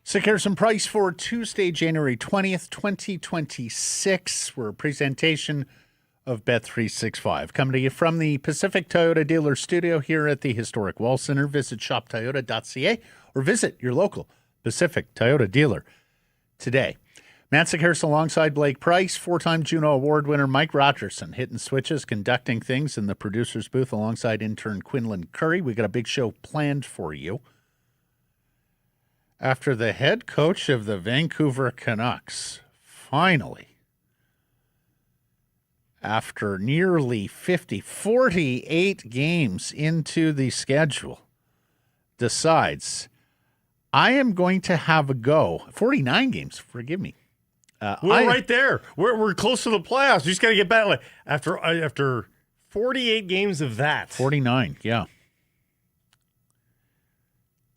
Sick Harrison Price for Tuesday, January 20th, 2026. We're a presentation of Bet365. Coming to you from the Pacific Toyota Dealer Studio here at the historic Wall Center. Visit shoptoyota.ca or visit your local Pacific Toyota dealer today. Matt Sick Harrison alongside Blake Price, four-time Juno Award winner Mike Rogerson, hitting switches, conducting things in the producer's booth alongside intern Quinlan Curry. We got a big show planned for you. After the head coach of the Vancouver Canucks, finally, after nearly 48 games into the schedule, decides, I am going to have a go. 49 games, forgive me. We're right there. We're close to the playoffs. We just got to get back. Like, after 48 games of that. 49, yeah.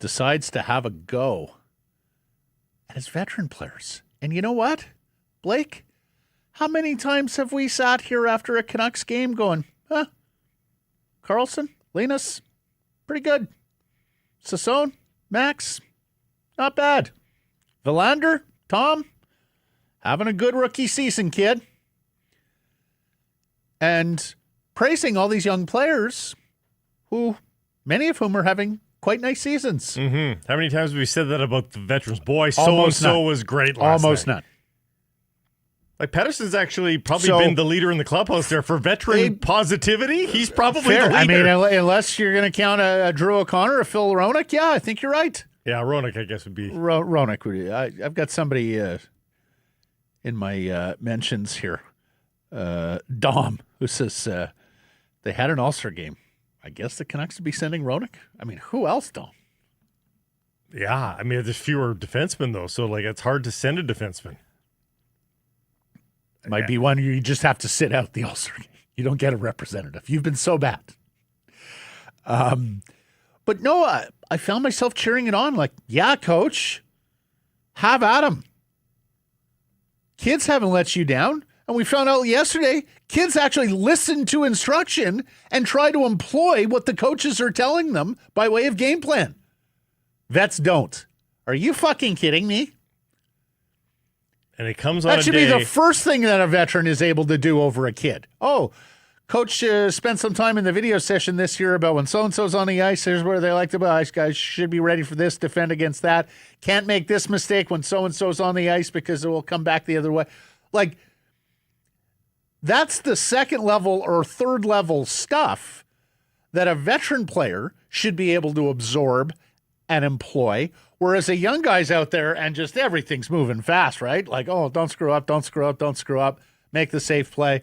Decides to have a go at his veteran players. And you know what, Blake? How many times have we sat here after a Canucks game going, Karlsson, Linus, pretty good. Sassone, Max, not bad. Villander, Tom, having a good rookie season, kid. And praising all these young players who, many of whom are having quite nice seasons. Mm-hmm. How many times have we said that about the veterans? Boy, so-and-so was great last Almost night. none. Like, Pettersson's actually probably been the leader in the clubhouse there for veteran positivity. He's probably fair. the leader. I mean, unless you're going to count a Drew O'Connor, a Phil Roenick, yeah, I think you're right. Yeah, Roenick, I guess, would be. Roenick would be. I've got somebody in my mentions here, Dom, who says they had an All-Star game. I guess the Canucks would be sending Roenick. I mean, who else, Dom? Yeah, I mean, there's fewer defensemen, though, so, like, it's hard to send a defenseman. Might be one you just have to sit out the All-Star game. You don't get a representative. You've been so bad. But no, I found myself cheering it on. Like, yeah, coach, have at 'em. Kids haven't let you down. And we found out yesterday, kids actually listen to instruction and try to employ what the coaches are telling them by way of game plan. Vets don't. Are you fucking kidding me? And it comes on that should be the first thing that a veteran is able to do over a kid. Oh, coach spent some time in the video session this year about when so-and-so's on the ice. Here's where they like to ice. Guys should be ready for this, defend against that. Can't make this mistake when so-and-so's on the ice because it will come back the other way. Like, that's the second level or third level stuff that a veteran player should be able to absorb and employ, whereas a young guy's out there and just everything's moving fast, right? Like, oh, don't screw up, don't screw up, don't screw up, make the safe play.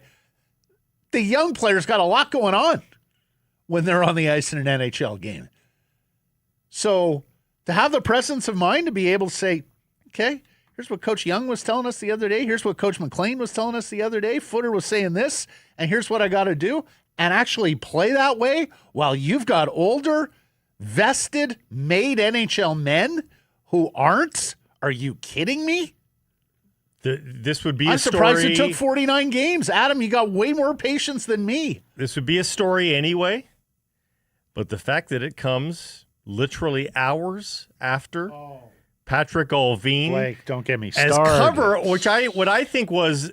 The young player's got a lot going on when they're on the ice in an NHL game. So to have the presence of mind to be able to say, okay, here's what Coach Young was telling us the other day. Here's what Coach McLean was telling us the other day. Footer was saying this, and here's what I got to do. And actually play that way while you've got older, vested, made NHL men who aren't. Are you kidding me? This would be a story. I'm surprised it took 49 games. Adam, you got way more patience than me. This would be a story anyway. But the fact that it comes literally hours after Patrick Allvin, Blake, don't get me started. as cover, which what I think was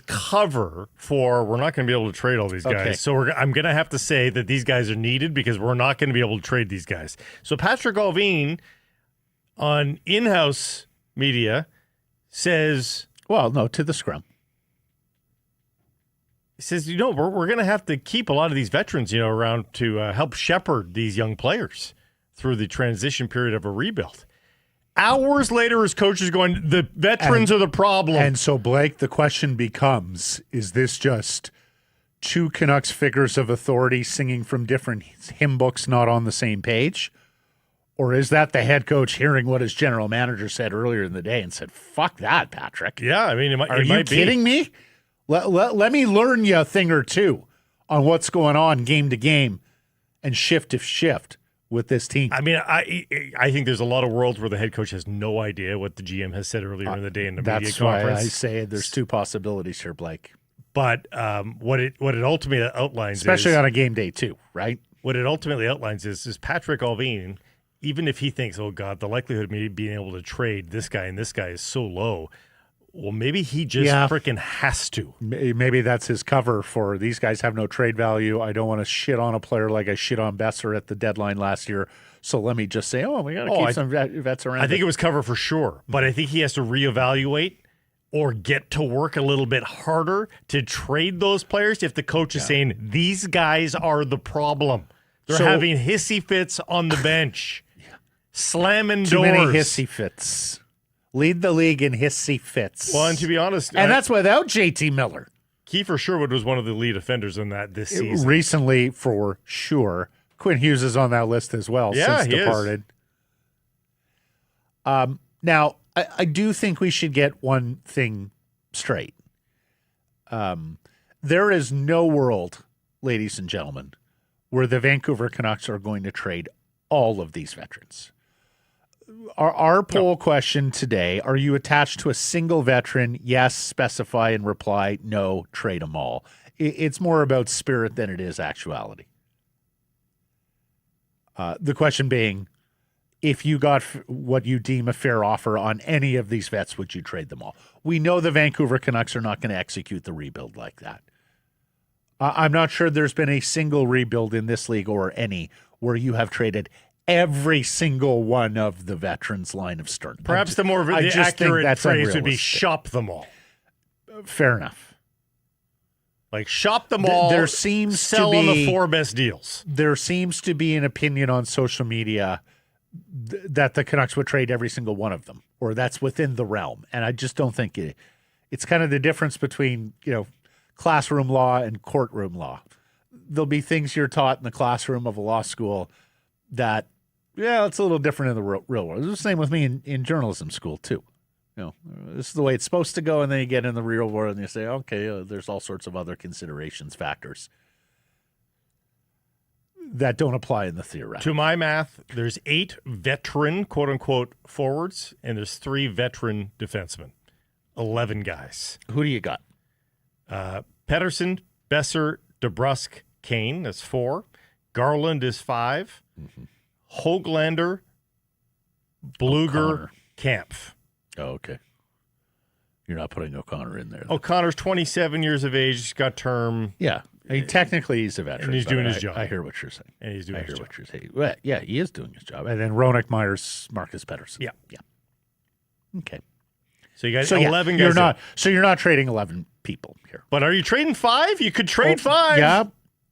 cover for we're not going to be able to trade all these guys. Okay. So I'm going to have to say that these guys are needed because we're not going to be able to trade these guys. So Patrick Allvin on in-house media says, well, no, to the scrum. He says, we're going to have to keep a lot of these veterans, around to help shepherd these young players through the transition period of a rebuild. Hours later, his coach is going, the veterans are the problem. And so, Blake, the question becomes, is this just two Canucks figures of authority singing from different hymn books not on the same page? Or is that the head coach hearing what his general manager said earlier in the day and said, fuck that, Patrick? Yeah, I mean, are you kidding me? Let me learn you a thing or two on what's going on game to game and shift to shift with this team. I mean, I think there's a lot of worlds where the head coach has no idea what the GM has said earlier in the day in the media That's conference. why I say there's two possibilities here, Blake. But what it ultimately outlines, especially on a game day too, right? What it ultimately outlines is Patrick Allvin, even if he thinks, oh God, the likelihood of me being able to trade this guy and this guy is so low. Well, maybe he just freaking has to. Maybe that's his cover for these guys have no trade value. I don't want to shit on a player like I shit on Besser at the deadline last year. So let me just say, we got to keep some vets around. I think it was cover for sure, but I think he has to reevaluate or get to work a little bit harder to trade those players if the coach is saying these guys are the problem. They're having hissy fits on the bench, slamming doors. Too many hissy fits. Lead the league in hissy fits. Well, and to be honest, and that's without JT Miller. Kiefer Sherwood was one of the lead offenders in that this season. Recently, for sure. Quinn Hughes is on that list as well since departed. Now, I do think we should get one thing straight. There is no world, ladies and gentlemen, where the Vancouver Canucks are going to trade all of these veterans. Our poll question today, are you attached to a single veteran? Yes, specify and reply, no, trade them all. It's more about spirit than it is actuality. The question being, if you got what you deem a fair offer on any of these vets, would you trade them all? We know the Vancouver Canucks are not going to execute the rebuild like that. I'm not sure there's been a single rebuild in this league or any where you have traded every single one of the veterans line of stern. Perhaps the accurate phrase would be shop them all. Fair enough. Like shop them all. There seems sell to be, on the 4 best deals. There seems to be an opinion on social media that the Canucks would trade every single one of them, or that's within the realm. And I just don't think it's kind of the difference between, classroom law and courtroom law. There'll be things you're taught in the classroom of a law school that, it's a little different in the real world. It's the same with me in journalism school too. This is the way it's supposed to go, and then you get in the real world and you say, okay, there's all sorts of other considerations, factors that don't apply in the theoretical. To my math, there's 8 veteran, quote-unquote, forwards, and there's 3 veteran defensemen. 11 guys. Who do you got? Pettersson, Besser, DeBrusk, Kane, that's 4. Garland is 5. Hoaglander, Bluger, Kampf. Oh, okay. You're not putting O'Connor in there. O'Connor's 27 years of age. He's got term. Yeah. Technically, he's a veteran. And he's doing his job. I hear what you're saying. And he's doing his job. I hear what you're saying. Well, yeah, he is doing his job. And then Roenick, Myers, Marcus Pettersson. Yeah. Okay. So you got 11 guys. You're not trading 11 people here. But are you trading 5? You could trade 5. Yeah.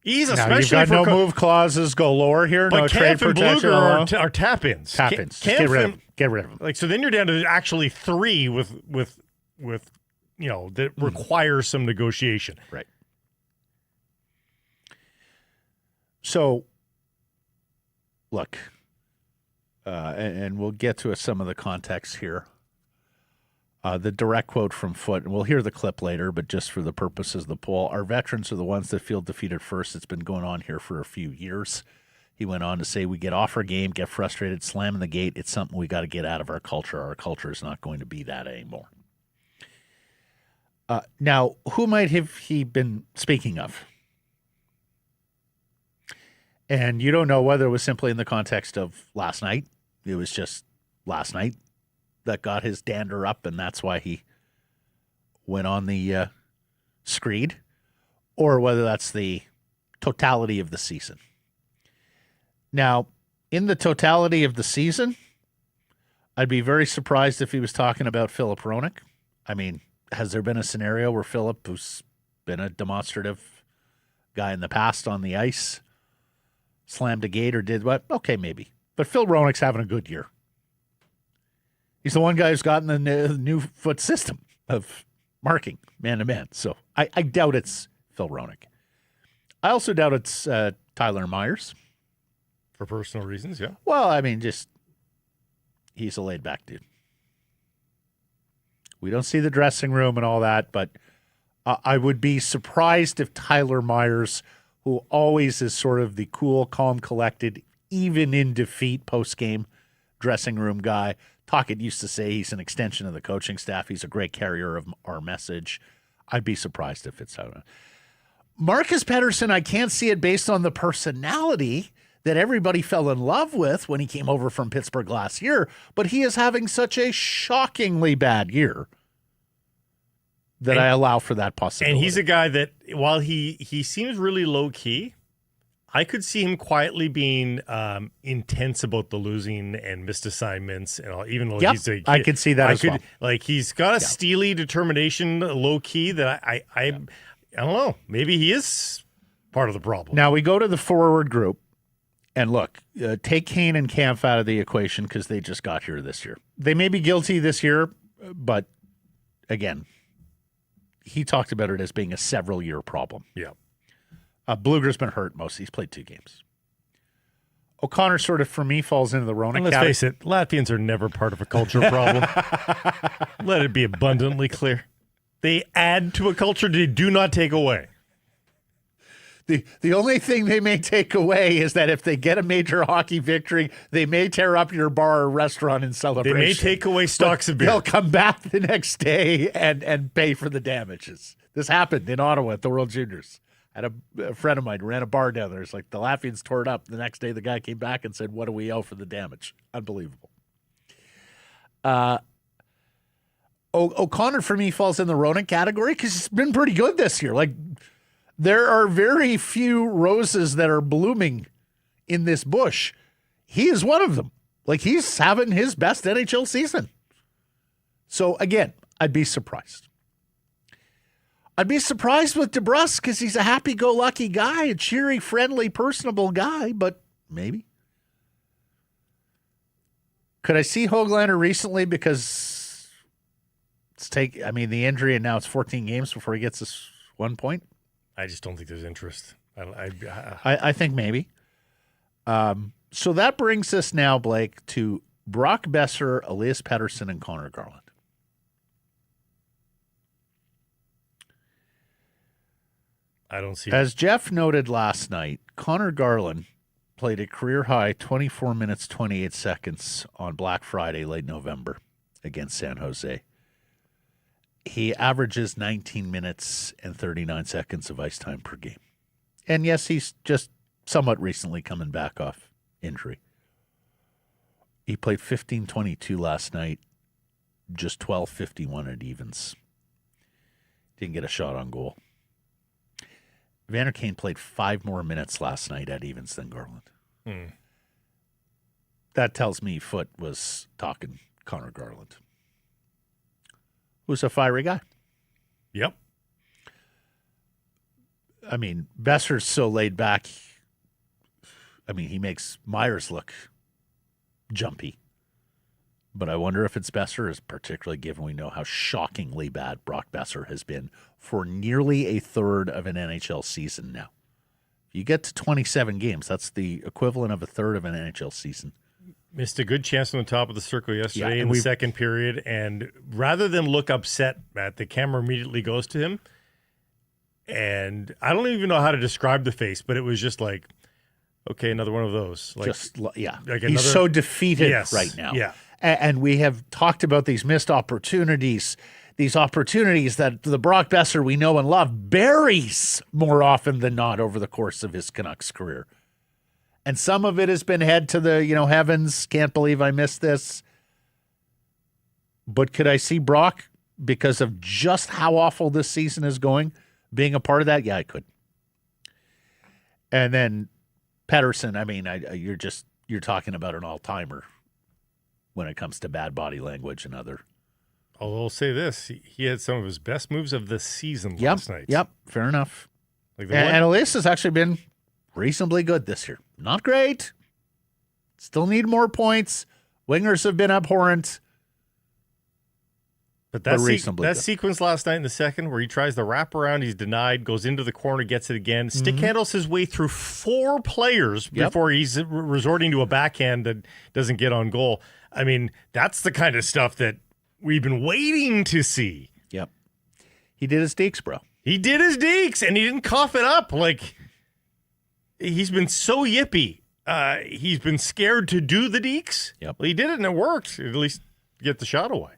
Especially you've got no move clauses galore here. But no trade protection. Bluger are tap-ins. Tap-ins. Get rid of them. Like, so then you're down to actually 3 with that requires some negotiation. Right. So, look, and we'll get to some of the context here. The direct quote from Foote, and we'll hear the clip later, but just for the purposes of the poll, our veterans are the ones that feel defeated first. It's been going on here for a few years. He went on to say, we get off our game, get frustrated, slamming the gate. It's something we got to get out of our culture. Our culture is not going to be that anymore. Now, who might have he been speaking of? And you don't know whether it was simply in the context of last night. It was just last night that got his dander up, and that's why he went on the screed, or whether that's the totality of the season. Now, in the totality of the season, I'd be very surprised if he was talking about Philip Roenick. I mean, has there been a scenario where Philip, who's been a demonstrative guy in the past on the ice, slammed a gate or did what? Okay, maybe. But Phil Roenick's having a good year. He's the one guy who's gotten the new Foote system of marking man-to-man. So I doubt it's Phil Roenick. I also doubt it's Tyler Myers. For personal reasons, yeah. Well, I mean, just he's a laid-back dude. We don't see the dressing room and all that, but I would be surprised if Tyler Myers, who always is sort of the cool, calm, collected, even in defeat post-game dressing room guy. Tocchet used to say he's an extension of the coaching staff. He's a great carrier of our message. I'd be surprised if it's out. Marcus Pettersson, I can't see it based on the personality that everybody fell in love with when he came over from Pittsburgh last year, but he is having such a shockingly bad year that I allow for that possibility. And he's a guy that, while he seems really low-key, I could see him quietly being intense about the losing and missed assignments, and all, even though he's a kid. I could see that as well. Like, he's got a steely determination, low-key, that I don't know. Maybe he is part of the problem. Now we go to the forward group, and look, take Kane and Kampf out of the equation because they just got here this year. They may be guilty this year, but again, he talked about it as being a several-year problem. Yeah. Bluger's been hurt most. He's played 2 games. O'Connor sort of, for me, falls into the Rona category. Let's face it, Latvians are never part of a culture problem. Let it be abundantly clear. They add to a culture, they do not take away. The only thing they may take away is that if they get a major hockey victory, they may tear up your bar or restaurant in celebration. They may take away stocks of beer. They'll come back the next day and pay for the damages. This happened in Ottawa at the World Juniors. I had a friend of mine who ran a bar down there. It's like the Latvians tore it up. The next day, the guy came back and said, "What do we owe for the damage?" Unbelievable. O'Connor, for me, falls in the Ronan category because he's been pretty good this year. Like, there are very few roses that are blooming in this bush. He is one of them. Like, he's having his best NHL season. So, again, I'd be surprised. I'd be surprised with DeBrusk because he's a happy-go-lucky guy, a cheery, friendly, personable guy, but maybe. Could I see Höglander recently because the injury, and now it's 14 games before he gets this 1 point? I just don't think there's interest. I think maybe. So that brings us now, Blake, to Brock Besser, Elias Pettersson, and Connor Garland. I don't see As Jeff noted last night, Connor Garland played a career-high 24 minutes, 28 seconds on Black Friday, late November, against San Jose. He averages 19 minutes and 39 seconds of ice time per game. And yes, he's just somewhat recently coming back off injury. He played 15-22 last night, just 12-51 at evens. Didn't get a shot on goal. Vander Kane played 5 more minutes last night at evens than Garland. That tells me Foote was talking Connor Garland, who's a fiery guy. Yep. I mean, Besser's so laid back. I mean, he makes Myers look jumpy. But I wonder if it's Besser, is particularly given we know how shockingly bad Brock Besser has been for nearly a third of an NHL season now. If you get to 27 games, that's the equivalent of a third of an NHL season. Missed a good chance on the top of the circle yesterday in the second period, and rather than look upset, Matt, the camera immediately goes to him, and I don't even know how to describe the face, but it was just like, okay, another one of those. Like, He's so defeated right now. Yeah. And we have talked about these missed opportunities, these opportunities that the Brock Besser we know and love buries more often than not over the course of his Canucks career. And some of it has been head to the, heavens, can't believe I missed this. But could I see Brock, because of just how awful this season is going, being a part of that? Yeah, I could. And then Pettersson, I mean, you're talking about an all-timer when it comes to bad body language and other. Although I'll say this, he had some of his best moves of the season last night. Yep, fair enough. And Elias has actually been reasonably good this year. Not great. Still need more points. Wingers have been abhorrent. But that sequence last night in the second where he tries the wraparound, he's denied, goes into the corner, gets it again, stick handles his way through 4 players before he's resorting to a backhand that doesn't get on goal. I mean, that's the kind of stuff that we've been waiting to see. Yep. He did his Deeks, bro. He did his deeks, and he didn't cough it up. Like, he's been so yippy. He's been scared to do the deeks. Yep. Well, he did it, and it worked. At least get the shot away.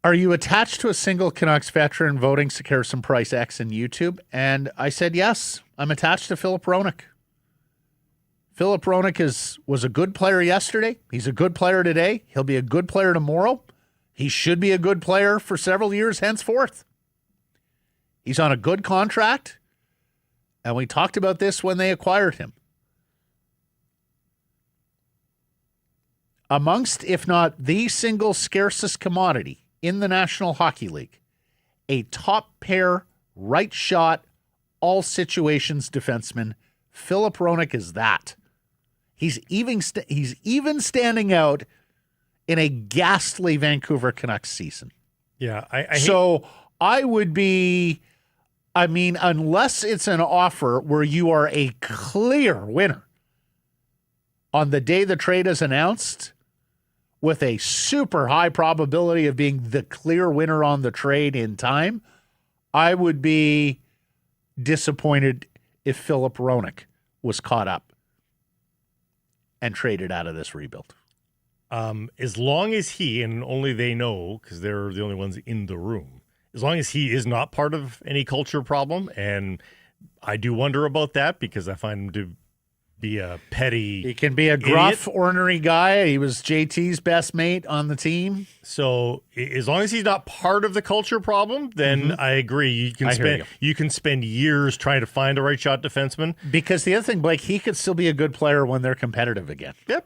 Are you attached to a single Canucks veteran voting Sekerson Price X in YouTube? And I said yes. I'm attached to Philip Roenick. Philip Roenick was a good player yesterday. He's a good player today. He'll be a good player tomorrow. He should be a good player for several years henceforth. He's on a good contract, and we talked about this when they acquired him. Amongst, if not the single scarcest commodity in the National Hockey League, a top pair, right shot, all situations defenseman, Philip Roenick is that. He's even standing out in a ghastly Vancouver Canucks season. Yeah. I would be, unless it's an offer where you are a clear winner on the day the trade is announced, with a super high probability of being the clear winner on the trade in time, I would be disappointed if Philip Roenick was caught up and traded out of this rebuild. As long as he, and only they know because they're the only ones in the room, as long as he is not part of any culture problem, and I do wonder about that because I find him to be a petty He can be a gruff, idiot. ornery guy. He was JT's best mate on the team. So as long as he's not part of the culture problem, then I agree. You can spend years trying to find a right shot defenseman. Because the other thing, Blake, he could still be a good player when they're competitive again. Yep.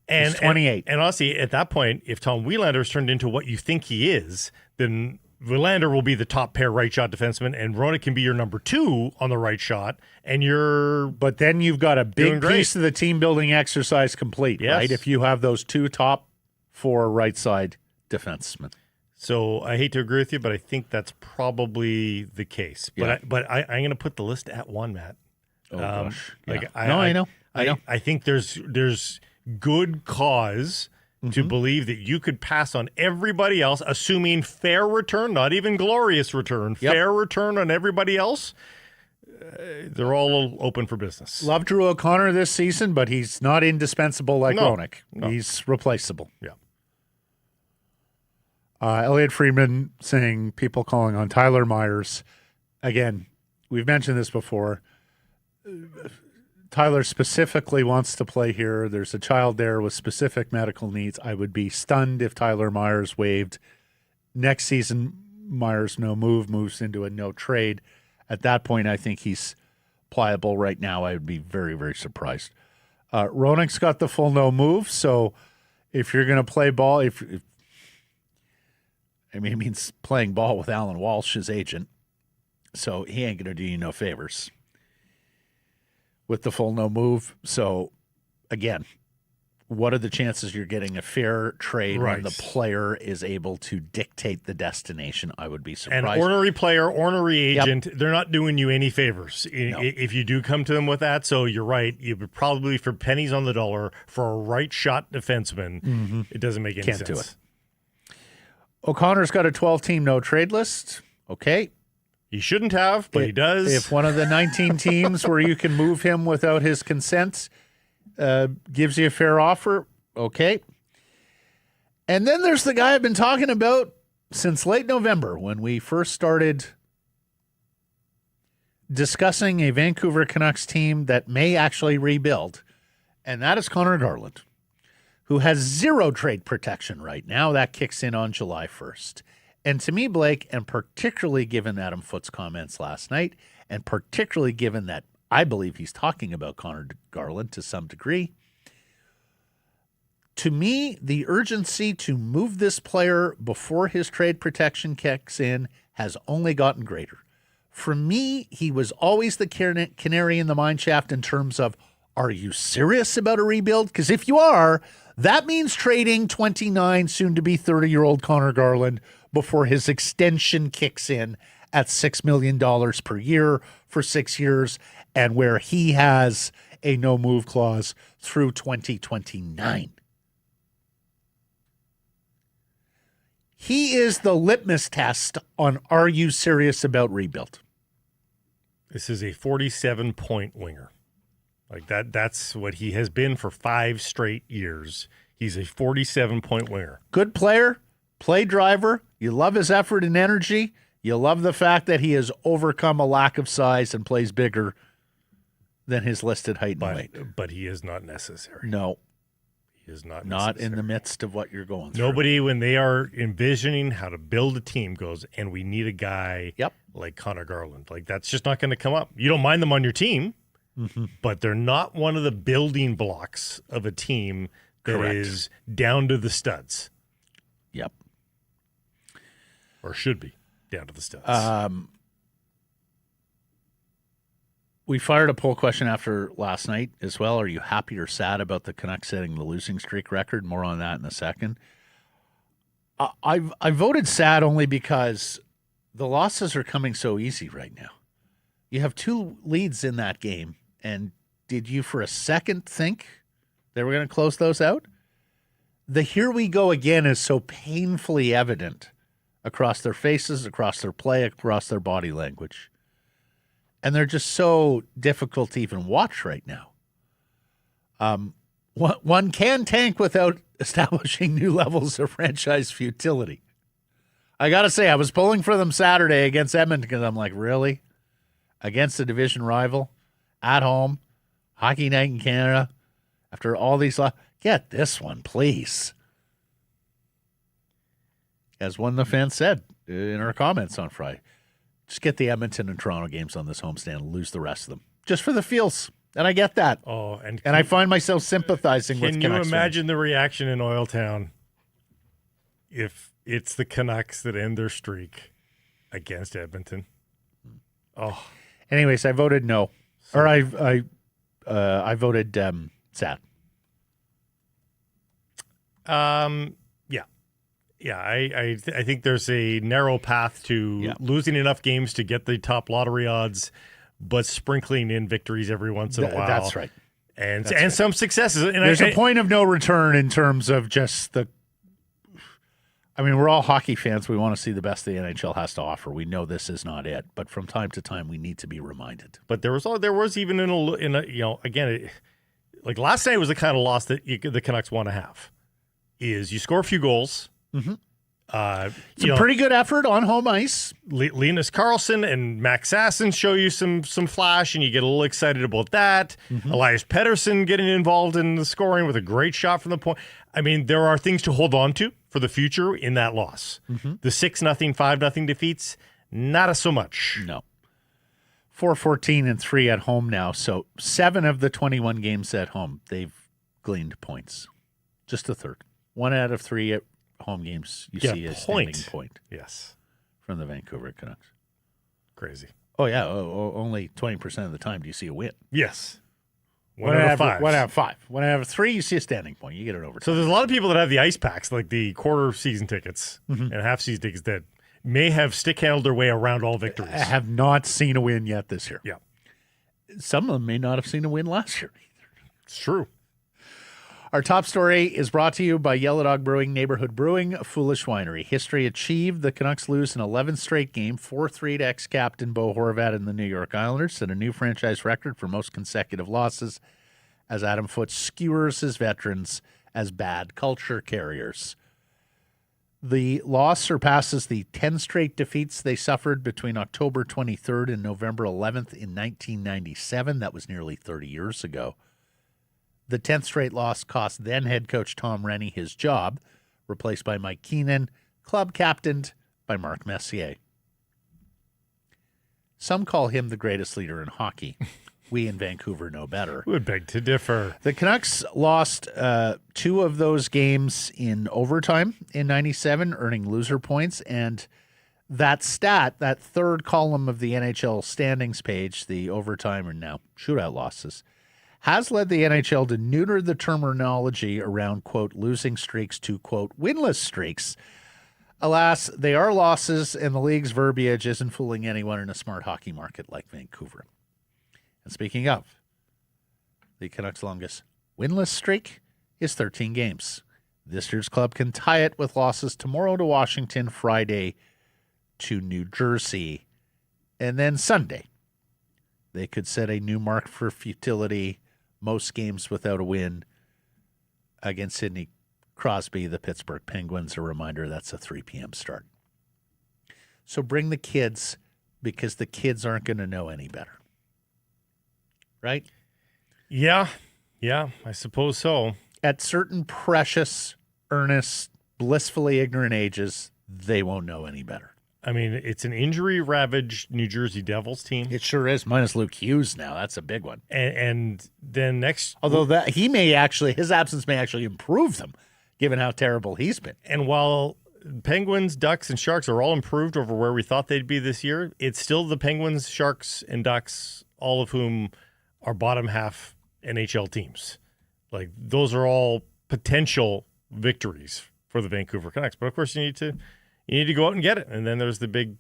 And He's 28. And honestly, at that point, if Tom Wielander has turned into what you think he is, then Wielander will be the top pair right shot defenseman, and Roenick can be your number 2 on the right shot, and But then you've got a big great. piece of the team building exercise complete, Yes. right? If you have those 2 top 4 right side defensemen. So I hate to agree with you, but I think that's probably the case. Yeah. But I'm going to put the list at 1, Matt. Oh, gosh. Like Yeah. I know. I think there's good cause to believe that you could pass on everybody else, assuming fair return, not even glorious return, fair return on everybody else. They're all open for business. Love Drew O'Connor this season, but he's not indispensable like Roenick. No. He's replaceable. Yeah. Elliot Friedman saying people calling on Tyler Myers. Again, we've mentioned this before. Tyler specifically wants to play here. There's a child there with specific medical needs. I would be stunned if Tyler Myers waived. Next season, Myers moves into a no trade. At that point, I think he's pliable. Right now, I would be very, very surprised. Roenick's got the full no move, so if you're going to play ball, it means playing ball with Alan Walsh, his agent, so he ain't going to do you no favors with the full no move. So, again, what are the chances you're getting a fair trade when the player is able to dictate the destination? I would be surprised. An ornery player, ornery agent, they're not doing you any favors if you do come to them with that. So you're right. You would probably, for pennies on the dollar, for a right shot defenseman, it doesn't make any sense. Can't do it. O'Connor's got a 12-team no-trade list. Okay. He shouldn't have, but he does. If one of the 19 teams where you can move him without his consent gives you a fair offer, okay. And then there's the guy I've been talking about since late November when we first started discussing a Vancouver Canucks team that may actually rebuild, and that is Connor Garland, who has 0 trade protection right now. That kicks in on July 1st. And to me, Blake, and particularly given Adam Foote's comments last night, and particularly given that I believe he's talking about Connor Garland to some degree, to me, the urgency to move this player before his trade protection kicks in has only gotten greater. For me, he was always the canary in the mine shaft in terms of, are you serious about a rebuild? Because if you are, that means trading 29, soon to be 30-year-old Connor Garland before his extension kicks in at $6 million per year for 6 years, and where he has a no-move clause through 2029. He is the litmus test on are you serious about rebuild? This is a 47-point winger. Like that's what he has been for 5 straight years. He's a 47-point winger. Good player, play driver. You love his effort and energy. You love the fact that he has overcome a lack of size and plays bigger than his listed height and weight. But he is not necessary. No. He is not Not necessary. in the midst of what you're going through. Nobody, when they are envisioning how to build a team, goes, and we need a guy like Connor Garland. Like, that's just not going to come up. You don't mind them on your team, but they're not one of the building blocks of a team that is down to the studs. Yep. Or should be down to the studs. We fired a poll question after last night as well. Are you happy or sad about the Canucks setting the losing streak record? More on that in a second. I voted sad only because the losses are coming so easy right now. You have 2 leads in that game, and did you for a second think they were going to close those out? The here we go again is so painfully evident across their faces, across their play, across their body language. And they're just so difficult to even watch right now. One can tank without establishing new levels of franchise futility. I got to say, I was pulling for them Saturday against Edmonton because I'm like, really? Against a division rival? At home? Hockey night in Canada? After all these get this one, please. As one of the fans said in our comments on Friday. Just get the Edmonton and Toronto games on this homestand and lose the rest of them. Just for the feels. And I get that. Oh, and I find myself sympathizing with Canucks. Can you imagine the reaction in Oiltown if it's the Canucks that end their streak against Edmonton? Oh. Anyways, I voted no. Or I voted sad. Yeah, I think there's a narrow path to losing enough games to get the top lottery odds, but sprinkling in victories every once in a while. That's right. And some successes. And there's a point of no return in terms of just the – I mean, we're all hockey fans. We want to see the best the NHL has to offer. We know this is not it. But from time to time, we need to be reminded. But there was even like last night was the kind of loss that the Canucks want to have. Is you score a few goals – some pretty good effort on home ice. Linus Karlsson and Max Sasson show you some flash, and you get a little excited about that. Elias Pettersson getting involved in the scoring with a great shot from the point. I mean, there are things to hold on to for the future in that loss. The 6-0, 5-0 defeats, not so much. No. 4-14-3 at home now. So 7 of the 21 games at home, they've gleaned points. Just a third. 1 out of 3 at home games you see a standing point. Yes. From the Vancouver Canucks. Crazy. Oh, yeah. Only 20% of the time do you see a win. Yes. 1 out of 5. 1 out of 5. 1 out of 3, you see a standing point. You get it over. So there's a lot of people that have the ice packs, like the quarter season tickets and half season tickets that may have stick handled their way around all victories. I have not seen a win yet this year. Yeah. Some of them may not have seen a win last year either. It's true. Our top story is brought to you by Yellow Dog Brewing, Neighborhood Brewing, Foolish Winery. History achieved. The Canucks lose an 11th straight game, 4-3 to ex-captain Bo Horvat and the New York Islanders, set a new franchise record for most consecutive losses as Adam Foote skewers his veterans as bad culture carriers. The loss surpasses the 10 straight defeats they suffered between October 23rd and November 11th in 1997. That was nearly 30 years ago. The 10th straight loss cost then head coach Tom Rennie his job, replaced by Mike Keenan, club captained by Mark Messier. Some call him the greatest leader in hockey. We in Vancouver know better. Would beg to differ. The Canucks lost 2 of those games in overtime in 97, earning loser points. And that stat, that third column of the NHL standings page, the overtime and now shootout losses, has led the NHL to neuter the terminology around, quote, losing streaks to, quote, winless streaks. Alas, they are losses, and the league's verbiage isn't fooling anyone in a smart hockey market like Vancouver. And speaking of, the Canucks' longest winless streak is 13 games. This year's club can tie it with losses tomorrow to Washington, Friday to New Jersey, and then Sunday. They could set a new mark for futility, most games without a win against Sidney Crosby, the Pittsburgh Penguins. A reminder, that's a 3 p.m. start. So bring the kids, because the kids aren't going to know any better. Right? Yeah, I suppose so. At certain precious, earnest, blissfully ignorant ages, they won't know any better. I mean, it's an injury-ravaged New Jersey Devils team. It sure is, minus Luke Hughes now. That's a big one. And then next... Although his absence may actually improve them, given how terrible he's been. And while Penguins, Ducks, and Sharks are all improved over where we thought they'd be this year, it's still the Penguins, Sharks, and Ducks, all of whom are bottom half NHL teams. Like, those are all potential victories for the Vancouver Canucks. But, of course, you need to go out and get it. And then there's the big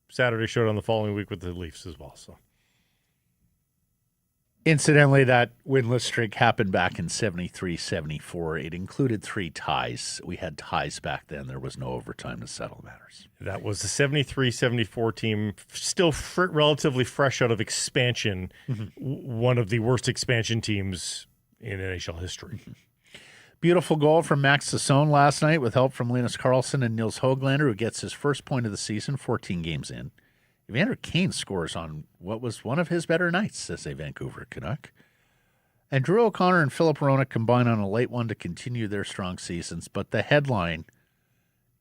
Saturday showdown the following week with the Leafs as well. So, incidentally, that winless streak happened back in 73-74. It included 3 ties. We had ties back then. There was no overtime to settle matters. That was the 73-74 team, still relatively fresh out of expansion, one of the worst expansion teams in NHL history. Beautiful goal from Max Sassone last night with help from Linus Karlsson and Nils Höglander, who gets his first point of the season, 14 games in. Evander Kane scores on what was one of his better nights as a Vancouver Canuck. And Drew O'Connor and Philip Hronek combine on a late one to continue their strong seasons. But the headline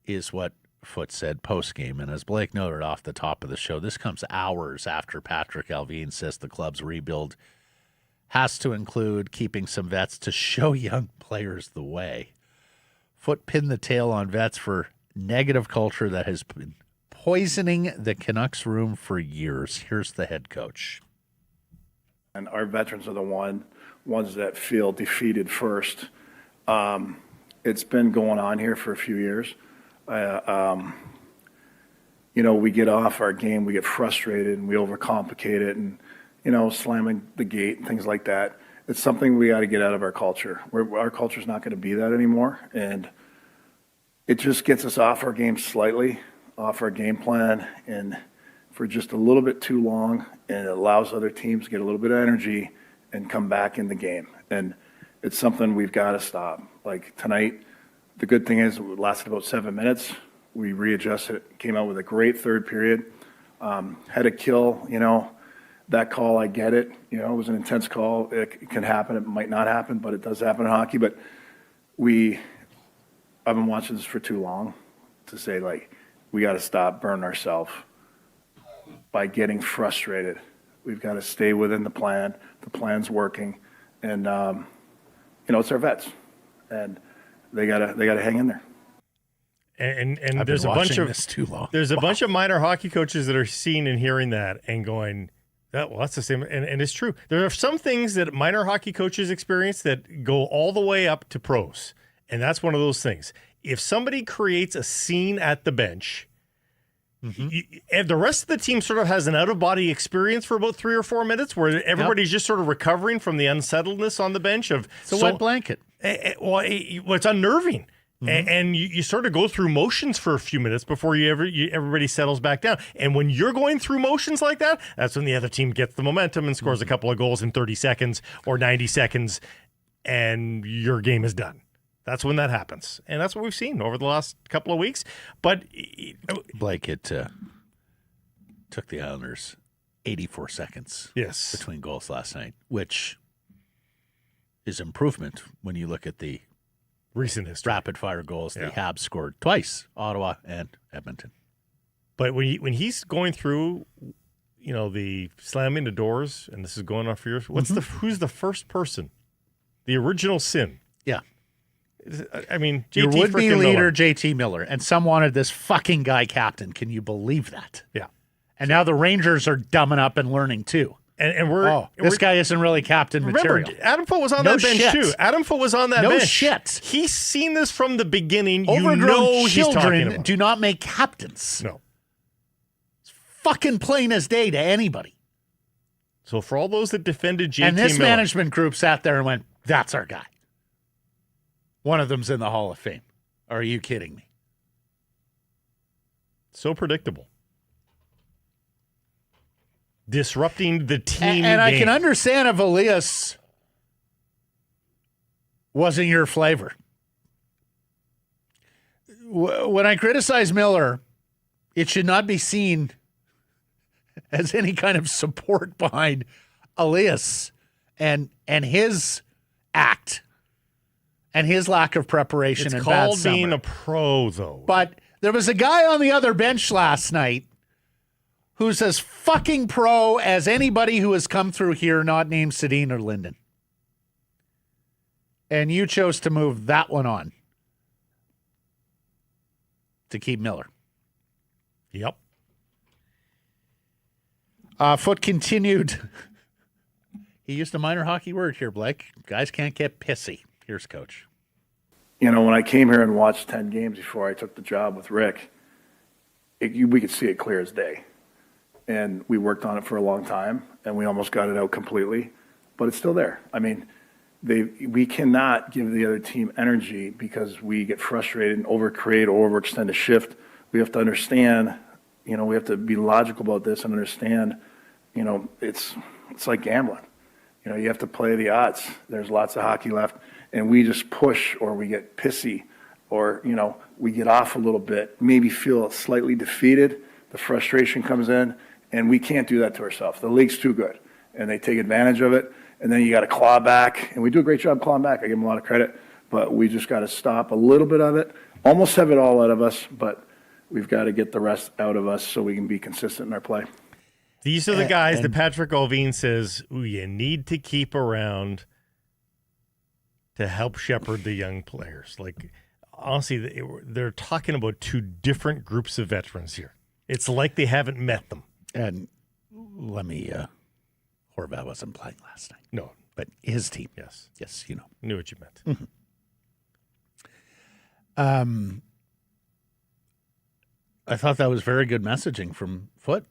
is what Foote said postgame. And as Blake noted off the top of the show, this comes hours after Patrick Allvin says the club's rebuild has to include keeping some vets to show young players the way. Foote pinned the tail on vets for negative culture that has been poisoning the Canucks room for years. Here's the head coach. And our veterans are the ones that feel defeated first. It's been going on here for a few years. We get off our game, we get frustrated, and we overcomplicate it, and slamming the gate and things like that. It's something we got to get out of our culture. Our culture's not going to be that anymore, and it just gets us off our game slightly, off our game plan, and for just a little bit too long, and it allows other teams to get a little bit of energy and come back in the game. And it's something we've got to stop. Like tonight, the good thing is it lasted about 7 minutes. We readjusted, came out with a great third period, had a kill, That call, I get it. It was an intense call. It can happen. It might not happen, but it does happen in hockey. But I've been watching this for too long to say, we got to stop burning ourselves by getting frustrated. We've got to stay within the plan. The plan's working. And, it's our vets. And they got to hang in there. And I've there's been a bunch watching of this too long. There's a bunch of minor hockey coaches that are seeing and hearing that and going, that's the same. And it's true. There are some things that minor hockey coaches experience that go all the way up to pros. And that's one of those things. If somebody creates a scene at the bench, and the rest of the team sort of has an out-of-body experience for about 3 or 4 minutes where everybody's just sort of recovering from the unsettledness on the bench. It's a wet blanket. It's unnerving. And you sort of go through motions for a few minutes before everybody settles back down. And when you're going through motions like that, that's when the other team gets the momentum and scores a couple of goals in 30 seconds or 90 seconds, and your game is done. That's when that happens. And that's what we've seen over the last couple of weeks. But Blake, it took the Islanders 84 seconds between goals last night, which is improvement when you look at the recent history. Rapid-fire goals. The Habs scored twice, Ottawa and Edmonton. But when he's going through, the slamming the doors, and this is going on for years, who's the first person? The original sin. Yeah. I mean, your JT would-be leader, Miller. JT Miller, and some wanted this fucking guy captain. Can you believe that? Yeah. And now the Rangers are dumbing up and learning too. And this guy isn't really captain material. Remember, Adam Foote was on that bench too. Adam Foote was on that bench. No shit. He's seen this from the beginning. Overgrown he's talking children about. do not make captains. No. It's fucking plain as day to anybody. So for all those that defended JT and this Miller, management group sat there and went, that's our guy. One of them's in the Hall of Fame. Are you kidding me? So predictable. Disrupting the team And I game. can understand if Elias wasn't your flavor. When I criticize Miller, it should not be seen as any kind of support behind Elias and his act and his lack of preparation. It's and called bad summer. being a pro, though. But there was a guy on the other bench last night who's as fucking pro as anybody who has come through here, not named Sedin or Linden. And you chose to move that one on to keep Miller. Yep. Foote continued. He used a minor hockey word here, Blake. Guys can't get pissy. Here's Coach. You know, when I came here and watched 10 games before I took the job with Rick, we could see it clear as day. And we worked on it for a long time, and we almost got it out completely, but it's still there. I mean, we cannot give the other team energy because we get frustrated and overcreate or overextend a shift. We have to understand, you know, we have to be logical about this and understand, you know, it's like gambling. You know, you have to play the odds. There's lots of hockey left, and we just push or we get pissy or, you know, we get off a little bit, maybe feel slightly defeated. The frustration comes in, and we can't do that to ourselves. The league's too good, and they take advantage of it, and then you got to claw back, and we do a great job clawing back. I give them a lot of credit, but we just got to stop a little bit of it, almost have it all out of us, but we've got to get the rest out of us so we can be consistent in our play. These are the guys that Patrick Olvine says you need to keep around to help shepherd the young players. Like, honestly, they're talking about two different groups of veterans here. It's like they haven't met them. And let me, Horvat wasn't playing last night. No. But his team. Yes. Yes, you know. Knew what you meant. Mm-hmm. I thought that was very good messaging from Foote.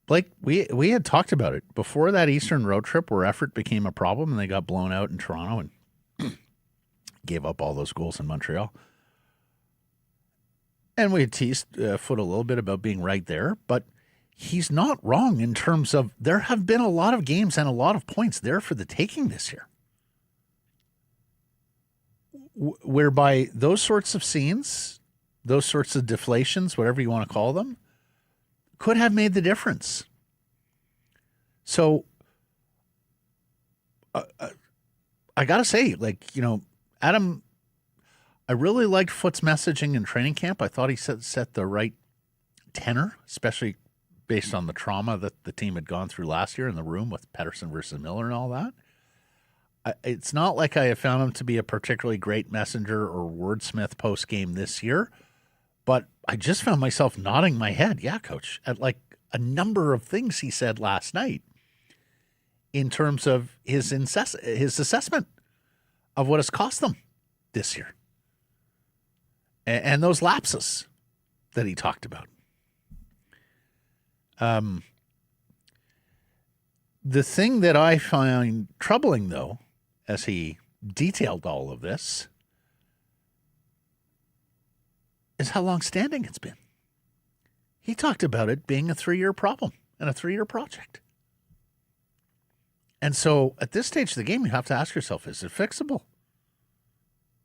Blake, we had talked about it before that Eastern road trip where effort became a problem and they got blown out in Toronto and gave up all those goals in Montreal. And we had teased Foote a little bit about being right there, but he's not wrong in terms of there have been a lot of games and a lot of points there for the taking this year. Whereby those sorts of scenes, those sorts of deflations, whatever you want to call them, could have made the difference. So I got to say, like, you know, Adam, I really liked Foote's messaging in training camp. I thought he set the right tenor, especially based on the trauma that the team had gone through last year in the room with Pettersson versus Miller and all that. It's not like I have found him to be a particularly great messenger or wordsmith post-game this year, but I just found myself nodding my head, yeah, Coach, at like a number of things he said last night in terms of his assessment of what has cost them this year and those lapses that he talked about. The thing that I find troubling, though, as he detailed all of this, is how long-standing it's been. He talked about it being a 3-year problem and a 3-year project. And so at this stage of the game, you have to ask yourself, is it fixable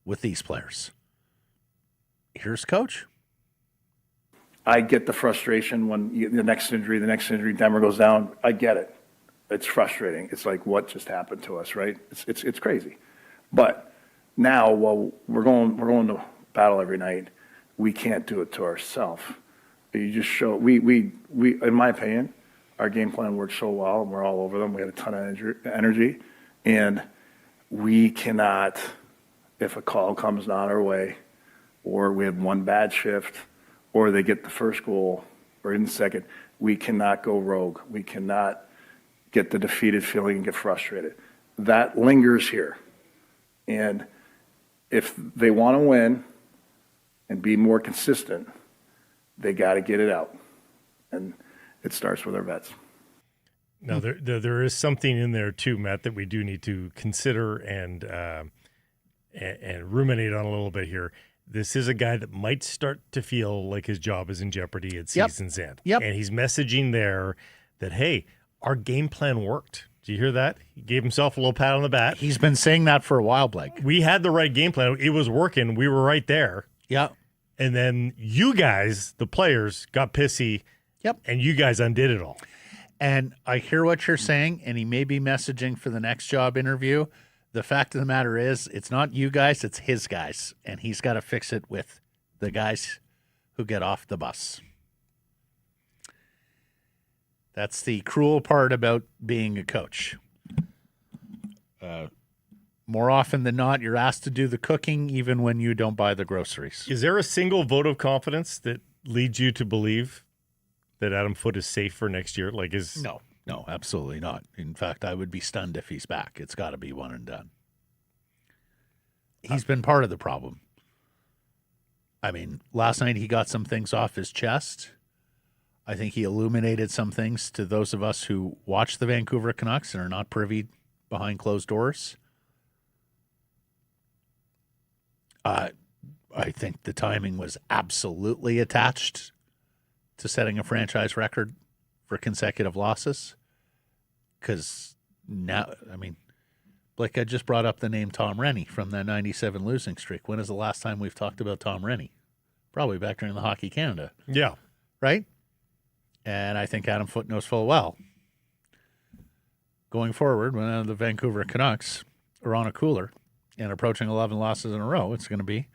with these players? Here's Coach. I get the frustration when the next injury, Denver goes down. I get it. It's frustrating. It's like, what just happened to us, right? It's crazy. But now, while we're going to battle every night, we can't do it to ourselves. You just show we in my opinion, our game plan worked so well, and we're all over them. We had a ton of energy, and we cannot, if a call comes not our way, or we have one bad shift, or they get the first goal or in the second, we cannot go rogue. We cannot get the defeated feeling and get frustrated. That lingers here. And if they want to win and be more consistent, they got to get it out. And it starts with our vets. Now, there is something in there, too, Matt, that we do need to consider and and ruminate on a little bit here. This is a guy that might start to feel like his job is in jeopardy at season's end. Yep. And he's messaging there that, hey, our game plan worked. Do you hear that? He gave himself a little pat on the back. He's been saying that for a while, Blake. We had the right game plan. It was working. We were right there. Yeah. And then you guys, the players, got pissy. Yep. And you guys undid it all. And I hear what you're saying, and he may be messaging for the next job interview. The fact of the matter is, it's not you guys, it's his guys. And he's got to fix it with the guys who get off the bus. That's the cruel part about being a coach. More often than not, you're asked to do the cooking even when you don't buy the groceries. Is there a single vote of confidence that leads you to believe that Adam Foote is safe for next year? No, absolutely not. In fact, I would be stunned if he's back. It's got to be one and done. He's been part of the problem. I mean, last night he got some things off his chest. I think he illuminated some things to those of us who watch the Vancouver Canucks and are not privy behind closed doors. I think the timing was absolutely attached to setting a franchise record for consecutive losses. Because now, I mean, Blake, I just brought up the name Tom Rennie from that 97 losing streak. When is the last time we've talked about Tom Rennie? Probably back during the Hockey Canada. Yeah. Right? And I think Adam Foote knows full well. Going forward, when the Vancouver Canucks are on a cooler and approaching 11 losses in a row, it's going to be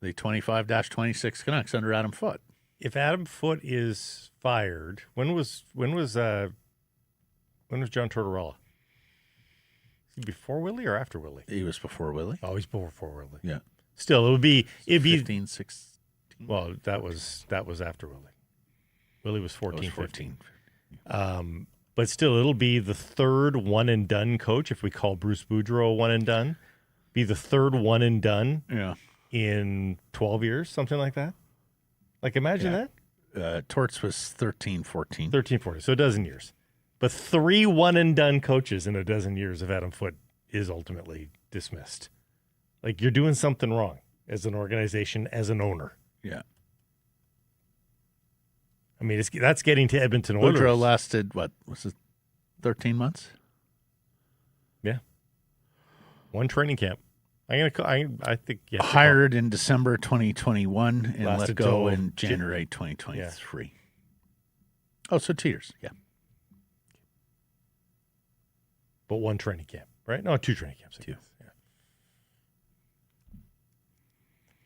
the 25-26 Canucks under Adam Foote. If Adam Foote is fired, when was John Tortorella? Is he before Willie or after Willie? He was before Willie. Oh, he's before Willie. Yeah. Still, it'd be 15, 16. Well, that was after Willie. Willie was 14, 15. But still, it'll be the third one and done coach. If we call Bruce Boudreau a one and done, be the third one and done. Yeah. In 12 years, something like that. Like, imagine that. Torts was 13, 14. 13, 14, so a dozen years. But 3 one-and-done coaches in a dozen years of Adam Foote is ultimately dismissed. Like, you're doing something wrong as an organization, as an owner. Yeah. I mean, that's getting to Edmonton Oilers. Boudreau lasted, what, was it 13 months? Yeah. One training camp. I think hired in December 2021 and let Lasted go till in January 2023. Yeah. Oh, so 2 years. Yeah. But one training camp, right? No, 2 training camps. Two. Yeah.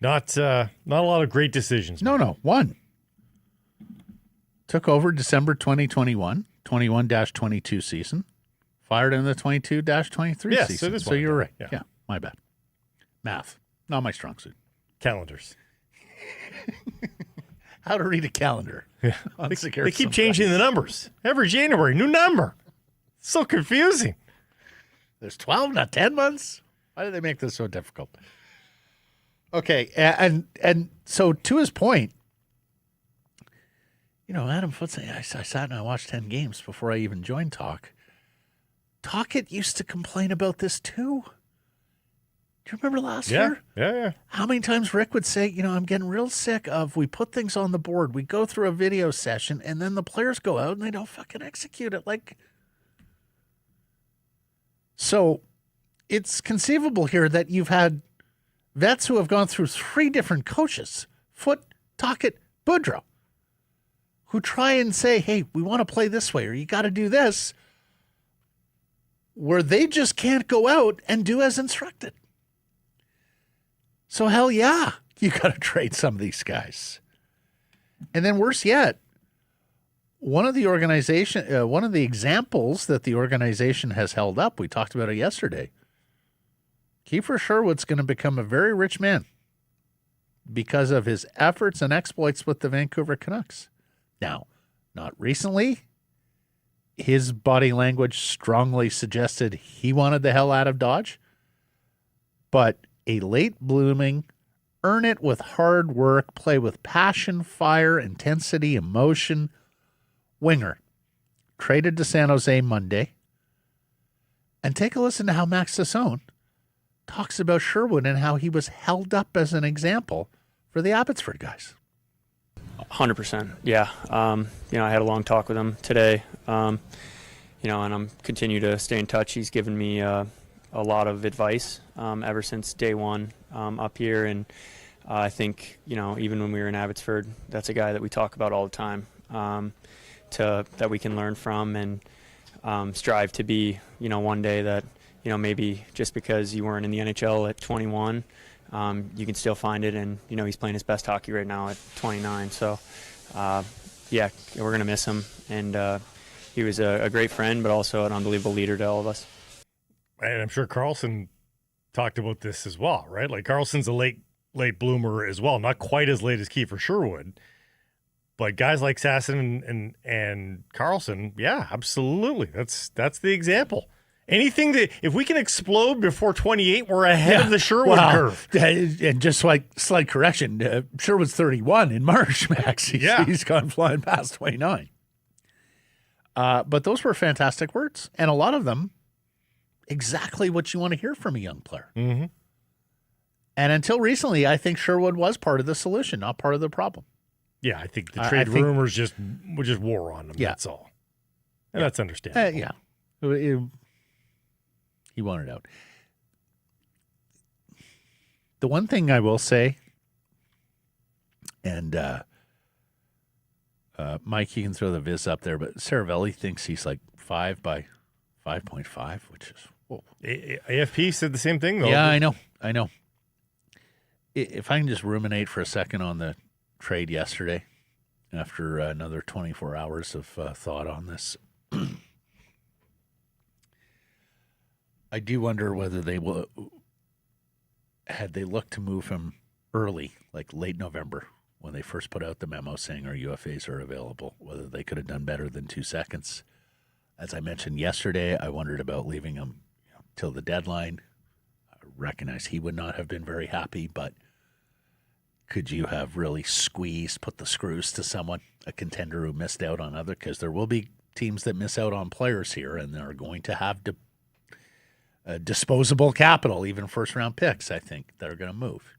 Not a lot of great decisions. No, one. Took over December 2021, 21-22 season. Fired in the 22-23 season. So you're right. Yeah, my bad. Math, not my strong suit. Calendars. How to read a calendar. Yeah. They keep changing the numbers. Every January, new number. So confusing. There's 12, not 10 months? Why do they make this so difficult? Okay, and so to his point, Adam Foote saying, I sat and I watched 10 games before I even joined Talk. Talkit used to complain about this too. Do you remember last year? Yeah. How many times Rick would say, I'm getting real sick of, we put things on the board, we go through a video session, and then the players go out and they don't fucking execute it. So it's conceivable here that you've had vets who have gone through 3 different coaches, Foote, Talkit, Boudreau, who try and say, hey, we want to play this way, or you got to do this, where they just can't go out and do as instructed. So hell yeah, you got to trade some of these guys. And then worse yet, one of the examples that the organization has held up, we talked about it yesterday, Kiefer Sherwood's going to become a very rich man because of his efforts and exploits with the Vancouver Canucks. Now, not recently, his body language strongly suggested he wanted the hell out of Dodge, but a late-blooming, earn it with hard work, play with passion, fire, intensity, emotion, winger, traded to San Jose Monday. And take a listen to how Max Sassone talks about Sherwood and how he was held up as an example for the Abbotsford guys. 100%. Yeah. I had a long talk with him today, and I'm continue to stay in touch. He's given me a lot of advice ever since day one up here. And I think, even when we were in Abbotsford, that's a guy that we talk about all the time that we can learn from and strive to be, one day that, maybe just because you weren't in the NHL at 21, you can still find it. And, he's playing his best hockey right now at 29. So, we're going to miss him. And he was a great friend, but also an unbelievable leader to all of us. And I'm sure Karlsson talked about this as well, right? Like Karlsson's a late bloomer as well, not quite as late as Kiefer Sherwood, but guys like Sasson and Karlsson, yeah, absolutely. That's the example. Anything that if we can explode before 28, we're ahead of the Sherwood curve. And just like slight correction, Sherwood's 31 in March, Max. He's gone flying past 29. But those were fantastic words, and a lot of them exactly what you want to hear from a young player. Mm-hmm. And until recently, I think Sherwood was part of the solution, not part of the problem. Yeah, I think the trade rumors just wore on him. Yeah. That's all. And that's understandable. He wanted out. The one thing I will say, and Mike, you can throw the viz up there, but Saravelli thinks he's like 5 by 5.5, which is whoa. AFP said the same thing, though. Yeah, I know. If I can just ruminate for a second on the trade yesterday, after another 24 hours of thought on this, I do wonder whether they will, had they looked to move him early, like late November, when they first put out the memo saying our UFAs are available, whether they could have done better than 2 seconds. As I mentioned yesterday, I wondered about leaving him till the deadline. I recognize he would not have been very happy, but could you have really put the screws to someone, a contender who missed out on other? Because there will be teams that miss out on players here, and they're going to have disposable capital, even first-round picks, I think, that are going to move.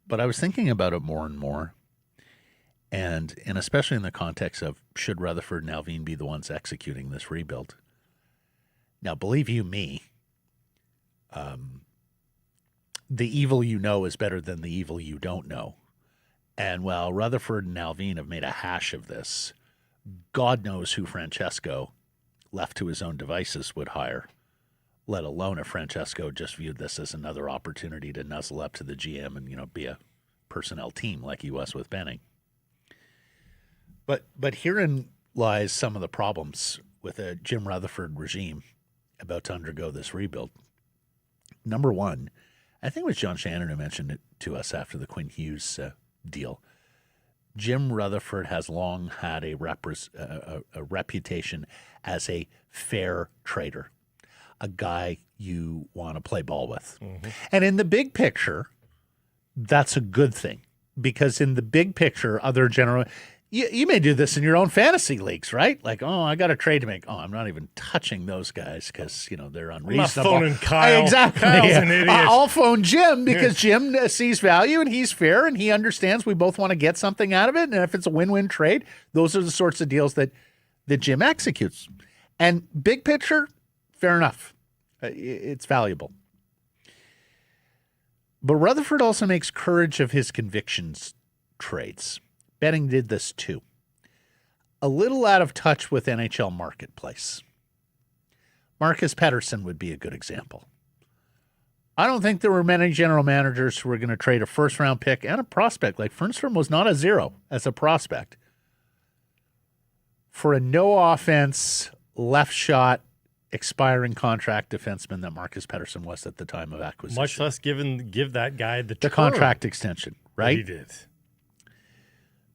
But I was thinking about it more and more, and especially in the context of should Rutherford and Alvin be the ones executing this rebuild. Now, believe you me, the evil you know is better than the evil you don't know. And while Rutherford and Alvin have made a hash of this, God knows who Francesco, left to his own devices, would hire, let alone if Francesco just viewed this as another opportunity to nuzzle up to the GM and, be a personnel team like he was with Benning. But herein lies some of the problems with a Jim Rutherford regime about to undergo this rebuild. Number one, I think it was John Shannon who mentioned it to us after the Quinn Hughes deal. Jim Rutherford has long had a reputation as a fair trader, a guy you want to play ball with. Mm-hmm. And in the big picture, that's a good thing, because in the big picture, other general... You may do this in your own fantasy leagues, right? Like, I got a trade to make. I'm not even touching those guys because, they're unreasonable. I'm not phoning Kyle. Exactly. Kyle's an idiot. I'll phone Jim because Jim sees value and he's fair and he understands we both want to get something out of it. And if it's a win-win trade, those are the sorts of deals that Jim executes. And big picture, fair enough. It's valuable. But Rutherford also makes courage of his convictions trades. Benning did this too. A little out of touch with NHL marketplace. Marcus Pettersson would be a good example. I don't think there were many general managers who were going to trade a first-round pick and a prospect. Like Fernstrom was not a zero as a prospect for a no-offense, left-shot, expiring contract defenseman that Marcus Pettersson was at the time of acquisition. Much less give that guy the contract extension, right? He did.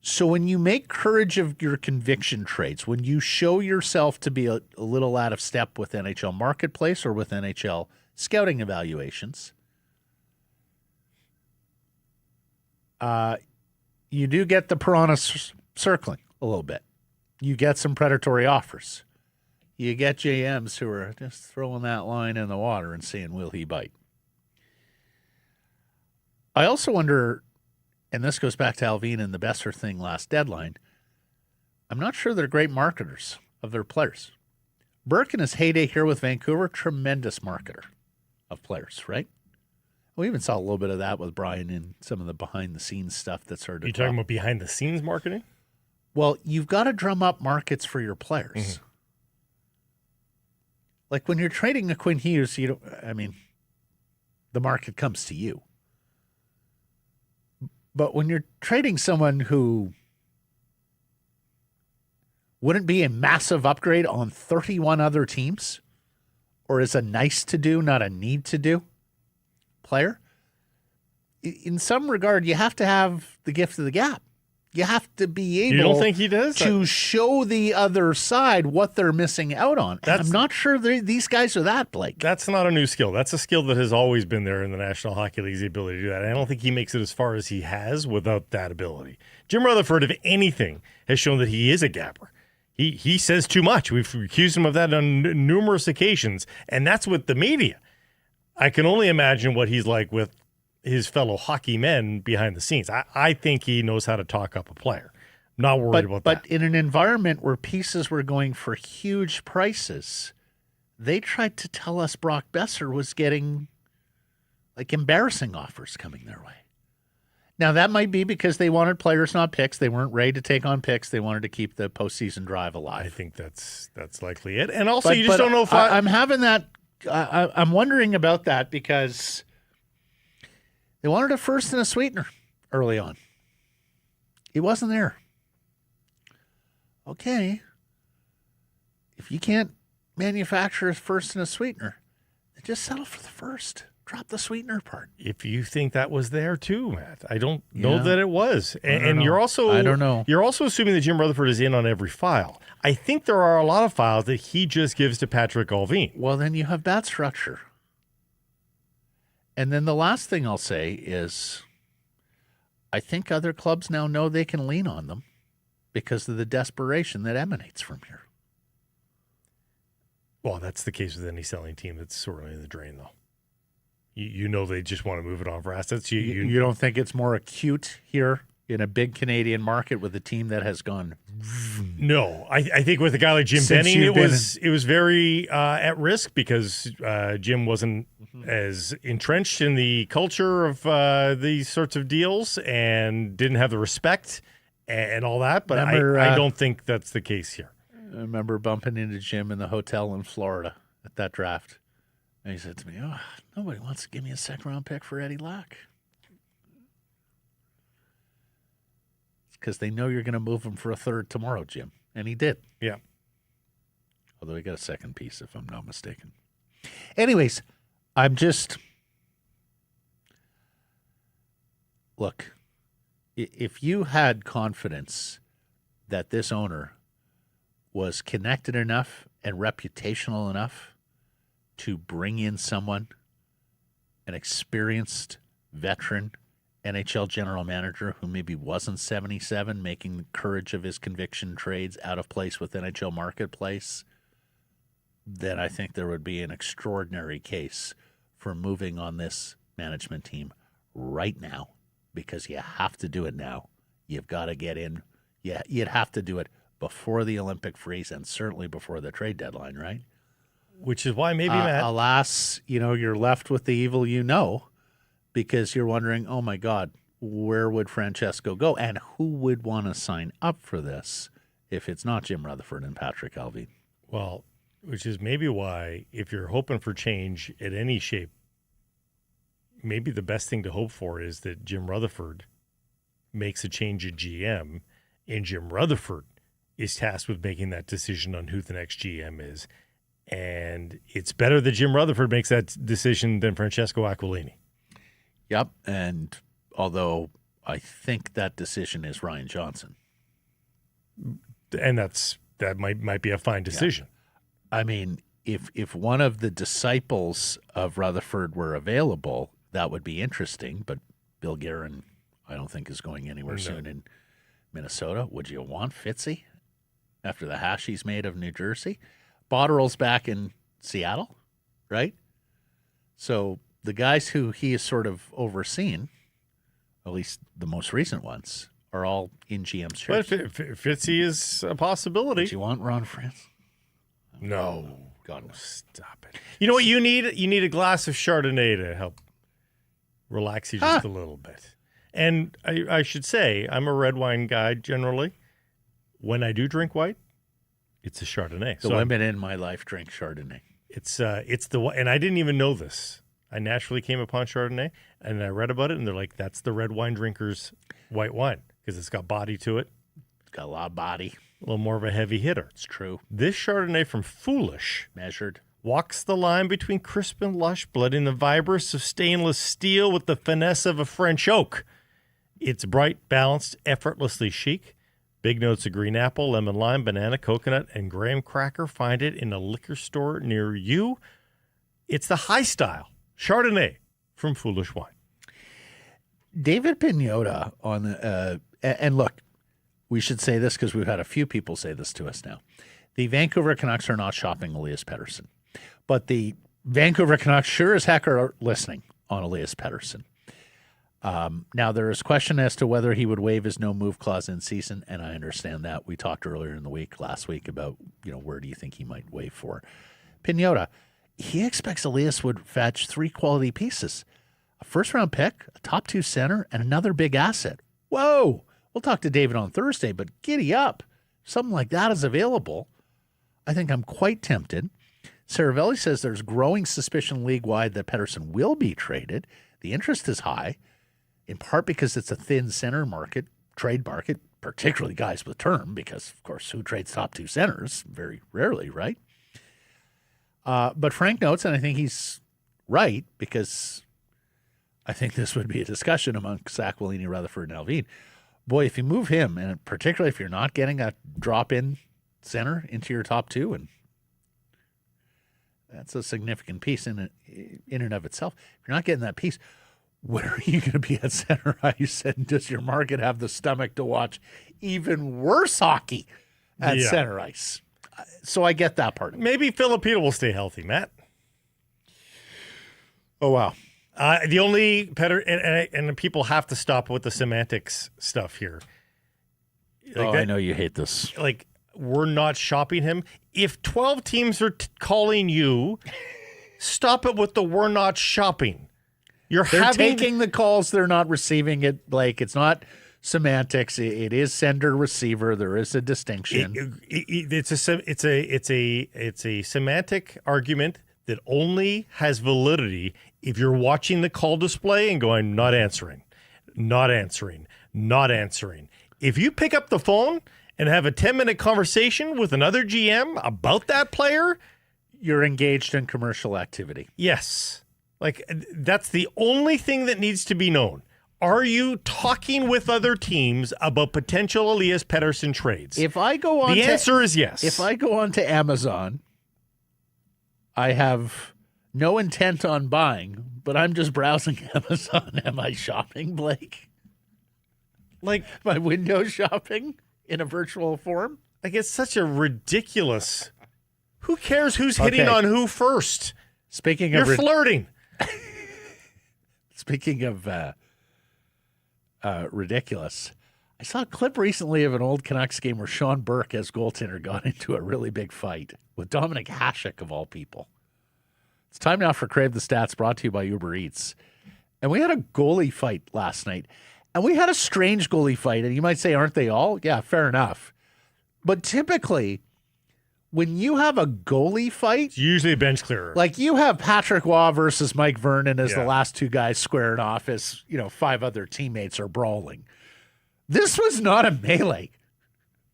So when you make courage of your conviction trades, when you show yourself to be a little out of step with NHL marketplace or with NHL scouting evaluations, you do get the piranhas circling a little bit. You get some predatory offers. you get JMs who are just throwing that line in the water and saying, will he bite? I also wonder, and this goes back to Alvin and the Besser thing last deadline, I'm not sure they're great marketers of their players. Burke in his heyday here with Vancouver, tremendous marketer of players, right? We even saw a little bit of that with Brian in some of the behind-the-scenes stuff that started. You talking about behind-the-scenes marketing? Well, you've got to drum up markets for your players. Mm-hmm. Like when you're trading a Quinn Hughes, the market comes to you. But when you're trading someone who wouldn't be a massive upgrade on 31 other teams, or is a nice to do, not a need to do player, in some regard, you have to have the gift of the gab. You have to be able you don't think he does? to show the other side what they're missing out on. And I'm not sure these guys are that, Blake. That's not a new skill. That's a skill that has always been there in the National Hockey League, the ability to do that. And I don't think he makes it as far as he has without that ability. Jim Rutherford, if anything, has shown that he is a gapper. He says too much. We've accused him of that on numerous occasions, and that's with the media. I can only imagine what he's like with his fellow hockey men behind the scenes. I think he knows how to talk up a player. Not worried about that. But in an environment where pieces were going for huge prices, they tried to tell us Brock Besser was getting like embarrassing offers coming their way. Now, that might be because they wanted players, not picks. They weren't ready to take on picks. They wanted to keep the postseason drive alive. I think that's likely it. And also, you just don't know if I'm having that. I'm wondering about that because they wanted a first and a sweetener early on. He wasn't there. Okay. If you can't manufacture a first and a sweetener, then just settle for the first. Drop the sweetener part. If you think that was there too, Matt, I don't know that it was. And you're also I don't know. You're also assuming that Jim Rutherford is in on every file. I think there are a lot of files that he just gives to Patrick Alvin. Well, then you have bad structure. And then the last thing I'll say is I think other clubs now know they can lean on them because of the desperation that emanates from here. Well, that's the case with any selling team that's sorely in the drain, though. You know they just want to move it on for assets. You don't think it's more acute here in a big Canadian market with a team that has gone? No, I think with a guy like Jim Benning, it was very at risk because Jim wasn't as entrenched in the culture of these sorts of deals and didn't have the respect and all that. But I don't think that's the case here. I remember bumping into Jim in the hotel in Florida at that draft. And he said to me, nobody wants to give me a second-round pick for Eddie Lack. It's because they know you're going to move him for a third tomorrow, Jim. And he did. Yeah. Although he got a second piece, if I'm not mistaken. Anyways, look, if you had confidence that this owner was connected enough and reputational enough to bring in someone, an experienced veteran NHL general manager who maybe wasn't 77, making the courage of his conviction trades out of place with NHL marketplace, then I think there would be an extraordinary case for moving on this management team right now, because you have to do it now. You've got to get in. Yeah, you'd have to do it before the Olympic freeze and certainly before the trade deadline, right? Which is why maybe, Matt. Alas, you're left with the evil because you're wondering, oh, my God, where would Francesco go? And who would want to sign up for this if it's not Jim Rutherford and Patrick Alvin? Well, which is maybe why, if you're hoping for change at any shape, maybe the best thing to hope for is that Jim Rutherford makes a change at GM, and Jim Rutherford is tasked with making that decision on who the next GM is. And it's better that Jim Rutherford makes that decision than Francesco Aquilini. Yep, and although I think that decision is Ryan Johnson. And that might be a fine decision. Yeah. I mean, if one of the disciples of Rutherford were available, that would be interesting, but Bill Guerin, I don't think, is going anywhere soon in Minnesota. Would you want Fitzy after the hash he's made of New Jersey? Botterill's back in Seattle, right? So the guys who he is sort of overseeing, at least the most recent ones, are all in GM's chairs. But Fitzy is a possibility. Do you want Ron France? No. God, no. Stop it. You know what you need? You need a glass of Chardonnay to help relax you just a little bit. And I should say, I'm a red wine guy generally. When I do drink white, it's a Chardonnay. The women in my life drink Chardonnay. It's the one, and I didn't even know this. I naturally came upon Chardonnay, and I read about it, and they're like, that's the red wine drinker's white wine because it's got body to it. It's got a lot of body. A little more of a heavy hitter. It's true. This Chardonnay from Foolish Measured. walks the line between crisp and lush, blending the vibrance of stainless steel with the finesse of a French oak. It's bright, balanced, effortlessly chic. Big notes of green apple, lemon lime, banana, coconut, and graham cracker. Find it in a liquor store near you. It's the high style Chardonnay from Foolish Wine. David Pagnotta on the and look, we should say this because we've had a few people say this to us now. The Vancouver Canucks are not shopping Elias Pettersson, but the Vancouver Canucks sure as heck are listening on Elias Pettersson. Now, there is question as to whether he would waive his no-move clause in season, and I understand that. We talked earlier in the week, last week, about, where do you think he might waive for. Pagnotta, he expects Elias would fetch 3 quality pieces, a first-round pick, a top 2 center, and another big asset. Whoa! We'll talk to David on Thursday, but giddy up. Something like that is available. I think I'm quite tempted. Saravelli says there's growing suspicion league-wide that Pettersson will be traded. The interest is high, in part because it's a thin center market, trade market, particularly guys with term, because, of course, who trades top 2 centers? Very rarely, right? But Frank notes, and I think he's right, because I think this would be a discussion among Saquilini, Rutherford, and Alvin. Boy, if you move him, and particularly if you're not getting a drop-in center into your top 2, and that's a significant piece in and of itself. If you're not getting that piece, where are you going to be at center ice? And does your market have the stomach to watch even worse hockey at center ice? So I get that part of it. Maybe Filipino will stay healthy, Matt. Oh, wow. The only and people have to stop with the semantics stuff here. I know you hate this. Like, we're not shopping him. If 12 teams are calling you, stop it with the "we're not shopping." They're taking the calls. They're not receiving it. Like, it's not semantics. It is sender receiver. There is a distinction. It's a semantic argument that only has validity if you're watching the call display and going, not answering, not answering, not answering. If you pick up the phone and have a 10-minute conversation with another GM about that player, you're engaged in commercial activity. Yes. Like, that's the only thing that needs to be known. Are you talking with other teams about potential Elias Pettersson trades? If I go on, the answer is yes. If I go on to Amazon, I have no intent on buying, but I'm just browsing Amazon. Am I shopping, Blake? Like, my window shopping in a virtual form? Like, it's such a ridiculous. Who cares who's hitting on who first? Speaking of, you're flirting. Speaking of ridiculous, I saw a clip recently of an old Canucks game where Sean Burke, as goaltender, got into a really big fight with Dominic Hasek, of all people. It's time now for Crave the Stats, brought to you by Uber Eats. And we had a goalie fight last night. And we had a strange goalie fight. And you might say, aren't they all? Yeah, fair enough. But typically, when you have a goalie fight, it's usually a bench clearer. Like, you have Patrick Waugh versus Mike Vernon as the last 2 guys squaring off as, 5 other teammates are brawling. This was not a melee.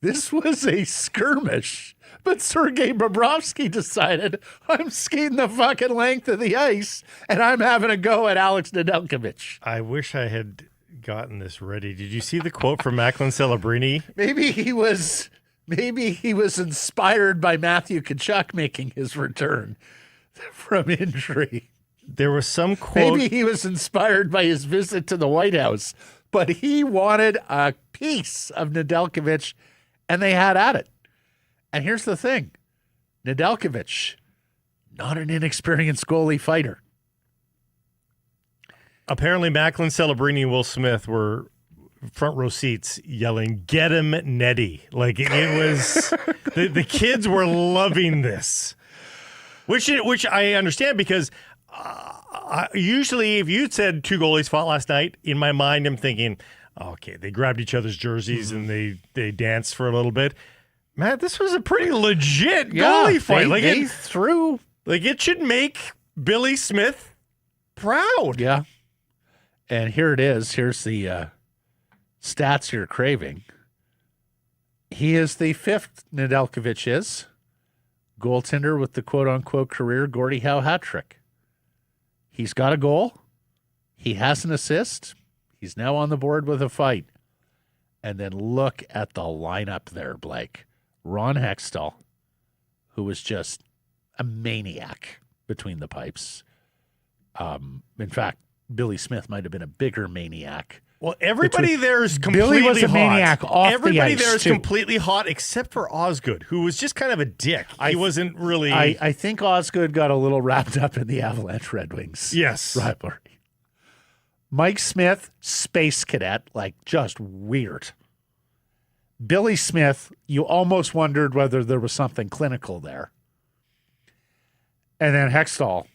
This was a skirmish. But Sergei Bobrovsky decided, I'm skating the fucking length of the ice, and I'm having a go at Alex Nedeljkovic. I wish I had gotten this ready. Did you see the quote from Macklin Celebrini? Maybe he was inspired by Matthew Tkachuk making his return from injury. There was some quote. Maybe he was inspired by his visit to the White House, but he wanted a piece of Nedeljkovic, and they had at it. And here's the thing. Nedeljkovic, not an inexperienced goalie fighter. Apparently, Macklin, Celebrini, and Will Smith were front row seats yelling, "Get him, Nettie!" Like it was, the kids were loving this, which I understand because usually if you'd said 2 goalies fought last night, in my mind I'm thinking, okay, they grabbed each other's jerseys and they danced for a little bit. Man, this was a pretty legit goalie fight. They threw. Like it should make Billy Smith proud. Yeah. And here it is. Here's the stats you're craving. He is the 5th, Nedeljkovic is, goaltender with the quote-unquote career Gordie Howe hat trick. He's got a goal. He has an assist. He's now on the board with a fight. And then look at the lineup there, Blake. Ron Hextall, who was just a maniac between the pipes. In fact, Billy Smith might have been a bigger maniac. Well, everybody there is completely Billy was a hot. maniac off Everybody the ice, there is too. completely hot except for Osgood, who was just kind of a dick. He wasn't really. I think Osgood got a little wrapped up in the Avalanche Red Wings Yes. rivalry. Mike Smith, space cadet, like just weird. Billy Smith, you almost wondered whether there was something clinical there. And then Hextall,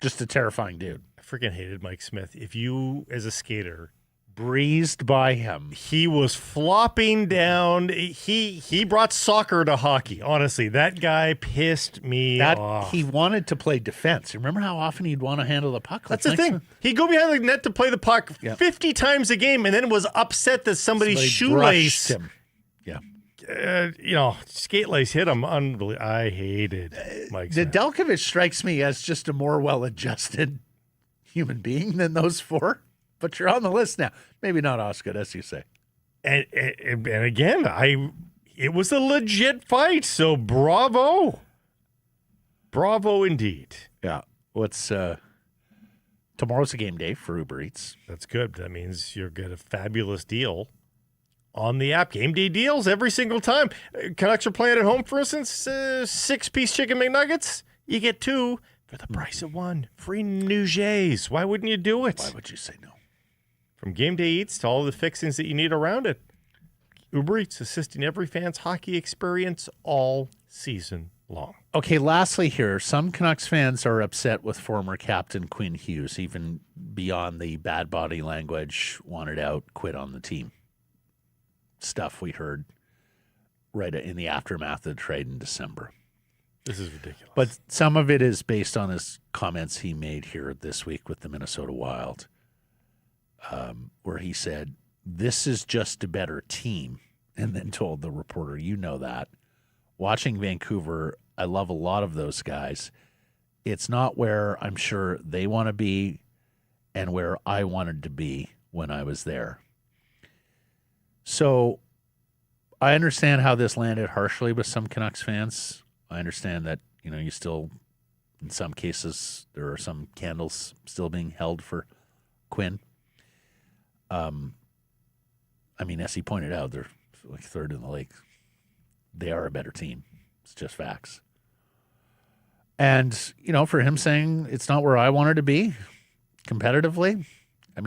just a terrifying dude. I freaking hated Mike Smith. If you, as a skater, Breezed by him. he was flopping down. He brought soccer to hockey. Honestly, that guy pissed me off. He wanted to play defense. Remember how often he'd want to handle the puck? That's the thing. He'd go behind the net to play the puck 50 times a game, and then was upset that somebody's shoelace, brushed him. Yeah. skate lace hit him. Unbelievable. I hated Mike Smith. Nedeljkovic strikes me as just a more well-adjusted human being than those 4. But you're on the list now. Maybe not Osgood, as you say. And again, it was a legit fight. So bravo, indeed. Yeah. What's tomorrow's a game day for Uber Eats. That's good. That means you'll get a fabulous deal on the app. Game day deals every single time. Canucks are playing at home, for instance. 6-piece chicken McNuggets. You get 2 for the price of 1. Free Nugets. Why wouldn't you do it? Why would you say no? From game day eats to all the fixings that you need around it. Uber Eats, assisting every fan's hockey experience all season long. Okay, lastly here, some Canucks fans are upset with former captain Quinn Hughes, even beyond the bad body language, wanted out, quit on the team stuff we heard right in the aftermath of the trade in December. This is ridiculous. But some of it is based on his comments he made here this week with the Minnesota Wild, where he said, "This is just a better team," and then told the reporter, "You know that. Watching Vancouver, I love a lot of those guys. It's not where I'm sure they want to be and where I wanted to be when I was there." So I understand how this landed harshly with some Canucks fans. I understand that, you still, in some cases, there are some candles still being held for Quinn. As he pointed out, they're like 3rd in the league. They are a better team. It's just facts. And, for him saying it's not where I wanted to be competitively,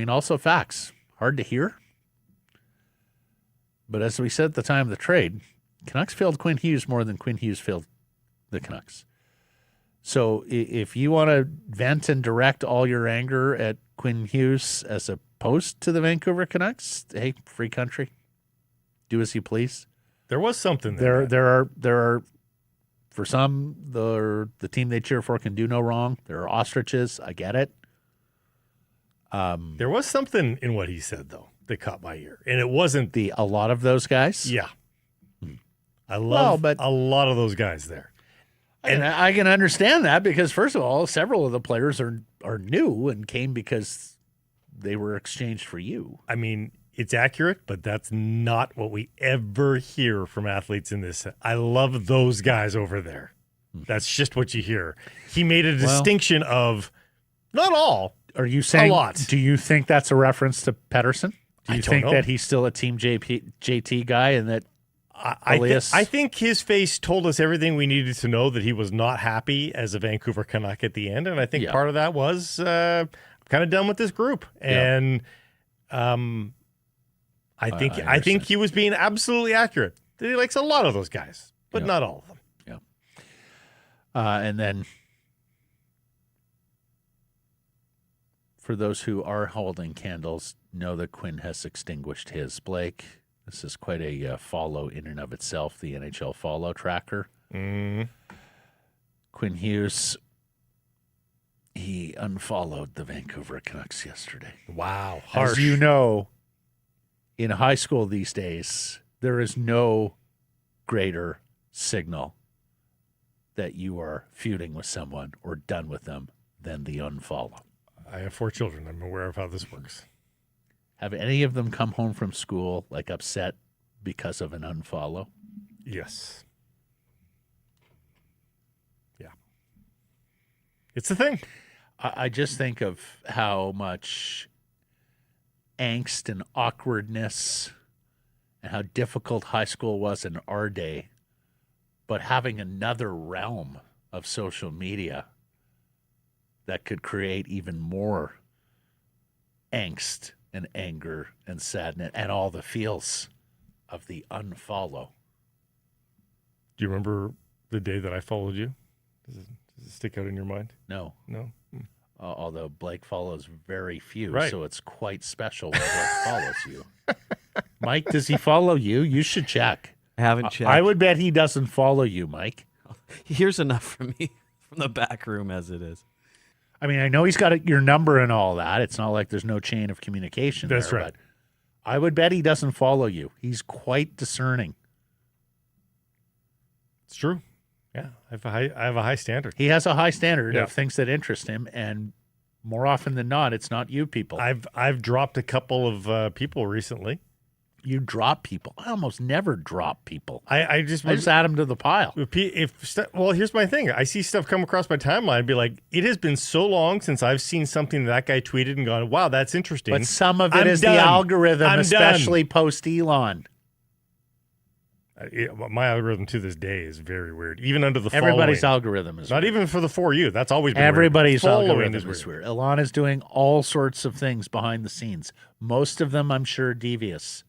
also facts. Hard to hear. But as we said at the time of the trade, Canucks failed Quinn Hughes more than Quinn Hughes failed the Canucks. So if you want to vent and direct all your anger at Quinn Hughes as opposed to the Vancouver Canucks, hey, free country. Do as you please. There was something there. There are for some, the team they cheer for can do no wrong. There are ostriches. I get it. There was something in what he said, though, that caught my ear. And it wasn't a lot of those guys. Yeah. I love a lot of those guys there. And I can understand that because, first of all, several of the players are new and came because they were exchanged for you. It's accurate, but that's not what we ever hear from athletes in this. I love those guys over there. That's just what you hear. He made a distinction of not all. Are you saying a lot? Do you think that's a reference to Pettersson? Do you think know. that he's still a Team JT guy and that I think his face told us everything we needed to know, that he was not happy as a Vancouver Canuck at the end. And I think part of that was I'm kind of done with this group. And I think he was being absolutely accurate. He likes a lot of those guys, but not all of them. And then for those who are holding candles, know that Quinn has extinguished his. Blake, this is quite a follow in and of itself, the NHL follow tracker. Quinn Hughes, he unfollowed the Vancouver Canucks yesterday. Wow. Harsh. As you know, in high school these days, there is no greater signal that you are feuding with someone or done with them than the unfollow. I have 4 children. I'm aware of how this works. Have any of them come home from school like upset because of an unfollow? Yes. Yeah. It's a thing. I just think of how much angst and awkwardness and how difficult high school was in our day, but having another realm of social media that could create even more angst and anger and sadness and all the feels of the unfollow. Do you remember the day that I followed you? Does it stick out in your mind? No. No? Although Blake follows very few, right. So it's quite special when Blake follows you. Mike, does he follow you? You should check. I haven't checked. I would bet he doesn't follow you, Mike. Here's enough from me from the back room as it is. I mean, I know he's got your number and all that. It's not like there's no chain of communication. That's there, right. But I would bet he doesn't follow you. He's quite discerning. It's true. Yeah, I have a high standard. He has a high standard of things that interest him, and more often than not, it's not you people. I've dropped a couple of people recently. You drop people. I almost never drop people. I just add them to the pile. Well, here's my thing. I see stuff come across my timeline and be like, it has been so long since I've seen something that guy tweeted and gone, wow, that's interesting. But some of it is the algorithm, especially post-Elon. My algorithm to this day is very weird. Even under the Everybody's following. algorithm is not weird. even for the For You. That's always been Everybody's weird. algorithm is weird. Elon is doing all sorts of things behind the scenes. Most of them, I'm sure, devious.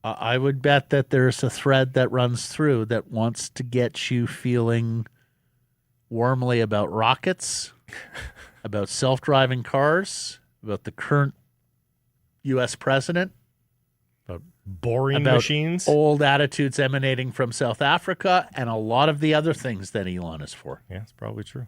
I would bet that there's a thread that runs through that wants to get you feeling warmly about rockets, about self-driving cars, about the current U.S. president, about boring about machines, old attitudes emanating from South Africa, and a lot of the other things that Elon is for. Yeah, it's probably true.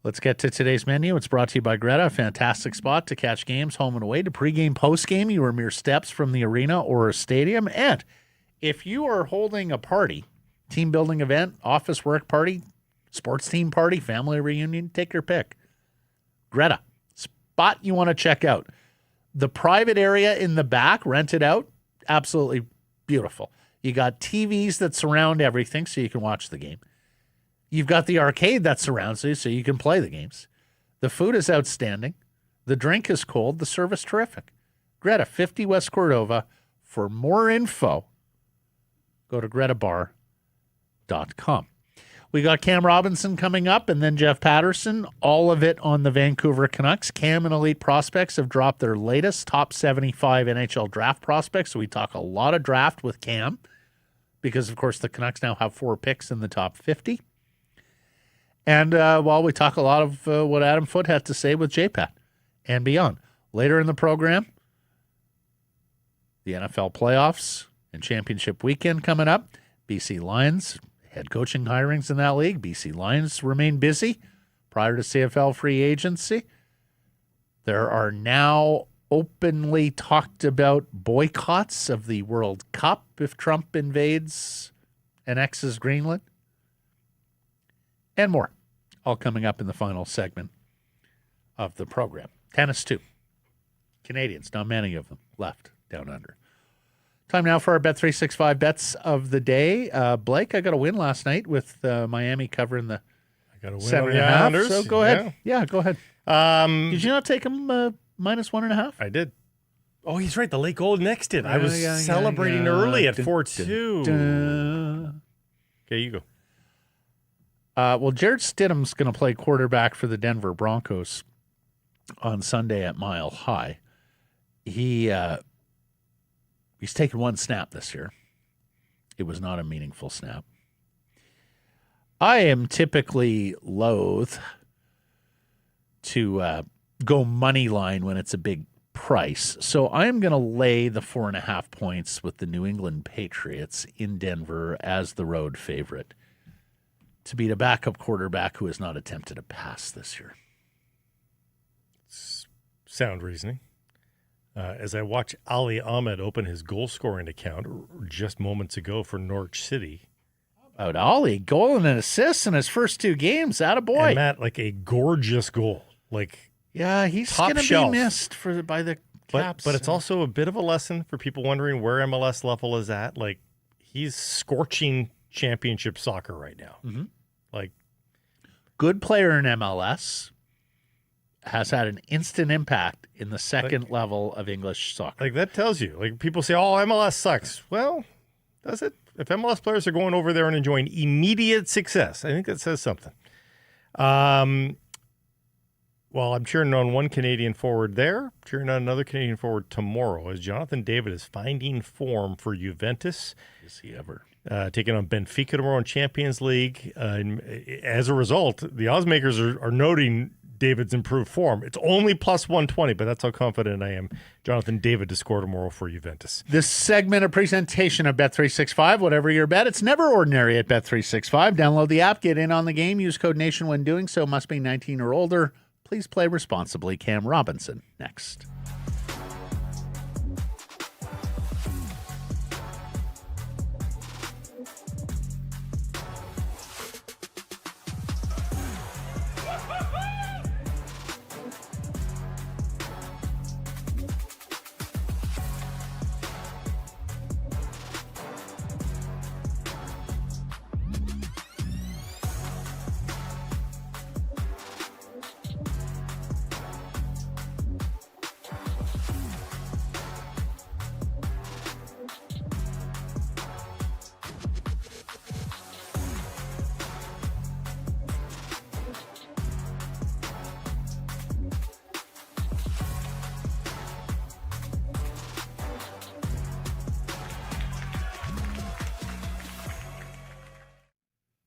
Let's get to today's menu. It's brought to you by Greta, a fantastic spot to catch games home and away. To pregame, postgame, you are mere steps from the arena or a stadium. And if you are holding a party, team building event, office work party, sports team party, family reunion, take your pick. Greta, spot you want to check out. The private area in the back, rented out, absolutely beautiful. You got TVs that surround everything so you can watch the game. You've got the arcade that surrounds you so you can play the games. The food is outstanding. The drink is cold. The service terrific. Greta, 50 West Cordova. For more info, go to gretabar.com. We got Cam Robinson coming up and then Jeff Paterson. All of it on the Vancouver Canucks. Cam and Elite Prospects have dropped their latest top 75 NHL draft prospects. So we talk a lot of draft with Cam because, of course, the Canucks now have 4 picks in the top 50. And while we talk a lot of what Adam Foote had to say with JPAT and beyond. Later in the program, the NFL playoffs and championship weekend coming up. BC Lions, head coaching hirings in that league. BC Lions remain busy prior to CFL free agency. There are now openly talked about boycotts of the World Cup if Trump invades and annexes Greenland. And more, all coming up in the final segment of the program. Tennis, too. Canadians, not many of them left down under. Time now for our Bet365 bets of the day. Blake, I got a win last night with Miami covering the 7.5. So go ahead. Yeah, go ahead. Did you not take them -1.5? I did. Oh, he's right. The late goal next it. I was celebrating early at 4-2. Okay, you go. Well, Jared Stidham's going to play quarterback for the Denver Broncos on Sunday at Mile High. He's taken one snap this year. It was not a meaningful snap. I am typically loath to go money line when it's a big price. So I'm going to lay the 4.5 points with the New England Patriots in Denver as the road favorite to beat a backup quarterback who has not attempted a pass this year. Sound reasoning. As I watch Ali Ahmed open his goal-scoring account just moments ago for Norwich City. Out Ollie, goal and an assist in his first 2 games. Attaboy. And Matt, like a gorgeous goal. Like, yeah, he's top going to shelf. be missed by the Caps. But it's also a bit of a lesson for people wondering where MLS level is at. Like, he's scorching championship soccer right now. Mm-hmm. Like, good player in MLS has had an instant impact in the second level of English soccer. Like, that tells you. Like, people say, oh, MLS sucks. Well, does it? If MLS players are going over there and enjoying immediate success, I think that says something. Well, I'm cheering on one Canadian forward there, cheering on another Canadian forward tomorrow as Jonathan David is finding form for Juventus. Is he ever? Taking on Benfica tomorrow in Champions League. As a result, the oddsmakers are noting David's improved form. It's only plus 120, but that's how confident I am. Jonathan David to score tomorrow for Juventus. This segment, a presentation of Bet365. Whatever your bet, it's never ordinary at Bet365. Download the app, get in on the game. Use code NATION when doing so. Must be 19 or older. Please play responsibly. Cam Robinson next.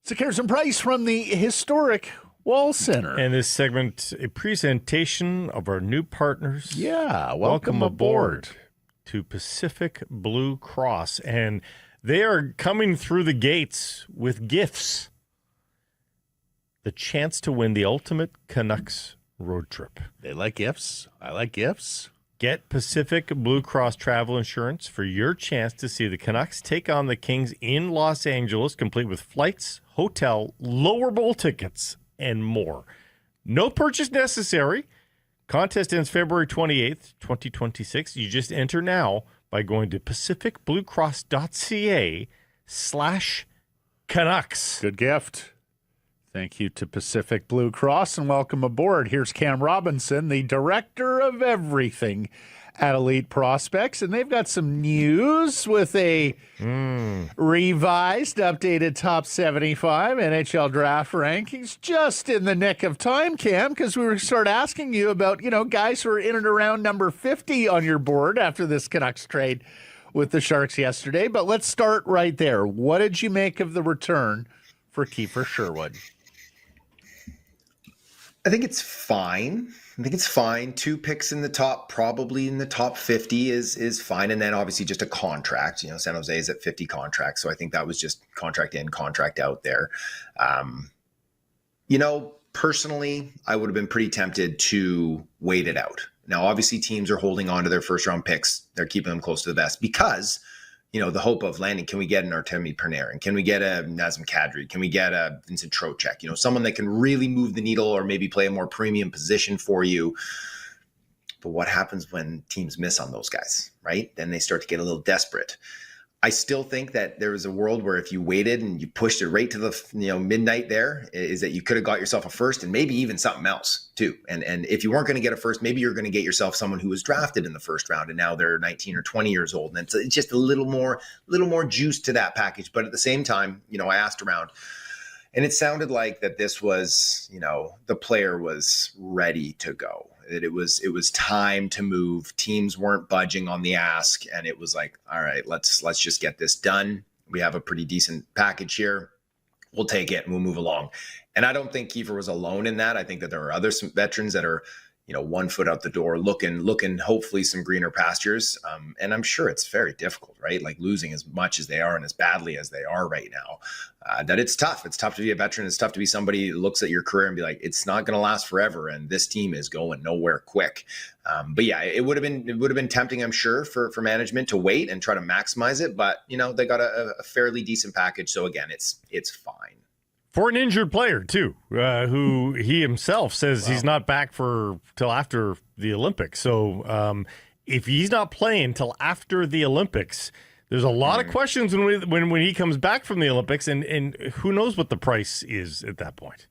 Secure's and Price from the historic Wall Center. And this segment, a presentation of our new partners. Yeah, welcome aboard to Pacific Blue Cross. And they are coming through the gates with gifts. The chance to win the ultimate Canucks road trip. They like gifts. I like gifts. Get Pacific Blue Cross travel insurance for your chance to see the Canucks take on the Kings in Los Angeles, complete with flights, hotel, lower bowl tickets, and more. No purchase necessary. Contest ends February 28th, 2026. You just enter now by going to pacificbluecross.ca/Canucks. Good gift. Thank you to Pacific Blue Cross and welcome aboard. Here's Cam Robinson, the director of everything at Elite Prospects, and they've got some news with a revised, updated top 75 NHL draft rankings just in the nick of time, Cam, because we were sort of asking you about, guys who are in and around number 50 on your board after this Canucks trade with the Sharks yesterday. But let's start right there. What did you make of the return for Kiefer Sherwood? I think it's fine. 2 picks in the top, probably in the top 50 is fine. And then obviously just a contract, San Jose is at 50 contracts. So I think that was just contract in, contract out there. Personally, I would have been pretty tempted to wait it out. Now, obviously teams are holding on to their first round picks. They're keeping them close to the vest because the hope of landing, can we get an Artemi Panarin? Can we get a Nazem Kadri? Can we get a Vincent Trocheck? Someone that can really move the needle or maybe play a more premium position for you. But what happens when teams miss on those guys, right? Then they start to get a little desperate. I still think that there was a world where if you waited and you pushed it right to the midnight there, is that you could have got yourself a first and maybe even something else too. And if you weren't going to get a first, maybe you're going to get yourself someone who was drafted in the first round and now they're 19 or 20 years old. And it's just a little more juice to that package. But at the same time, I asked around, and it sounded like that this was, the player was ready to go. That it was time to move. Teams weren't budging on the ask, and it was like, all right, let's just get this done. We have a pretty decent package here. We'll take it and we'll move along. And I don't think Kiefer was alone in that. I think that there are other some veterans that are, 1 foot out the door, looking hopefully some greener pastures. And I'm sure it's very difficult, right? Like losing as much as they are and as badly as they are right now, that it's tough. It's tough to be a veteran. It's tough to be somebody who looks at your career and be like, it's not going to last forever. And this team is going nowhere quick. But yeah, it would have been tempting, I'm sure, for management to wait and try to maximize it. But, they got a fairly decent package. So again, it's fine. For an injured player, too, who he himself says he's not back till after the Olympics. So if he's not playing till after the Olympics, there's a lot of questions when he comes back from the Olympics, and who knows what the price is at that point.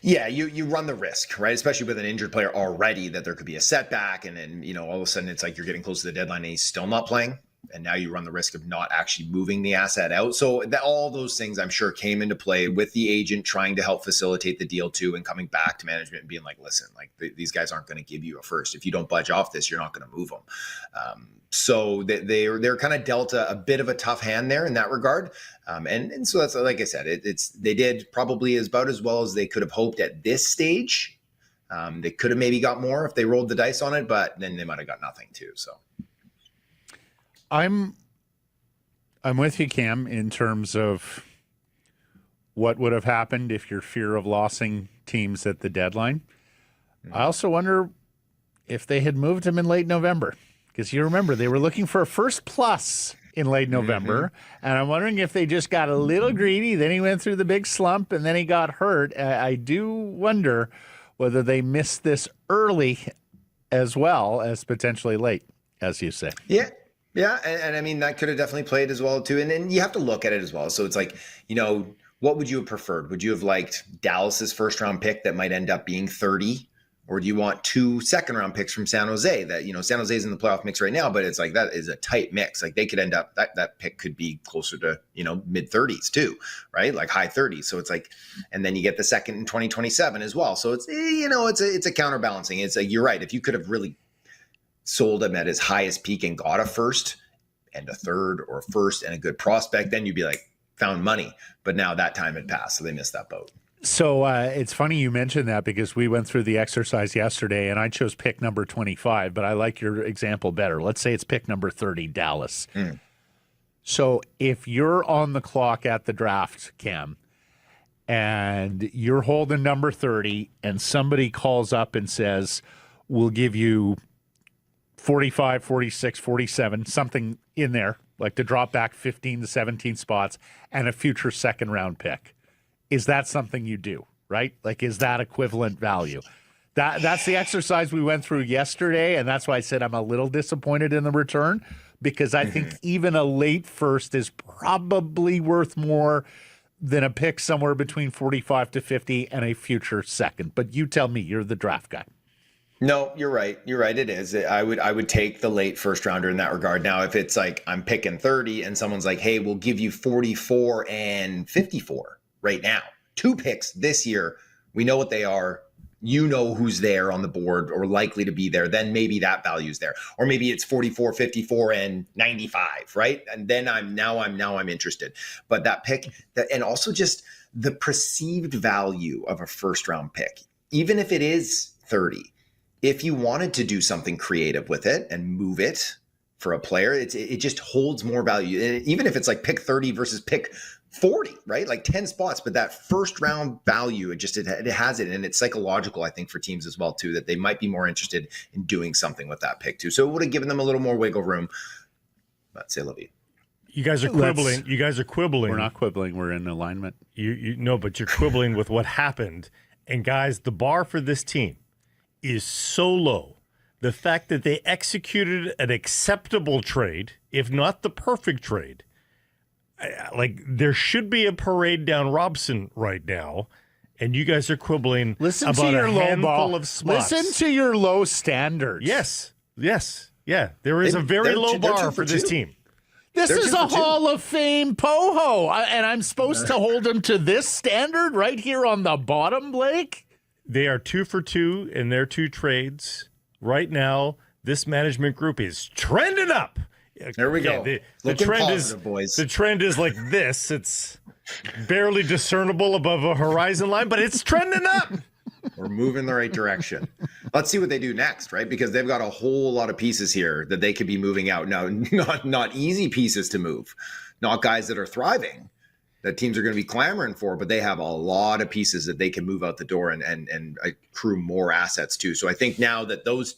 Yeah, you run the risk, right? Especially with an injured player already, that there could be a setback, and then all of a sudden it's like you're getting close to the deadline and he's still not playing. And now you run the risk of not actually moving the asset out. So all those things, I'm sure, came into play with the agent trying to help facilitate the deal too, and coming back to management and being like, listen, like these guys aren't going to give you a first. If you don't budge off this, you're not going to move them. So they're kind of dealt a bit of a tough hand there in that regard. And so that's, like I said, they did probably about as well as they could have hoped at this stage. They could have maybe got more if they rolled the dice on it, but then they might have got nothing too. So. I'm with you, Cam, in terms of what would have happened if your fear of losing teams at the deadline. I also wonder if they had moved him in late November, because you remember they were looking for a first plus in late November, and I'm wondering if they just got a little greedy. Then he went through the big slump, and then he got hurt. I do wonder whether they missed this early as well as potentially late, as you say. Yeah. Yeah, and I mean, that could have definitely played as well, too. And then you have to look at it as well. So it's like, what would you have preferred? Would you have liked Dallas's first-round pick that might end up being 30? Or do you want 2 second-round picks from San Jose that, San Jose's in the playoff mix right now, but it's like that is a tight mix. Like they could end up, that pick could be closer to, mid-30s too, right? Like high 30s. So it's like, and then you get the second in 2027 as well. So it's, it's a counterbalancing. It's like, you're right. If you could have really sold him at his highest peak and got a first and a third or first and a good prospect, then you'd be like, found money. But now that time had passed, so they missed that boat. So it's funny you mentioned that, because we went through the exercise yesterday and I chose pick number 25, but I like your example better. Let's say it's pick number 30, Dallas. So if you're on the clock at the draft, Cam, and you're holding number 30 and somebody calls up and says, we'll give you 45, 46, 47, something in there, like to drop back 15 to 17 spots and a future second round pick. Is that something you do, right? Like, is that equivalent value? That's the exercise we went through yesterday, and that's why I said I'm a little disappointed in the return, because I think even a late first is probably worth more than a pick somewhere between 45 to 50 and a future second. But you tell me, you're the draft guy. No, you're right. You're right. It is. I would take the late first rounder in that regard. Now, if it's like I'm picking 30 and someone's like, hey, we'll give you 44 and 54 right now. 2 picks this year. We know what they are. You know who's there on the board or likely to be there. Then maybe that value's there. Or maybe it's 44, 54 and 95, right? And then I'm interested. But that pick, and also just the perceived value of a first round pick, even if it is 30, if you wanted to do something creative with it and move it for a player, it just holds more value. Even if it's like pick 30 versus pick 40, right? Like 10 spots, but that first round value, it has it. And it's psychological, I think, for teams as well, too, that they might be more interested in doing something with that pick, too. So it would have given them a little more wiggle room. But say Levy. You guys are quibbling. You guys are quibbling. We're not quibbling. We're in alignment. No, but you're quibbling with what happened. And guys, the bar for this team is so low. The fact that they executed an acceptable trade if not the perfect trade. Like, there should be a parade down Robson right now, and you guys are quibbling Listen about to your a low handful ball. of spots. Listen to your low standards. Yes. Yeah, there is a very low bar for this team. This They're is 2 a for 2. Hall of Fame Poho, and I'm supposed to hold him to this standard right here on the bottom, Blake? They are 2 for 2 in their 2 trades. Right now, this management group is trending up. There we go. The Looking trend positive, is, boys. The trend is like this. It's barely discernible above a horizon line, but it's trending up. We're moving in the right direction. Let's see what they do next, right? Because they've got a whole lot of pieces here that they could be moving out. Now, not easy pieces to move, not guys that are thriving, that teams are going to be clamoring for, but they have a lot of pieces that they can move out the door and accrue more assets to. So I think now that those,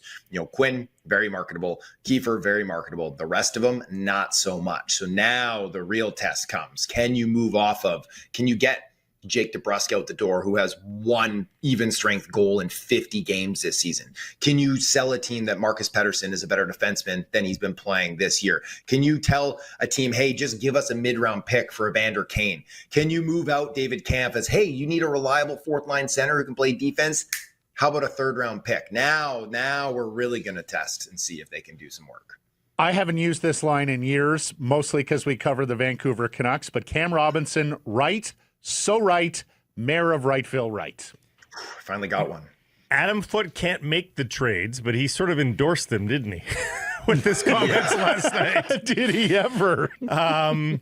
Quinn, very marketable, Kiefer, very marketable, the rest of them, not so much. So now the real test comes. Can you move off of, can you get Jake DeBrusk out the door, who has 1 even strength goal in 50 games this season? Can you sell a team that Marcus Pettersson is a better defenseman than he's been playing this year? Can you tell a team, hey, just give us a mid-round pick for Evander Kane? Can you move out David Kampf as, hey, you need a reliable 4th-line center who can play defense? How about a 3rd-round pick? Now we're really going to test and see if they can do some work. I haven't used this line in years, mostly because we cover the Vancouver Canucks, but Cam Robinson, right, so right, mayor of Wrightville, right. Finally got one. Adam Foote can't make the trades, but he sort of endorsed them, didn't he? With his comments last night. Did he ever? And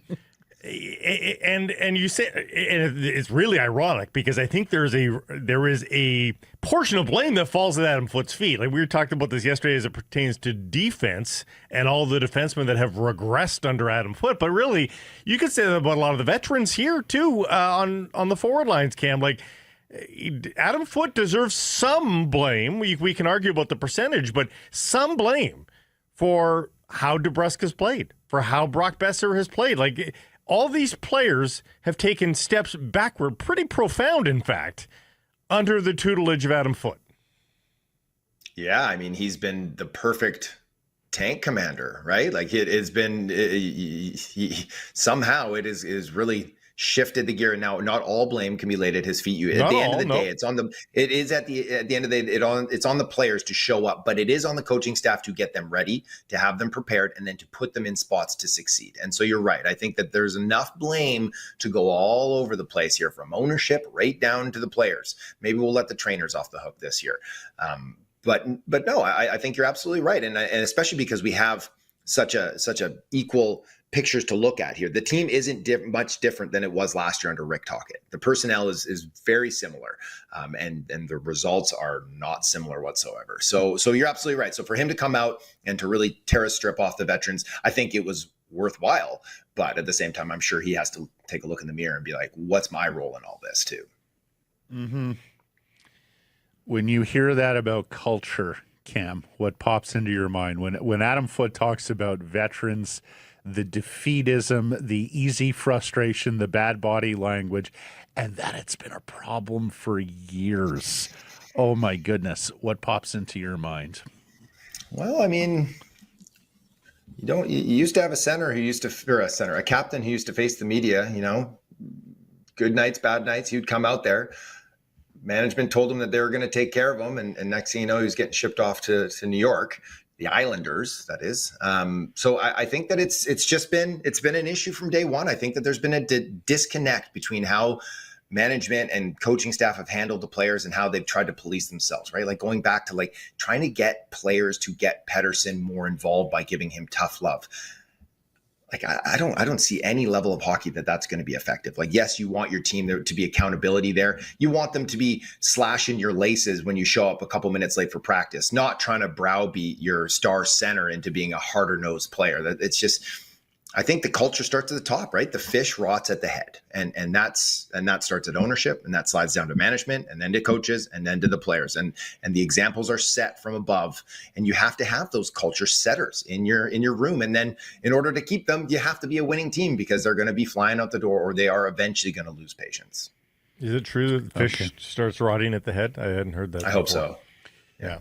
you say, and it's really ironic because I think there is a portion of blame that falls at Adam Foote's feet. Like we were talking about this yesterday as it pertains to defense and all the defensemen that have regressed under Adam Foote. But really, you could say that about a lot of the veterans here too on the forward lines, Cam. Like Adam Foote deserves some blame. We can argue about the percentage, but some blame for how DeBrusk has played, for how Brock Besser has played. Like all these players have taken steps backward, pretty profound, in fact, under the tutelage of Adam Foote. Yeah, I mean, he's been the perfect tank commander, right? Like it's been somehow it is really shifted the gear. And now not all blame can be laid at his feet. At the end of the day, it's on it's on the players to show up, but it is on the coaching staff to get them ready, to have them prepared, and then to put them in spots to succeed. And so you're right. I think that there's enough blame to go all over the place here, from ownership right down to the players. Maybe we'll let the trainers off the hook this year. But no, I think you're absolutely right. And especially because we have such a equal pictures to look at here. The team isn't much different than it was last year under Rick Tocchet. The personnel is very similar, and the results are not similar whatsoever. So you're absolutely right. So for him to come out and to really tear a strip off the veterans, I think it was worthwhile. But at the same time, I'm sure he has to take a look in the mirror and be like, what's my role in all this too? Mm-hmm. When you hear that about culture, Cam, what pops into your mind when Adam Foote talks about veterans, the defeatism, the easy frustration, the bad body language, and that it's been a problem for years? Oh my goodness, what pops into your mind? Well, I mean, you used to have a captain who used to face the media, good nights, bad nights, he'd come out there. Management told him that they were going to take care of him, and next thing you know, he was getting shipped off to New York, the Islanders, that is. So I think that it's been an issue from day one. I think that there's been a disconnect between how management and coaching staff have handled the players and how they've tried to police themselves, right? Like going back to trying to get players to get Pettersson more involved by giving him tough love. I don't see any level of hockey that's going to be effective. Yes, you want your team there to be accountability there. You want them to be slashing your laces when you show up a couple minutes late for practice, not trying to browbeat your star center into being a harder nosed player. It's just, I think the culture starts at the top, right? The fish rots at the head, and that starts at ownership, and that slides down to management, and then to coaches, and then to the players, and the examples are set from above, and you have to have those culture setters in your room, and then in order to keep them, you have to be a winning team, because they're going to be flying out the door, or they are eventually going to lose patience. Is it true that the fish starts rotting at the head? I hadn't heard that. I hope so. Yeah.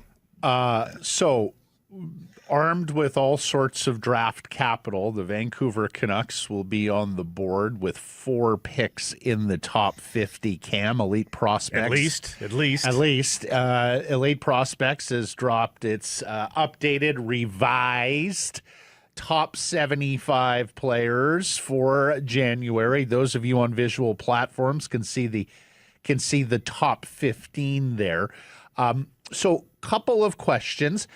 So armed with all sorts of draft capital, the Vancouver Canucks will be on the board with 4 picks in the top 50. Cam, elite prospects. At least. Elite Prospects has dropped its updated, revised top 75 players for January. Those of you on visual platforms can see the top 15 there. So, couple of questions.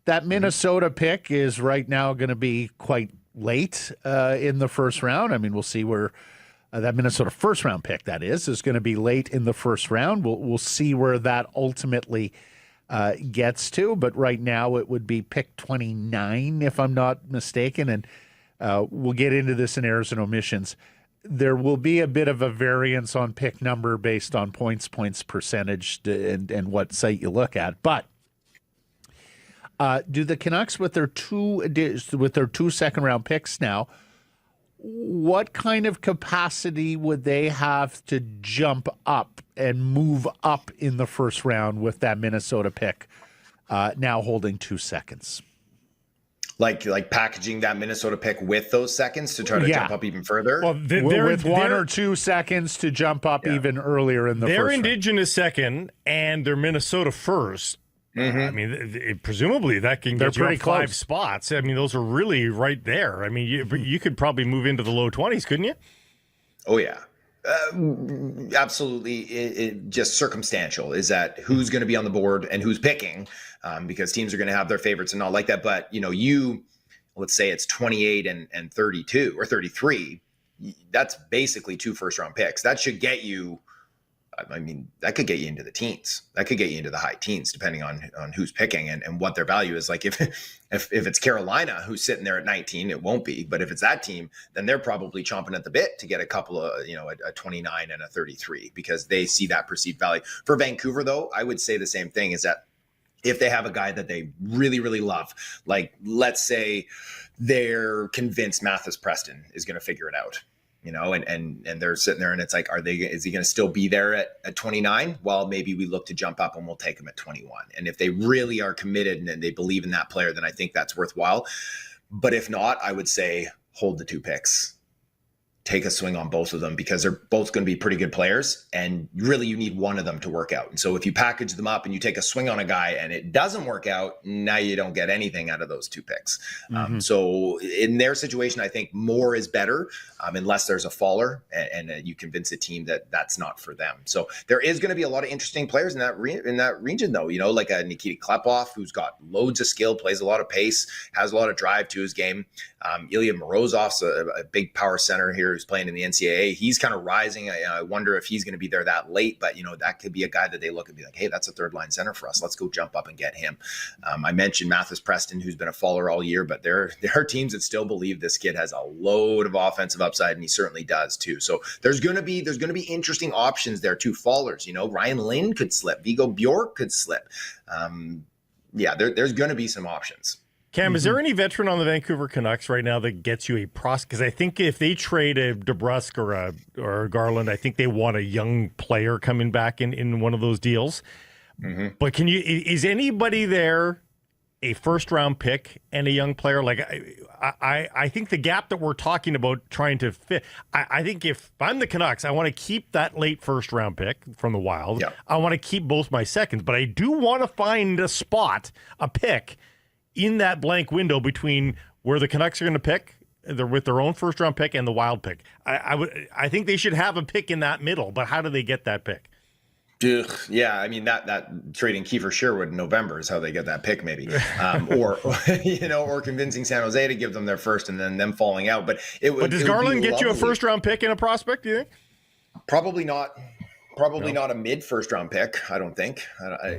That Minnesota pick is right now going to be quite late in the first round. I mean, we'll see where that Minnesota first round pick, that is going to be late in the first round. We'll see where that ultimately gets to. But right now it would be pick 29, if I'm not mistaken. And we'll get into this in errors and omissions. There will be a bit of a variance on pick number based on points percentage, and what site you look at. But do the Canucks, with their two second round picks now, what kind of capacity would they have to jump up and move up in the first round with that Minnesota pick now holding 2 seconds? Like packaging that Minnesota pick with those seconds to try to jump up even further? Well, with 1 or 2 seconds to jump up even earlier in the first round. Their Indigenous second and their Minnesota first. I mean, presumably that can get you up 5 spots. I mean, those are really right there. I mean, you could probably move into the low 20s, couldn't you? Oh, yeah. Absolutely. It just circumstantial is that who's going to be on the board and who's picking, because teams are going to have their favorites and not like that. But, let's say it's 28 and 32 or 33. That's basically 2 first round picks. That should get you. I mean, that could get you into the teens. That could get you into the high teens, depending on who's picking and what their value is. Like if it's Carolina who's sitting there at 19, it won't be. But if it's that team, then they're probably chomping at the bit to get a couple of, a 29 and a 33 because they see that perceived value. For Vancouver, though, I would say the same thing, is that if they have a guy that they really, really love, like let's say they're convinced Mathis Preston is going to figure it out. And they're sitting there and it's like, is he going to still be there at 29? Well, maybe we look to jump up and we'll take him at 21. And if they really are committed and they believe in that player, then I think that's worthwhile. But if not, I would say hold the 2 picks. Take a swing on both of them because they're both going to be pretty good players. And really you need one of them to work out. And so if you package them up and you take a swing on a guy and it doesn't work out, now you don't get anything out of those 2 picks. So in their situation, I think more is better unless there's a faller and you convince a team that that's not for them. So there is going to be a lot of interesting players in that region though, like a Nikita Klepov, who's got loads of skill, plays a lot of pace, has a lot of drive to his game. Ilya Morozov's a big power center here who's playing in the NCAA. He's kind of rising. I wonder if he's going to be there that late, but that could be a guy that they look and be like, hey, that's a 3rd line center for us. Let's go jump up and get him. I mentioned Mathis Preston, who's been a faller all year, but there are teams that still believe this kid has a load of offensive upside, and he certainly does too. So there's going to be interesting options there too. Fallers, Ryan Lynn could slip. Vigo Bjork could slip. There's going to be some options. Cam, is there any veteran on the Vancouver Canucks right now that gets you a prospect? Because I think if they trade a DeBrusk or a Garland, I think they want a young player coming back in one of those deals. But is anybody there a first-round pick and a young player? Like I think the gap that we're talking about trying to fit, I think if I'm the Canucks, I want to keep that late first-round pick from the Wild. Yep. I want to keep both my seconds, but I do want to find a pick in that blank window between where the Canucks are going to pick with their own first round pick and the Wild pick. I think they should have a pick in that middle, but how do they get that pick? Yeah, I mean that trading Kiefer Sherwood in November is how they get that pick, maybe, or convincing San Jose to give them their first and then them falling out. But does Garland get you a first round pick and a prospect? Do you think? Probably not. Not a mid first round pick, I don't think.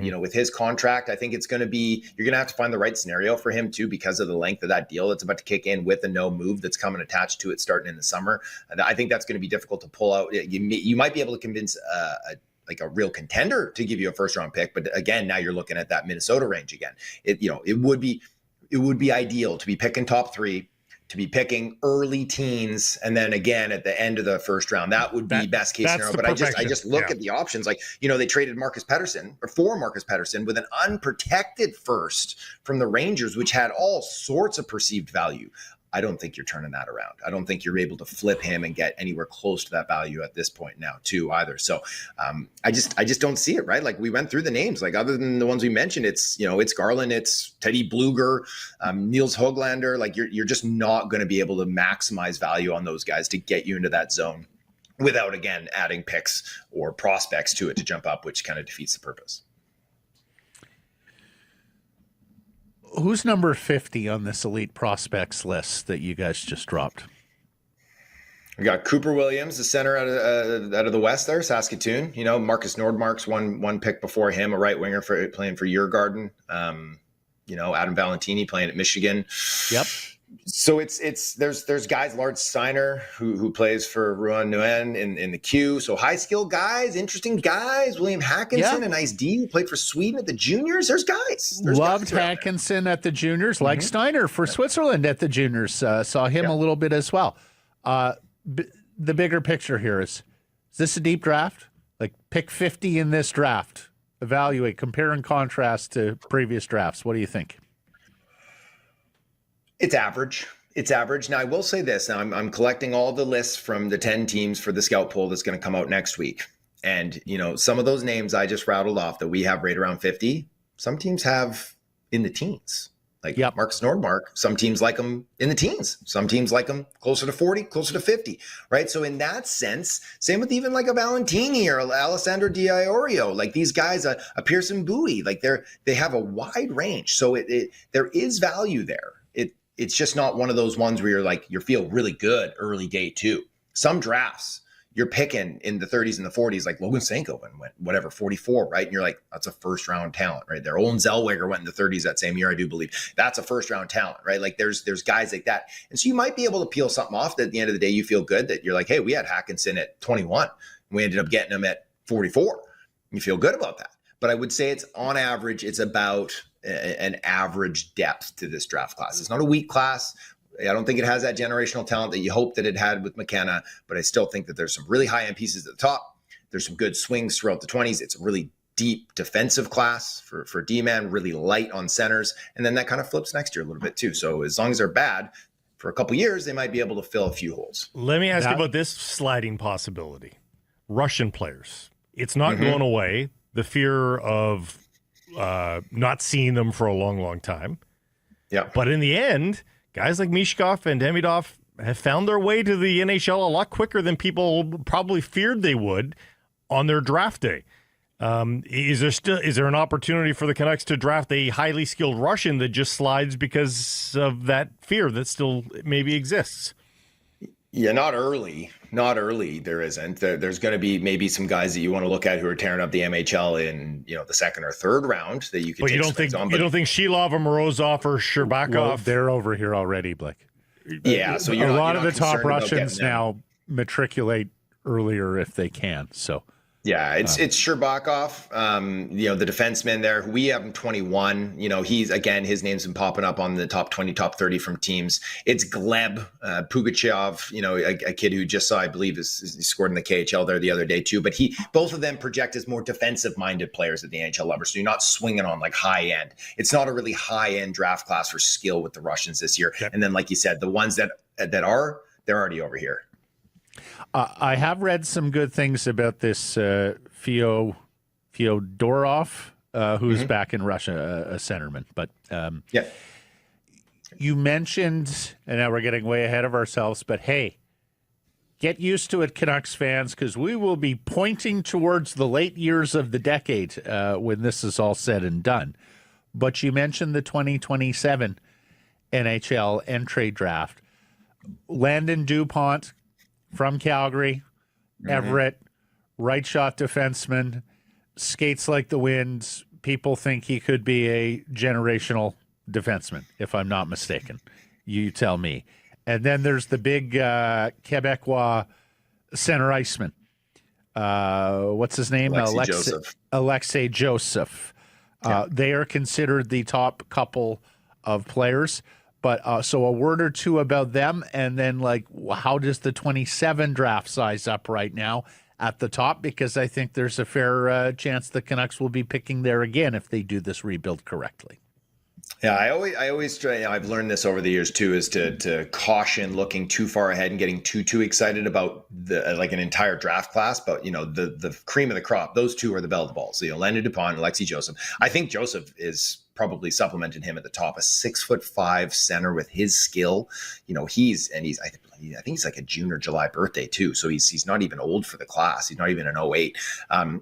With his contract, I think it's going to be, you're going to have to find the right scenario for him too, because of the length of that deal that's about to kick in with a no move that's coming attached to it starting in the summer. I think that's going to be difficult to pull out. You might be able to convince a real contender to give you a first round pick, but again, now you're looking at that Minnesota range again. It would be ideal to be picking top 3, to be picking early teens, and then again at the end of the first round. That would be best case scenario. But I just look at the options. Like, they traded for Marcus Pettersson with an unprotected first from the Rangers, which had all sorts of perceived value. I don't think you're turning that around. I don't think you're able to flip him and get anywhere close to that value at this point now too either. So I just don't see it, right? Like, we went through the names, like, other than the ones we mentioned, it's Garland, it's Teddy Bluger, Niels Höglander. Like, you're just not going to be able to maximize value on those guys to get you into that zone without, again, adding picks or prospects to it to jump up, which kind of defeats the purpose. Who's number 50 on this elite prospects list that you guys just dropped? We got Cooper Williams, the center out of the West there, Saskatoon. Marcus Nordmark's one pick before him, a right winger playing for Djurgården. Adam Valentini playing at Michigan. Yep. So there's guys, Lars Steiner, who plays for Rouen Nguyen in the queue. So high skill guys, interesting guys. William Hackinson, a nice D, who played for Sweden at the juniors. There's guys. Loved Hackinson at the juniors, like Steiner for Switzerland at the juniors. Saw him a little bit as well. The bigger picture here is this a deep draft? Like, pick 50 in this draft. Evaluate, compare and contrast to previous drafts. What do you think? It's average. It's average. Now, I will say this. Now, I'm collecting all the lists from the 10 teams for the scout poll that's going to come out next week. And, some of those names I just rattled off that we have right around 50, some teams have in the teens. Like Marcus Nordmark, some teams like him in the teens. Some teams like him closer to 40, closer to 50, right? So in that sense, same with even like a Valentini or Alessandro Di Iorio, like these guys, a Pearson Bowie, like they have a wide range. So there is value there. It's just not one of those ones where you feel really good early day two. Some drafts, you're picking in the 30s and the 40s, like Logan Senko went 44, right? And you're like, that's a first round talent, right there. Olin Zellweger went in the 30s that same year, I do believe. That's a first round talent, right? Like there's guys like that. And so you might be able to peel something off that at the end of the day, you feel good that you're like, hey, we had Hackinson at 21. We ended up getting him at 44. You feel good about that. But I would say it's on average, it's about an average depth to this draft class. It's not a weak class. I don't think it has that generational talent that you hope that it had with McKenna, but I still think that there's some really high-end pieces at the top. There's some good swings throughout the 20s. It's a really deep defensive class for D-man, really light on centers, and then that kind of flips next year a little bit too. So as long as they're bad, for a couple years, they might be able to fill a few holes. Let me ask you about this sliding possibility. Russian players. It's not going away. The fear of not seeing them for a long, long time. Yeah. But in the end, guys like Mishkov and Demidov have found their way to the NHL a lot quicker than people probably feared they would on their draft day. Is there an opportunity for the Canucks to draft a highly skilled Russian that just slides because of that fear that still maybe exists? Yeah, not early. Not early. There isn't. There's going to be maybe some guys that you want to look at who are tearing up the MHL in the second or third round that you can. But you don't think Shilov or Morozov or Sherbakov? Well, they're over here already, Blake. Yeah, so a lot of the top Russians now matriculate earlier if they can. So. Yeah, it's Sherbakov, the defenseman there. We have him 21. He's, again, his name's been popping up on the top 20, top 30 from teams. It's Gleb Pugachev, a kid who just saw, I believe, he scored in the KHL there the other day too. But both of them project as more defensive-minded players at the NHL level. So you're not swinging on like high end. It's not a really high-end draft class for skill with the Russians this year. Yep. And then, like you said, the ones that are, they're already over here. I have read some good things about this Fyodorov, who's back in Russia, a centerman. But you mentioned, and now we're getting way ahead of ourselves, but hey, get used to it, Canucks fans, because we will be pointing towards the late years of the decade when this is all said and done. But you mentioned the 2027 NHL entry draft. Landon DuPont from Calgary, Everett, right shot defenseman, skates like the wind. People think he could be a generational defenseman, if I'm not mistaken. You tell me. And then there's the big Quebecois center iceman. What's his name? Alexei Joseph. They are considered the top couple of players. But so a word or two about them, and then like how does the 27 draft size up right now at the top? Because I think there's a fair chance the Canucks will be picking there again if they do this rebuild correctly. Yeah, I always try. I've learned this over the years too, is to caution looking too far ahead and getting too excited about the like an entire draft class. But the cream of the crop, those two are the belle of the balls. Landon Dupont and Alexei Joseph. I think Joseph is probably supplemented him at the top. A 6'5" center with his skill. I think he's like a June or July birthday too. So he's not even old for the class. He's not even an 08.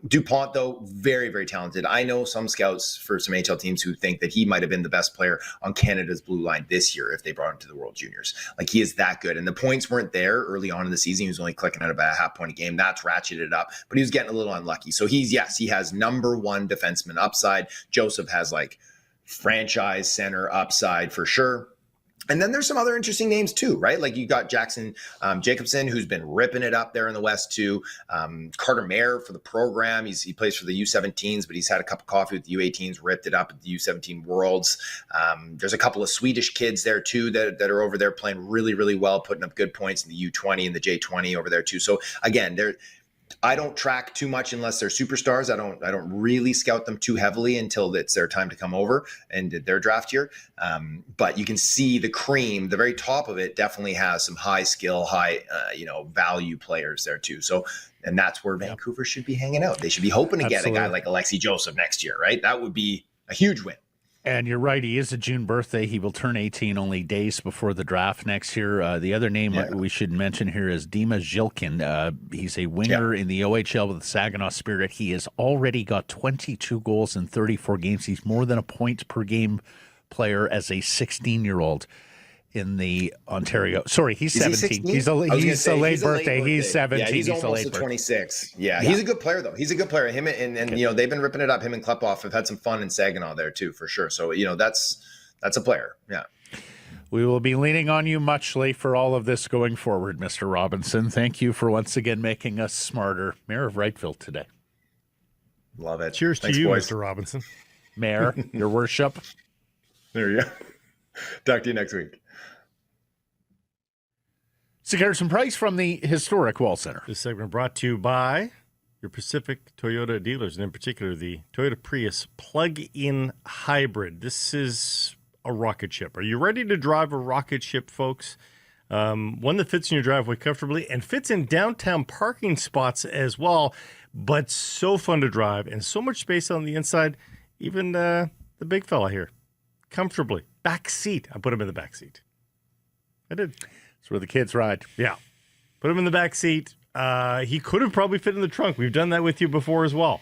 Dupont though, very, very talented. I know some scouts for some HL teams who think that he might've been the best player on Canada's blue line this year if they brought him to the World Juniors. Like he is that good. And the points weren't there early on in the season. He was only clicking at about a half point a game. That's ratcheted up, but he was getting a little unlucky. So he has number one defenseman upside. Joseph has like franchise center upside for sure. And then there's some other interesting names too, right? Like you got Jackson Jacobson, who's been ripping it up there in the West too. Carter Mayer for the program. He plays for the U17s, but he's had a cup of coffee with the U18s, ripped it up at the U17 Worlds. There's a couple of Swedish kids there too that are over there playing really, really well, putting up good points in the U20 and the J20 over there too. So again, I don't track too much unless they're superstars. I don't really scout them too heavily until it's their time to come over and their draft year. But you can see the cream, the very top of it definitely has some high skill, high value players there too. So, and that's where Vancouver should be hanging out. They should be hoping to get a guy like Alexei Joseph next year, right? That would be a huge win. And you're right, he is a June birthday. He will turn 18 only days before the draft next year. The other name we should mention here is Dima Zhilkin. He's a winger in the OHL with the Saginaw Spirit. He has already got 22 goals in 34 games. He's more than a point per game player as a 16-year-old in the Ontario. Sorry, he's 17. He's a late birthday. He's 17. Yeah, he's almost a 26. Yeah, he's a good player though. He's a good player. Him and they've been ripping it up. Him and Klepov have had some fun in Saginaw there too, for sure. So that's a player. Yeah. We will be leaning on you muchly for all of this going forward, Mr. Robinson. Thank you for once again making us smarter. Mayor of Wrightville today. Love it. Cheers to you, boys. Mr. Robinson. Mayor, your worship. There you go. Talk to you next week. Garrison Price from the historic Wall Center. This segment brought to you by your Pacific Toyota dealers, and in particular the Toyota Prius plug-in hybrid. This is a rocket ship. Are you ready to drive a rocket ship, folks? One that fits in your driveway comfortably and fits in downtown parking spots as well, but so fun to drive and so much space on the inside. Even the big fella here, comfortably. Back seat. I put him in the back seat. I did. That's where the kids ride. Yeah. Put him in the back seat. He could have probably fit in the trunk. We've done that with you before as well.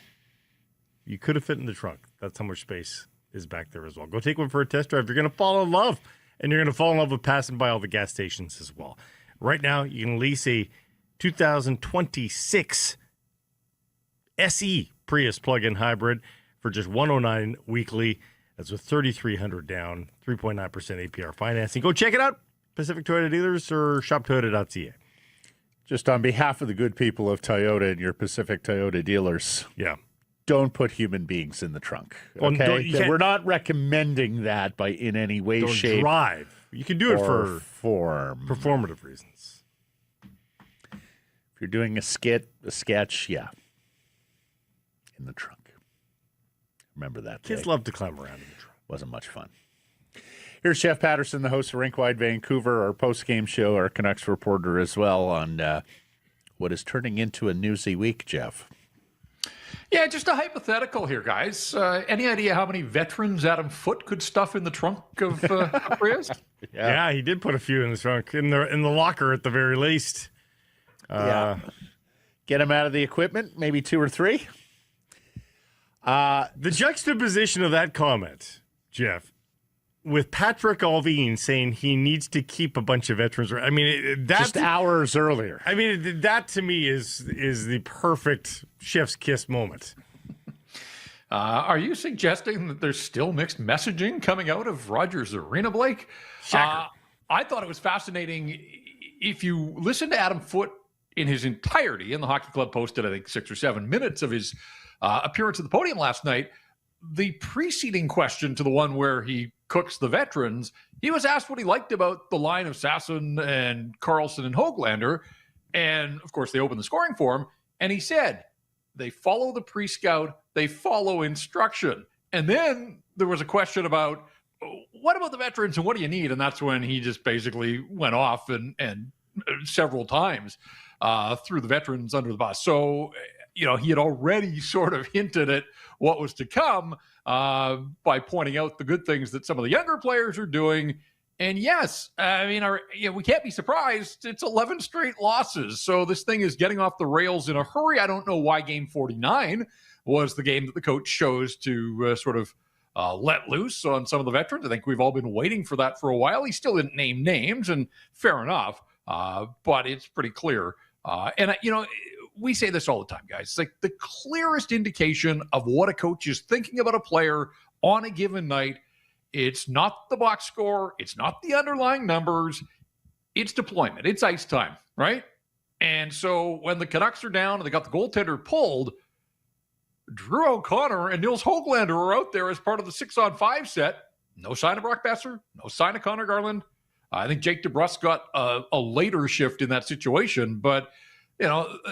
You could have fit in the trunk. That's how much space is back there as well. Go take one for a test drive. You're going to fall in love. And you're going to fall in love with passing by all the gas stations as well. Right now, you can lease a 2026 SE Prius plug-in hybrid for just $109 weekly. That's with $3,300 down, 3.9% APR financing. Go check it out. Pacific Toyota dealers or shoptoyota.ca. Just on behalf of the good people of Toyota and your Pacific Toyota dealers, don't put human beings in the trunk. Okay, we're not recommending that in any way, shape. Drive. You can do it for form, performative reasons. If you're doing a sketch, in the trunk. Remember that. Kids love to climb around in the trunk. Wasn't much fun. Here's Jeff Patterson, the host of RinkWide Vancouver, our post-game show, our Canucks reporter as well, on what is turning into a newsy week, Jeff. Yeah, just a hypothetical here, guys. Any idea how many veterans Adam Foote could stuff in the trunk of Prius? Yeah, he did put a few in the trunk, in the locker at the very least. Get him out of the equipment, maybe 2 or 3. The juxtaposition of that comment, Jeff, with Patrick Alvin saying he needs to keep a bunch of veterans. I mean, just hours earlier. I mean, that to me is the perfect chef's kiss moment. Are you suggesting that there's still mixed messaging coming out of Rogers Arena, Blake? Shocker. I thought it was fascinating. If you listen to Adam Foote in his entirety, and the Hockey Club posted, I think, 6 or 7 minutes of his appearance at the podium last night, the preceding question to the one where he cooks the veterans, he was asked what he liked about the line of Sasson and Karlsson and Höglander. And, of course, they opened the scoring for him. And he said, they follow the pre-scout, they follow instruction. And then there was a question about, what about the veterans and what do you need? And that's when he just basically went off and several times threw the veterans under the bus. So, he had already sort of hinted at what was to come by pointing out the good things that some of the younger players are doing. And yes, we can't be surprised. It's 11 straight losses. So this thing is getting off the rails in a hurry. I don't know why game 49 was the game that the coach chose to sort of let loose on some of the veterans. I think we've all been waiting for that for a while. He still didn't name names, and fair enough. But it's pretty clear. We say this all the time, guys. It's like the clearest indication of what a coach is thinking about a player on a given night. It's not the box score. It's not the underlying numbers. It's deployment. It's ice time, right? And so when the Canucks are down and they got the goaltender pulled, Drew O'Connor and Nils Höglander are out there as part of the 6-on-5 set. No sign of Brock Besser. No sign of Connor Garland. I think Jake DeBrusk got a later shift in that situation. But,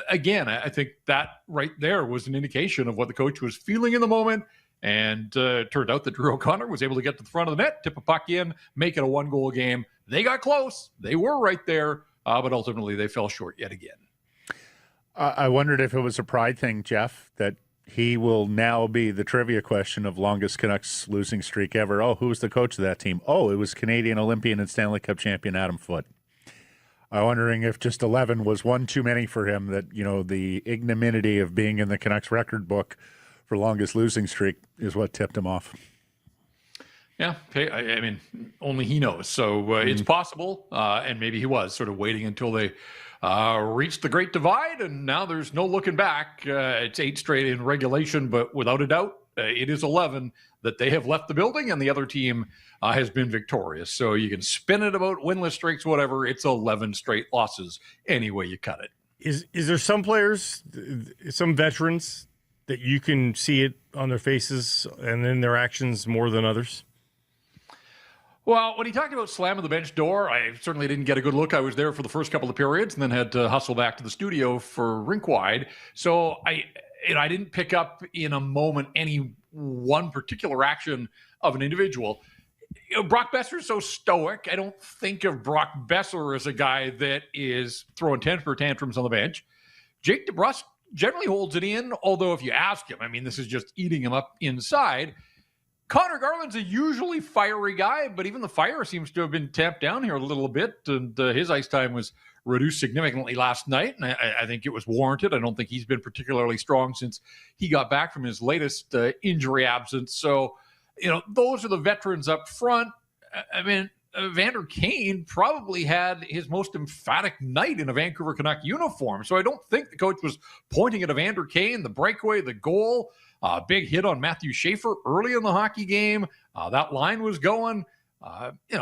again, I think that right there was an indication of what the coach was feeling in the moment. And it turned out that Drew O'Connor was able to get to the front of the net, tip a puck in, make it a one-goal game. They got close. They were right there, but ultimately they fell short yet again. I wondered if it was a pride thing, Jeff, that he will now be the trivia question of longest Canucks losing streak ever. Oh, who was the coach of that team? Oh, it was Canadian Olympian and Stanley Cup champion Adam Foote. I'm wondering if just 11 was one too many for him, that, the ignominy of being in the Canucks record book for longest losing streak is what tipped him off. Yeah, only he knows. So it's possible, and maybe he was sort of waiting until they reached the Great Divide, and now there's no looking back. It's 8 straight in regulation, but without a doubt, it is 11 that they have left the building, and the other team has been victorious. So you can spin it about winless streaks, whatever. It's 11 straight losses any way you cut it. Is there some players, some veterans, that you can see it on their faces and in their actions more than others? Well, when he talked about slamming the bench door, I certainly didn't get a good look. I was there for the first couple of periods and then had to hustle back to the studio for RinkWide. So I didn't pick up in a moment any one particular action of an individual. Brock Besser is so stoic. I don't think of Brock Besser as a guy that is throwing temper tantrums on the bench. Jake DeBrusk generally holds it in, although if you ask him, this is just eating him up inside. Connor Garland's a usually fiery guy, but even the fire seems to have been tamped down here a little bit, and his ice time was reduced significantly last night, and I think it was warranted. I don't think he's been particularly strong since he got back from his latest injury absence. So, those are the veterans up front. Vander Kane probably had his most emphatic night in a Vancouver Canuck uniform. So I don't think the coach was pointing at Vander Kane, the breakaway, the goal, big hit on Matthew Schaefer early in the hockey game. That line was going.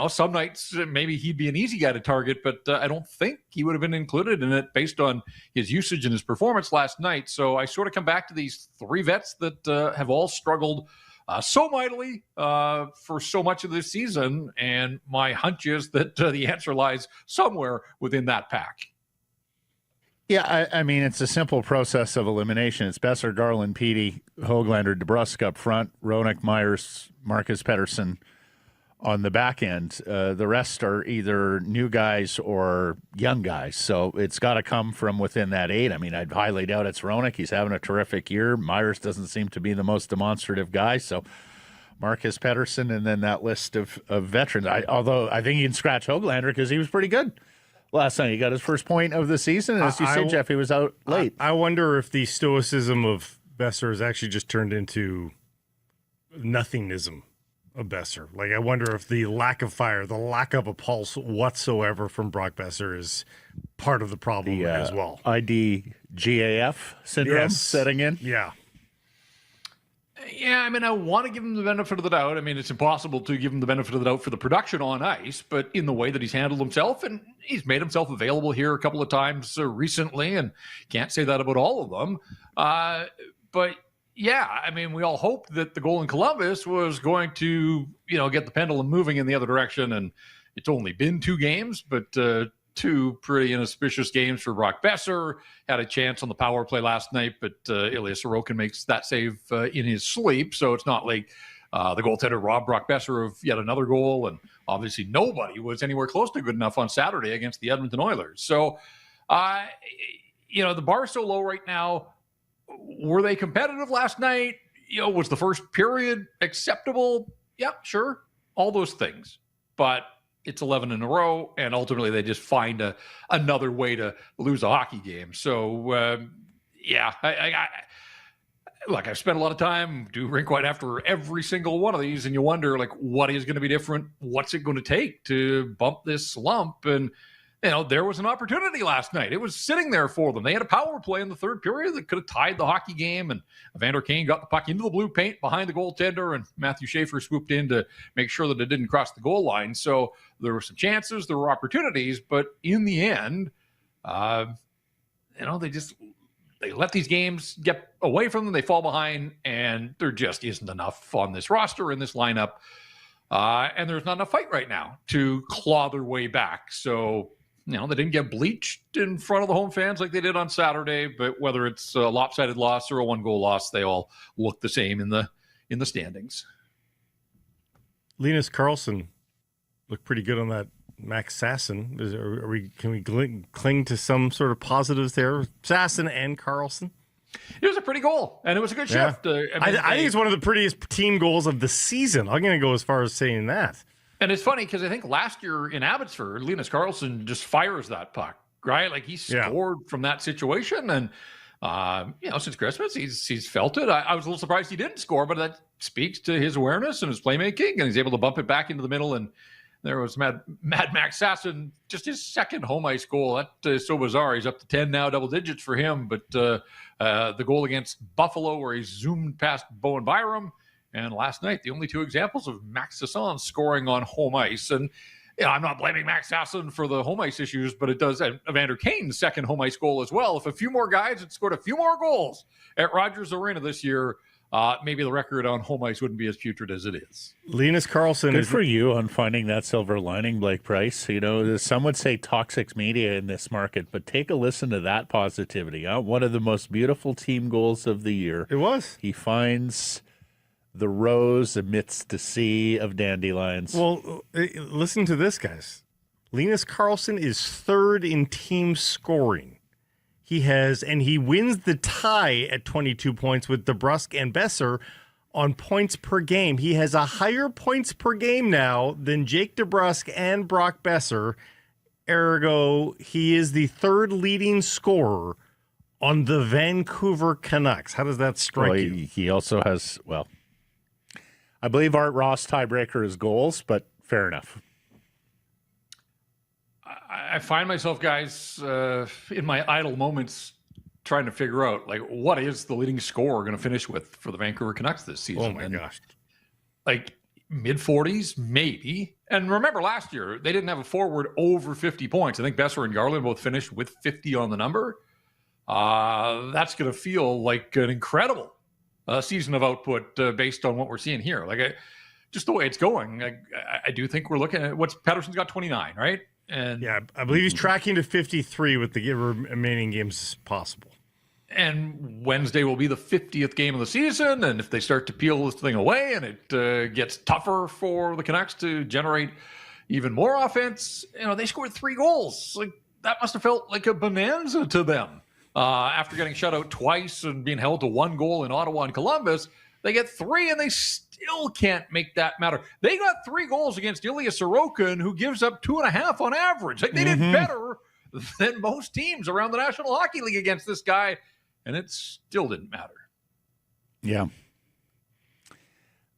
Some nights maybe he'd be an easy guy to target, but I don't think he would have been included in it based on his usage and his performance last night. So I sort of come back to these 3 vets that have all struggled so mightily for so much of this season, and my hunch is that the answer lies somewhere within that pack. Yeah, it's a simple process of elimination. It's Besser, Garland, Petey, Höglander, DeBrusk up front, Roenick, Myers, Marcus Pettersson on the back end. The rest are either new guys or young guys, so it's got to come from within that 8. I'd highly doubt it's Roenick. He's having a terrific year. Myers doesn't seem to be the most demonstrative guy, so Marcus Pettersson, and then that list of veterans. Although I think you can scratch Höglander because he was pretty good last night. He got his first point of the season, and as you said, Jeff, he was out late. I wonder if the stoicism of Besser has actually just turned into nothingism of Besser. I wonder if the lack of fire, the lack of a pulse whatsoever from Brock Besser is part of the problem as well. IDGAF syndrome setting in. Yeah. Yeah, I want to give him the benefit of the doubt. It's impossible to give him the benefit of the doubt for the production on ice, but in the way that he's handled himself, and he's made himself available here a couple of times recently, and can't say that about all of them. But Yeah, I mean, we all hoped that the goal in Columbus was going to, get the pendulum moving in the other direction, and it's only been 2 games, but two pretty inauspicious games for Brock Besser. Had a chance on the power play last night, but Ilya Sorokin makes that save in his sleep, so it's not like the goaltender robbed Brock Besser of yet another goal, and obviously nobody was anywhere close to good enough on Saturday against the Edmonton Oilers. So, the bar's so low right now. Were they competitive last night? Was the first period acceptable? Yeah, sure. All those things. But it's 11 in a row, and ultimately they just find another way to lose a hockey game. So, look, I've spent a lot of time do RinkWide after every single one of these, and you wonder, what is going to be different? What's it going to take to bump this slump? And there was an opportunity last night. It was sitting there for them. They had a power play in the third period that could have tied the hockey game, and Evander Kane got the puck into the blue paint behind the goaltender, and Matthew Schaefer swooped in to make sure that it didn't cross the goal line. So there were some chances, there were opportunities, but in the end, they let these games get away from them. They fall behind, and there just isn't enough on this roster, in this lineup, and there's not enough fight right now to claw their way back. So they didn't get bleached in front of the home fans like they did on Saturday, but whether it's a lopsided loss or a 1-goal loss, they all look the same in the standings. Linus Karlsson looked pretty good on that Max Sasson. Can we cling to some sort of positives there? Sasson and Karlsson? It was a pretty goal, and it was a good shift. I think it's one of the prettiest team goals of the season. I'm going to go as far as saying that. And it's funny because I think last year in Abbotsford, Linus Karlsson just fires that puck, right? Like he scored from that situation. And, since Christmas, he's felt it. I was a little surprised he didn't score, but that speaks to his awareness and his playmaking. And he's able to bump it back into the middle. And there was Mad Max Sasson, just his second home ice goal. That is so bizarre. He's up to 10 now, double digits for him. But the goal against Buffalo where he zoomed past Bowen Byram. And last night, the only 2 examples of Max Sasson scoring on home ice. And I'm not blaming Max Sasson for the home ice issues, but it does Evander Kane's second home ice goal as well. If a few more guys had scored a few more goals at Rogers Arena this year, maybe the record on home ice wouldn't be as putrid as it is. Linus Karlsson Good for you on finding that silver lining, Blake Price. Some would say toxic media in this market, but take a listen to that positivity. One of the most beautiful team goals of the year. It was. He finds the rose amidst the sea of dandelions. Well, listen to this, guys. Linus Karlsson is 3rd in team scoring. He wins the tie at 22 points with DeBrusk and Besser on points per game. He has a higher points per game now than Jake DeBrusk and Brock Besser. Ergo, he is the 3rd leading scorer on the Vancouver Canucks. How does that strike you? He also has, I believe Art Ross tiebreaker is goals, but fair enough. I find myself, guys, in my idle moments trying to figure out, what is the leading scorer going to finish with for the Vancouver Canucks this season? Oh, my gosh. Mid-40s, maybe. And remember, last year, they didn't have a forward over 50 points. I think Besser and Garland both finished with 50 on the number. That's going to feel like an incredible season of output based on what we're seeing here. Just the way it's going, I do think we're looking at Pettersson's got 29, right? And yeah, I believe he's tracking to 53 with the remaining games possible. And Wednesday will be the 50th game of the season. And if they start to peel this thing away and it gets tougher for the Canucks to generate even more offense, they scored 3 goals. That must have felt like a bonanza to them. After getting shut out twice and being held to 1 goal in Ottawa and Columbus, they get 3 and they still can't make that matter. They got 3 goals against Ilya Sorokin, who gives up 2.5 on average. They did better than most teams around the National Hockey League against this guy, and it still didn't matter. Yeah.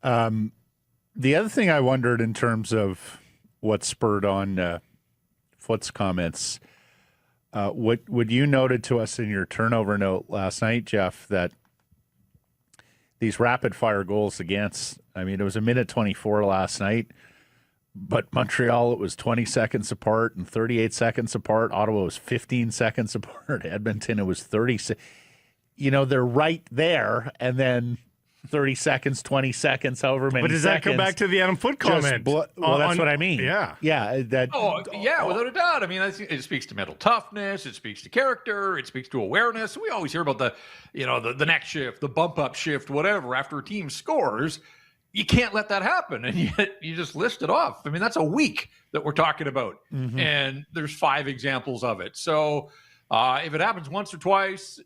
The other thing I wondered in terms of what spurred on Foote's comments, what you noted to us in your turnover note last night, Jeff, that these rapid-fire goals against, it was a minute 24 last night, but Montreal, it was 20 seconds apart and 38 seconds apart. Ottawa was 15 seconds apart. Edmonton, it was 30. they're right there, and then 30 seconds, 20 seconds, however many But does that seconds. go back to the Adam Foote comment? That's what I mean. Yeah. Yeah. Without a doubt. I mean, it speaks to mental toughness. It speaks to character. It speaks to awareness. We always hear about the next shift, the bump up shift, whatever, after a team scores. You can't let that happen. And yet you just list it off. I mean, that's a week that we're talking about. Mm-hmm. And there's 5 examples of it. So if it happens once or twice,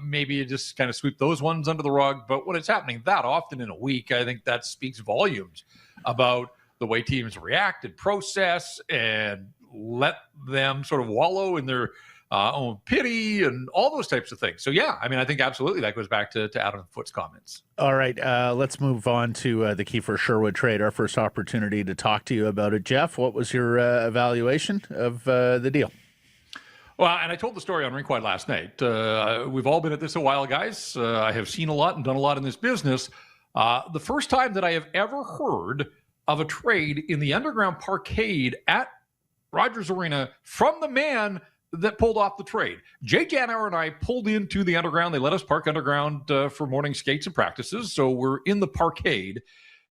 maybe you just kind of sweep those ones under the rug. But when it's happening that often in a week, I think that speaks volumes about the way teams react and process and let them sort of wallow in their own pity and all those types of things. So, yeah, I mean, I think absolutely that goes back to Adam Foote's comments. All right, let's move on to the Kiefer Sherwood trade, our first opportunity to talk to you about it. Jeff, what was your evaluation of the deal? Well, and I told the story on RinkWide last night. We've all been at this a while, guys. I have seen a lot and done a lot in this business. The first time that I have ever heard of a trade in the underground parkade at Rogers Arena from the man that pulled off the trade. Jay Janauer and I pulled into the underground. They let us park underground for morning skates and practices. So we're in the parkade.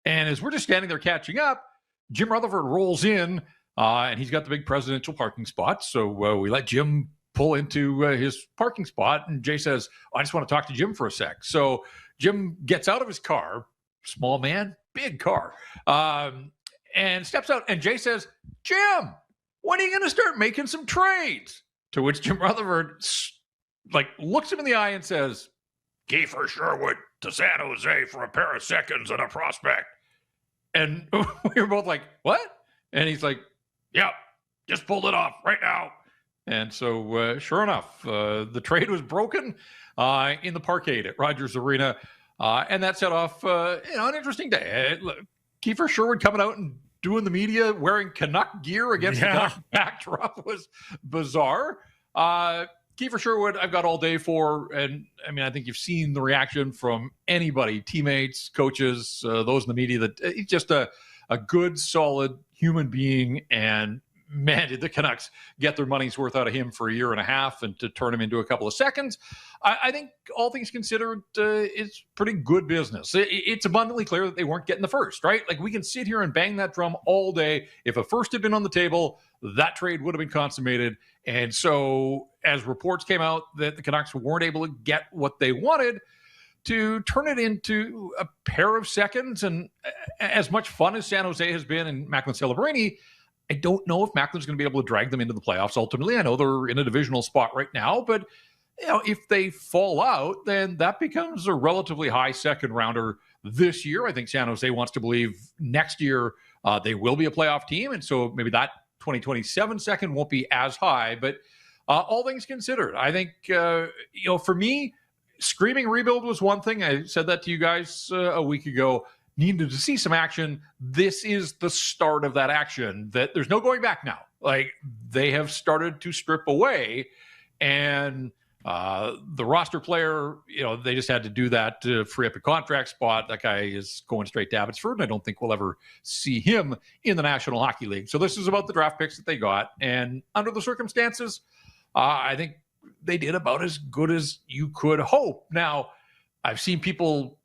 And as we're just standing there catching up, Jim Rutherford rolls in. And he's got the big presidential parking spot. So we let Jim pull into his parking spot. And Jay says, I just want to talk to Jim for a sec. So Jim gets out of his car, small man, big car, and steps out. And Jay says, Jim, when are you going to start making some trades? To which Jim Rutherford looks him in the eye and says, Kiefer Sherwood to San Jose for a pair of seconds and a prospect. And we were both like, what? And he's like, yeah, just pulled it off right now. And so, sure enough, the trade was broken in the parkade at Rogers Arena. And that set off, an interesting day. Kiefer Sherwood coming out and doing the media wearing Canuck gear against the Canuck backdrop was bizarre. Kiefer Sherwood, I've got all day for. And, I mean, I think you've seen the reaction from anybody, teammates, coaches, those in the media, that he's just a good, solid human being. And man, did the Canucks get their money's worth out of him for a year and a half and to turn him into a couple of seconds. I think all things considered, it's pretty good business. It's abundantly clear that they weren't getting the first, right? Like, we can sit here and bang that drum all day. If a first had been on the table, that trade would have been consummated. And so as reports came out that the Canucks weren't able to get what they wanted, to turn it into a pair of seconds. And as much fun as San Jose has been and Macklin Celebrini, I don't know if Macklin's going to be able to drag them into the playoffs ultimately. I know they're in a divisional spot right now, but if they fall out, then that becomes a relatively high second rounder this year. I think San Jose wants to believe next year they will be a playoff team, and so maybe that 2027 second won't be as high. But all things considered, I think for me, screaming rebuild was one thing. I said that to you guys a week ago. Needed to see some action. This is the start of that action. That there's no going back now. Like, they have started to strip away, and the roster player, they just had to do that to free up a contract spot. That guy is going straight to Abbotsford, and I don't think we'll ever see him in the National Hockey League. So this is about the draft picks that they got, and under the circumstances, I think they did about as good as you could hope. Now, I've seen people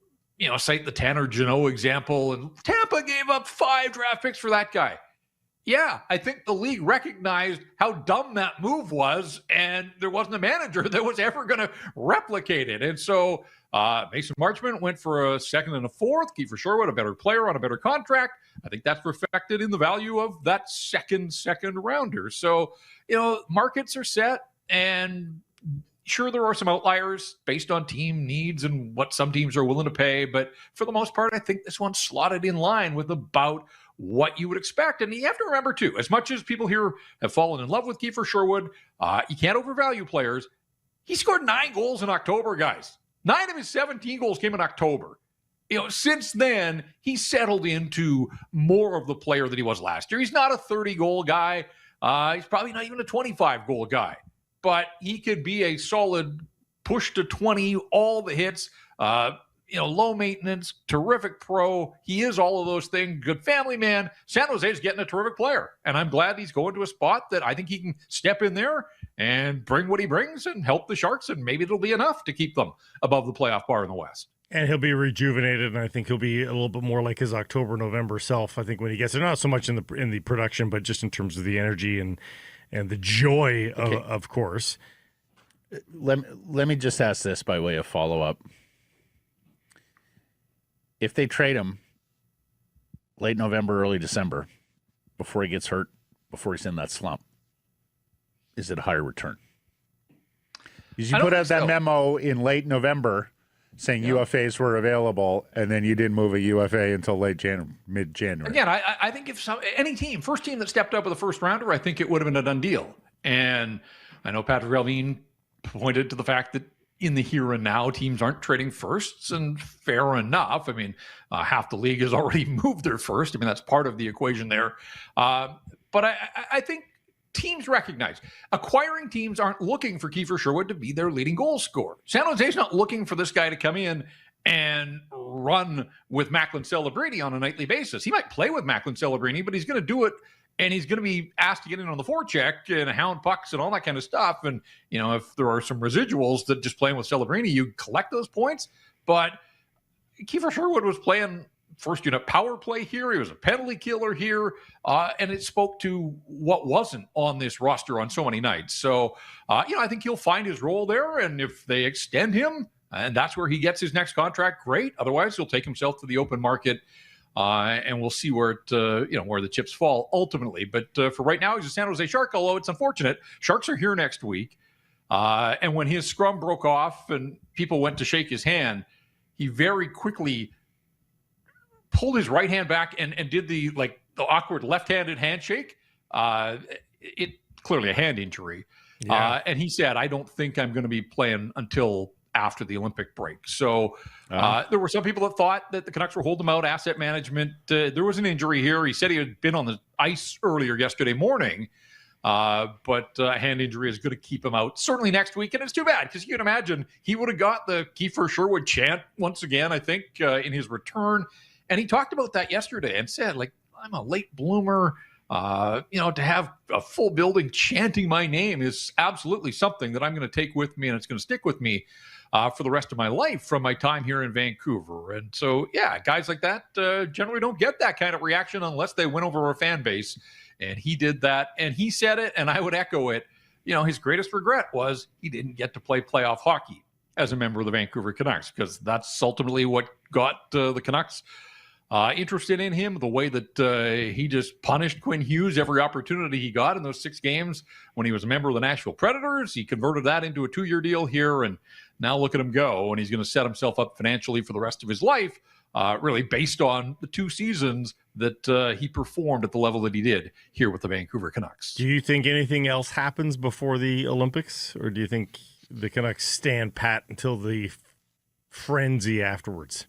cite the Tanner Jeannot example, and Tampa gave up 5 draft picks for that guy. Yeah, I think the league recognized how dumb that move was, and there wasn't a manager that was ever going to replicate it. And so Mason Marchment went for a second and a fourth. Kiefer Sherwood, a better player on a better contract. I think that's reflected in the value of that second rounder. So, markets are set, and sure, there are some outliers based on team needs and what some teams are willing to pay. But for the most part, I think this one's slotted in line with about what you would expect. And you have to remember, too, as much as people here have fallen in love with Kiefer Sherwood, you can't overvalue players. He scored 9 goals in October, guys. 9 of his 17 goals came in October. Since then, he's settled into more of the player that he was last year. He's not a 30-goal guy. He's probably not even a 25-goal guy. But he could be a solid push to 20, all the hits, low maintenance, terrific pro. He is all of those things. Good family man. San Jose is getting a terrific player. And I'm glad he's going to a spot that I think he can step in there and bring what he brings and help the Sharks, and maybe it'll be enough to keep them above the playoff bar in the West. And he'll be rejuvenated, and I think he'll be a little bit more like his October, November self. I think when he gets there, not so much in the production, but just in terms of the energy and the joy of course. Let me just ask this by way of follow-up. If they trade him late November, early December, before he gets hurt, before he's in that slump, is it a higher return? Because you put out that memo in late November saying UFAs were available, and then you didn't move a UFA until mid-January. Again, I think if any team, first team that stepped up with a first rounder, I think it would have been a done deal. And I know Patrick Relvin pointed to the fact that in the here and now, teams aren't trading firsts, and fair enough. I mean, half the league has already moved their first. I mean, that's part of the equation there. But I think teams recognize acquiring teams aren't looking for Kiefer Sherwood to be their leading goal scorer. San Jose's not looking for this guy to come in and run with Macklin Celebrini on a nightly basis. He might play with Macklin Celebrini, but he's going to do it, and he's going to be asked to get in on the forecheck and hound pucks and all that kind of stuff. And, you know, if there are some residuals that just playing with Celebrini, you collect those points. But Kiefer Sherwood was playing first unit power play here. He was a penalty killer here. And it spoke to what wasn't on this roster on so many nights. So, I think he'll find his role there. And if they extend him and that's where he gets his next contract, great. Otherwise, he'll take himself to the open market. And we'll see where where the chips fall ultimately. But for right now, he's a San Jose Shark, although it's unfortunate. Sharks are here next week. And when his scrum broke off and people went to shake his hand, he very quickly pulled his right hand back and did the awkward left-handed handshake. It clearly a hand injury. Yeah. And he said, I don't think I'm going to be playing until after the Olympic break. So there were some people that thought that the Canucks were holding him out, asset management. There was an injury here. He said he had been on the ice earlier yesterday morning, but a hand injury is going to keep him out certainly next week. And it's too bad because you can imagine he would have got the Kiefer Sherwood chant once again, I think, in his return. And he talked about that yesterday and said, I'm a late bloomer. To have a full building chanting my name is absolutely something that I'm going to take with me, and it's going to stick with me for the rest of my life from my time here in Vancouver. And so, guys like that generally don't get that kind of reaction unless they win over a fan base. And he did that, and he said it, and I would echo it. His greatest regret was he didn't get to play playoff hockey as a member of the Vancouver Canucks, because that's ultimately what got the Canucks interested in him, the way that he just punished Quinn Hughes every opportunity he got in those 6 games when he was a member of the Nashville Predators. He converted that into a 2-year deal here, and now look at him go. And he's going to set himself up financially for the rest of his life, really based on the 2 seasons that he performed at the level that he did here with the Vancouver Canucks. Do you think anything else happens before the Olympics, or do you think the Canucks stand pat until the frenzy afterwards?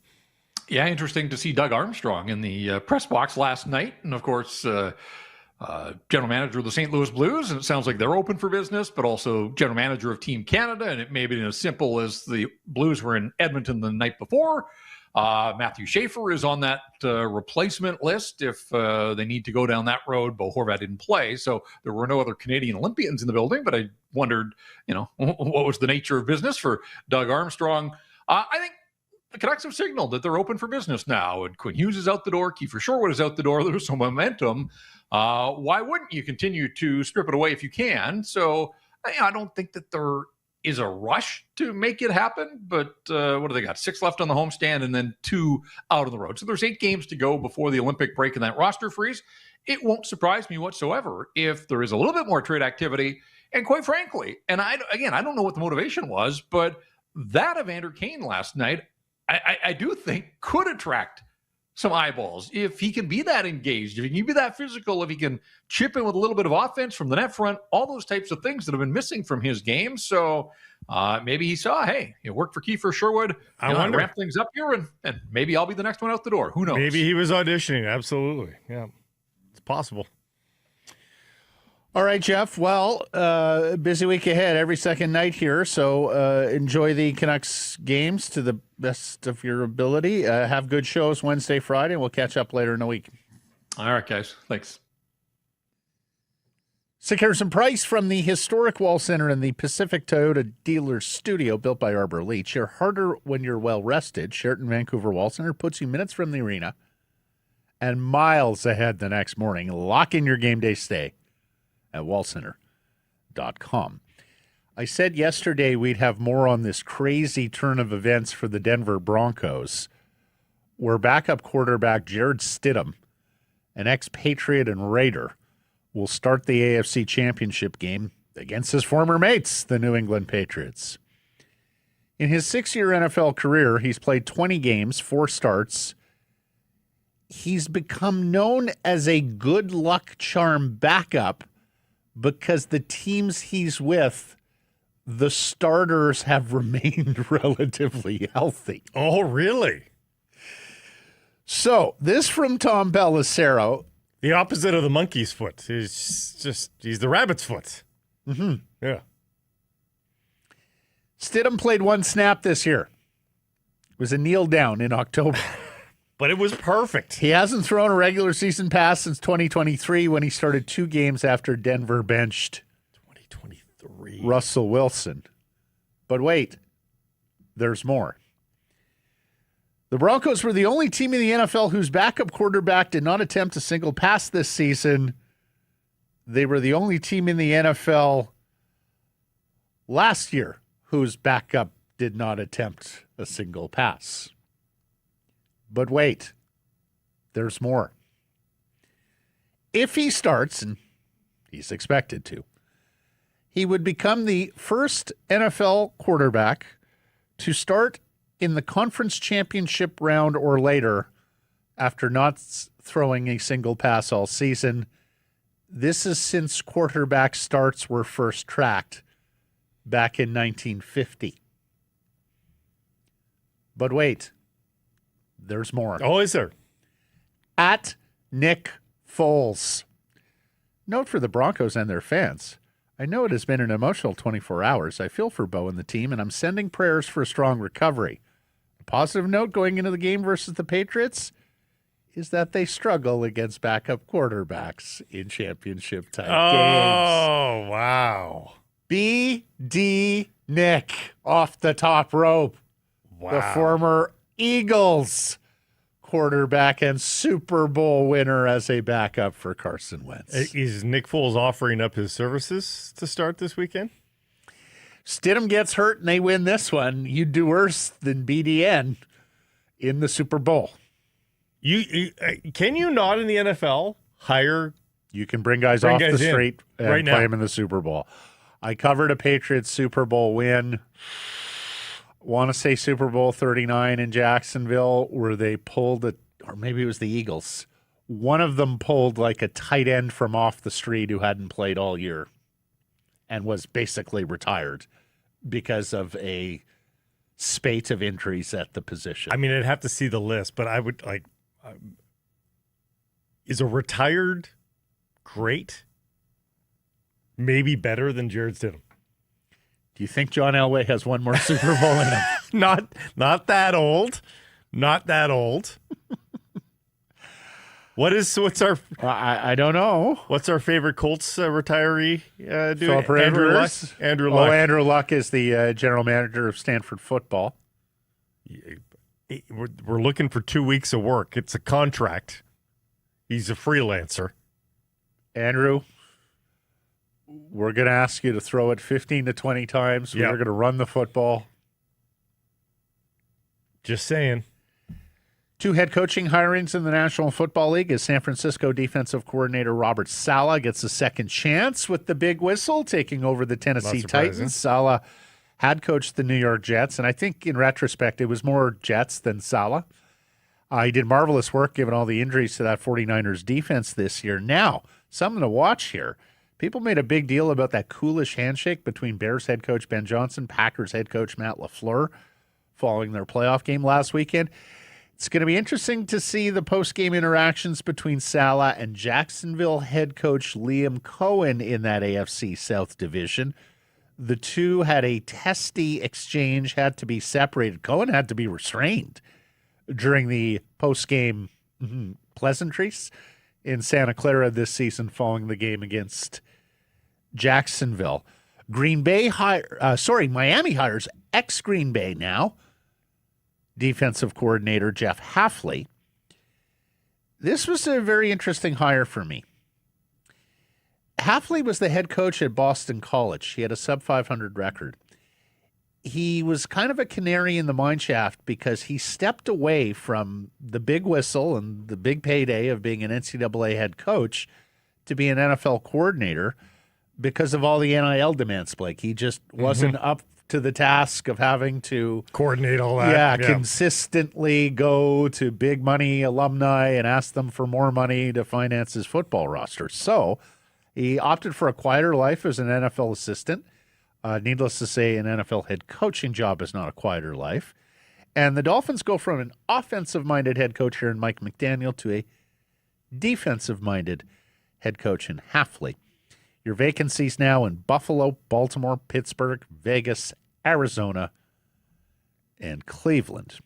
Yeah, interesting to see Doug Armstrong in the press box last night. And, of course, general manager of the St. Louis Blues, and it sounds like they're open for business, but also general manager of Team Canada. And it may be as simple as the Blues were in Edmonton the night before. Matthew Schaefer is on that replacement list if they need to go down that road. Bo Horvat didn't play, so there were no other Canadian Olympians in the building. But I wondered, what was the nature of business for Doug Armstrong? I think the Canucks have signaled that they're open for business now, and Quinn Hughes is out the door. Kiefer Sherwood is out the door. There's some momentum. Why wouldn't you continue to strip it away if you can? So I don't think that there is a rush to make it happen, but what do they got? 6 left on the homestand and then 2 out on the road. So there's 8 games to go before the Olympic break and that roster freeze. It won't surprise me whatsoever if there is a little bit more trade activity. And quite frankly, and I don't know what the motivation was, but that Evander Kane last night, I do think could attract some eyeballs if he can be that engaged, if he can be that physical, if he can chip in with a little bit of offense from the net front, all those types of things that have been missing from his game. So maybe he saw, hey, it worked for Kiefer Sherwood. I want to ramp things up here, and maybe I'll be the next one out the door. Who knows? Maybe he was auditioning. Absolutely. Yeah, it's possible. All right, Jeff. Well, busy week ahead every second night here, so enjoy the Canucks games to the best of your ability. Have good shows Wednesday, Friday, and we'll catch up later in the week. All right, guys. Thanks. Secured some price from the historic Wall Center in the Pacific Toyota Dealer Studio built by Arbor Leach. You're harder when you're well rested. Sheraton Vancouver Wall Center puts you minutes from the arena and miles ahead the next morning. Lock in your game day stay at wallcenter.com. I said yesterday we'd have more on this crazy turn of events for the Denver Broncos, where backup quarterback Jared Stidham, an expatriate and Raider, will start the AFC Championship game against his former mates, the New England Patriots. In his 6-year NFL career, he's played 20 games, 4 starts. He's become known as a good luck charm backup because the teams he's with, the starters have remained relatively healthy. Oh, really? So, this from Tom Pelissero. The opposite of the monkey's foot. He's the rabbit's foot. Mm-hmm. Yeah. Stidham played 1 snap this year. It was a kneel down in October. But it was perfect. He hasn't thrown a regular season pass since 2023 when he started 2 games after Denver benched 2023 Russell Wilson. But wait, there's more. The Broncos were the only team in the NFL whose backup quarterback did not attempt a single pass this season. They were the only team in the NFL last year whose backup did not attempt a single pass. But wait, there's more. If he starts, and he's expected to, he would become the first NFL quarterback to start in the conference championship round or later after not throwing a single pass all season. This is since quarterback starts were first tracked back in 1950. But wait, there's more. Oh, is there? At Nick Foles. Note for the Broncos and their fans. I know it has been an emotional 24 hours. I feel for Bo and the team, and I'm sending prayers for a strong recovery. A positive note going into the game versus the Patriots is that they struggle against backup quarterbacks in championship-type games. Oh, wow. B.D. Nick off the top rope. Wow. The former Eagles quarterback and Super Bowl winner as a backup for Carson Wentz. Is Nick Foles offering up his services to start this weekend? Stidham gets hurt and they win this one. You'd do worse than BDN in the Super Bowl. Can you not in the NFL hire? You can bring guys off the street and right now. play them in the Super Bowl. I covered a Patriots Super Bowl win. Want to say Super Bowl 39 in Jacksonville where they pulled or maybe it was the Eagles. One of them pulled like a tight end from off the street who hadn't played all year and was basically retired because of a spate of injuries at the position. I mean, I'd have to see the list, but I would like, is a retired great maybe better than Jared Stidham? Do you think John Elway has one more Super Bowl in him? Not that old. Not that old. What's our I don't know. What's our favorite Colts retiree doing? Philip Andrew Luck. Rivers? Andrew Luck. Oh, Andrew Luck is the general manager of Stanford football. We're looking for 2 weeks of work. It's a contract. He's a freelancer. Andrew, we're going to ask you to throw it 15 to 20 times. Yep. We're going to run the football. Just saying. 2 head coaching hirings in the National Football League as San Francisco defensive coordinator Robert Saleh gets a second chance with the big whistle, taking over the Tennessee Titans. Saleh had coached the New York Jets, and I think in retrospect it was more Jets than Saleh. He did marvelous work given all the injuries to that 49ers defense this year. Now, something to watch here. People made a big deal about that coolish handshake between Bears head coach Ben Johnson, Packers head coach Matt LaFleur following their playoff game last weekend. It's going to be interesting to see the post-game interactions between Saleh and Jacksonville head coach Liam Cohen in that AFC South division. The two had a testy exchange, had to be separated. Cohen had to be restrained during the post-game pleasantries in Santa Clara this season following the game against Jacksonville. Miami hires ex-Green Bay now, defensive coordinator Jeff Hafley. This was a very interesting hire for me. Hafley was the head coach at Boston College. He had a sub-500 record. He was kind of a canary in the mine shaft because he stepped away from the big whistle and the big payday of being an NCAA head coach to be an NFL coordinator because of all the NIL demands, Blake. He just wasn't up to the task of having to coordinate all that. Consistently go to big money alumni and ask them for more money to finance his football roster. So he opted for a quieter life as an NFL assistant. Needless to say, an NFL head coaching job is not a quieter life. And the Dolphins go from an offensive-minded head coach here in Mike McDaniel to a defensive-minded head coach in Hafley. Your vacancies now in Buffalo, Baltimore, Pittsburgh, Vegas, Arizona, and Cleveland.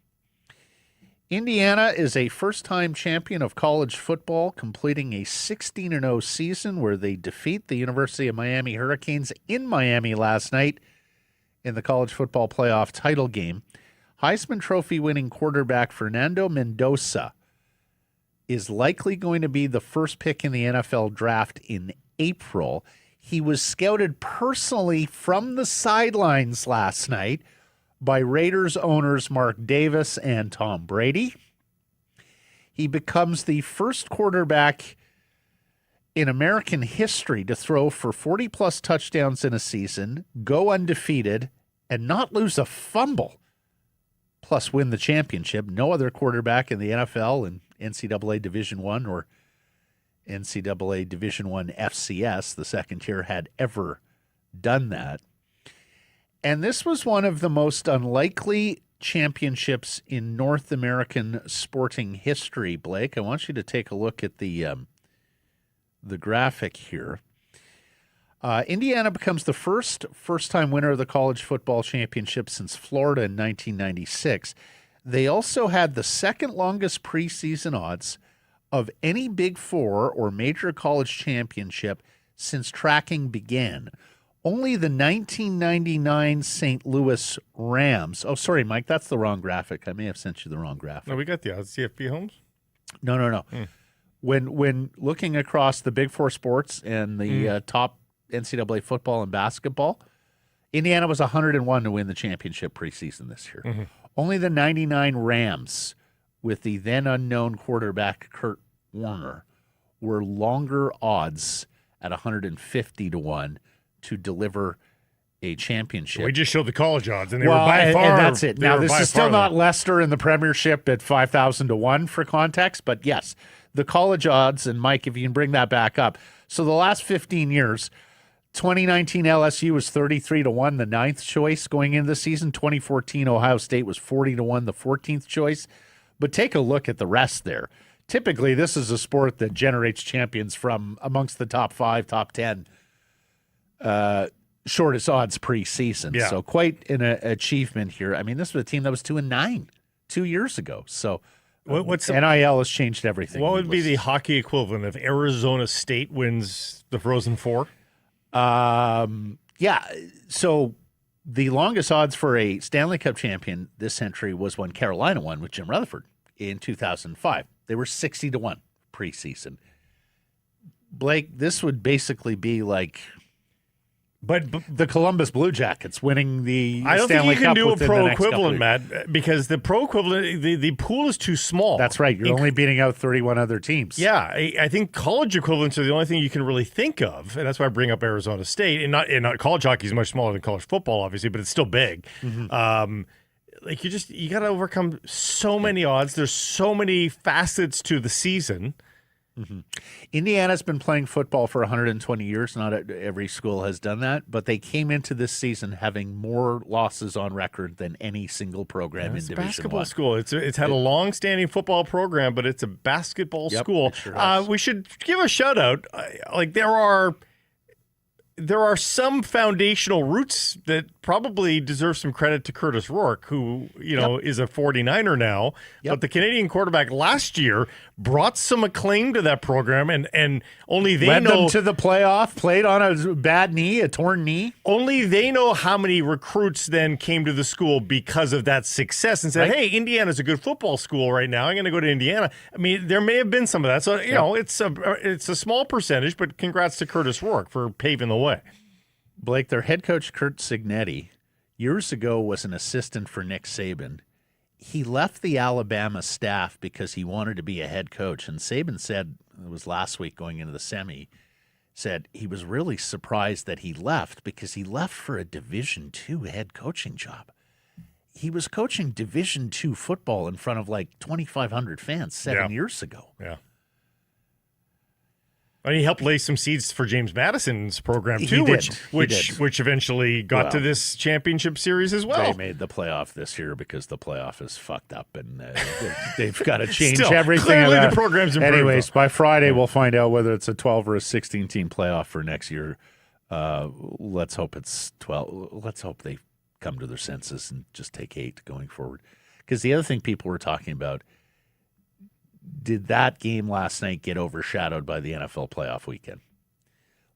Indiana is a first-time champion of college football, completing a 16-0 season where they defeat the University of Miami Hurricanes in Miami last night in the college football playoff title game. Heisman Trophy winning quarterback Fernando Mendoza is likely going to be the first pick in the NFL draft in April. He was scouted personally from the sidelines last night by Raiders owners Mark Davis and Tom Brady. He becomes the first quarterback in American history to throw for 40-plus touchdowns in a season, go undefeated, and not lose a fumble, plus win the championship. No other quarterback in the NFL and NCAA Division I or NCAA Division I FCS, the second tier, had ever done that. And this was one of the most unlikely championships in North American sporting history, Blake. I want you to take a look at the graphic here. Indiana becomes the first-time winner of the college football championship since Florida in 1996. They also had the second longest preseason odds of any Big Four or major college championship since tracking began. Only the 1999 St. Louis Rams. Oh, sorry, Mike, that's the wrong graphic. I may have sent you the wrong graphic. No, we got the odds. CFB Holmes? No. When looking across the Big Four sports and the top NCAA football and basketball, Indiana was 101 to win the championship preseason this year. Only the 99 Rams, with the then unknown quarterback Kurt Warner, were longer odds at 150 to 1 to deliver a championship. We just showed the college odds, and they were by far. And that's it. Now, this is still not Leicester in the Premiership at 5,000 to 1 for context, but yes, the college odds, and Mike, if you can bring that back up. So the last 15 years, 2019 LSU was 33 to 1, the 9th choice going into the season. 2014 Ohio State was 40 to 1, the 14th choice. But take a look at the rest there. Typically, this is a sport that generates champions from amongst the top 5, top 10 shortest odds preseason. Yeah. So quite an achievement here. I mean, this was a team that was 2-9 2 years ago. So what's NIL has changed everything. What would be the hockey equivalent if Arizona State wins the Frozen Four? Yeah. So the longest odds for a Stanley Cup champion this century was when Carolina won with Jim Rutherford in 2005. They were 60 to 1 preseason. Blake, this would basically be like but the Columbus Blue Jackets winning the I don't Stanley think you can Cup do a within pro the next equivalent, couple of Matt, because the pro equivalent, the pool is too small. That's right. You're only beating out 31 other teams. Yeah, I think college equivalents are the only thing you can really think of, and that's why I bring up Arizona State. And not college hockey is much smaller than college football, obviously, but it's still big. Like you got to overcome so many odds. There's so many facets to the season. Indiana's been playing football for 120 years. Not every school has done that, but they came into this season having more losses on record than any single program in It's a Division basketball I. school. It's had a long-standing football program, but it's a basketball school. it sure has. We should give a shout-out. Like there are there are some foundational roots that probably deserve some credit to Curtis Rourke, who, is a 49er now. Yep. But the Canadian quarterback last year brought some acclaim to that program, and only they Led know them to the playoff, played on a bad knee, a torn knee. only they know how many recruits then came to the school because of that success and said, Right. hey, Indiana's a good football school right now. I'm going to go to Indiana. I mean, there may have been some of that. So, it's a small percentage, but congrats to Curtis Rourke for paving the way. Blake, their head coach, Kurt Cignetti, years ago was an assistant for Nick Saban. He left the Alabama staff because he wanted to be a head coach. And Saban said, it was last week going into the semi, said he was really surprised that he left because he left for a Division II head coaching job. He was coaching Division II football in front of like 2,500 fans 7 years ago. Yeah. And he helped lay some seeds for James Madison's program too, He did. which eventually got to this championship series as well. They made the playoff this year because the playoff is fucked up, and they've got to change Still, everything. clearly about the program's improved, Anyways, though. by Friday we'll find out whether it's a 12 or a 16 team playoff for next year. Let's hope it's 12. Let's hope they come to their senses and just take 8 going forward. Because the other thing people were talking about, did that game last night get overshadowed by the NFL playoff weekend?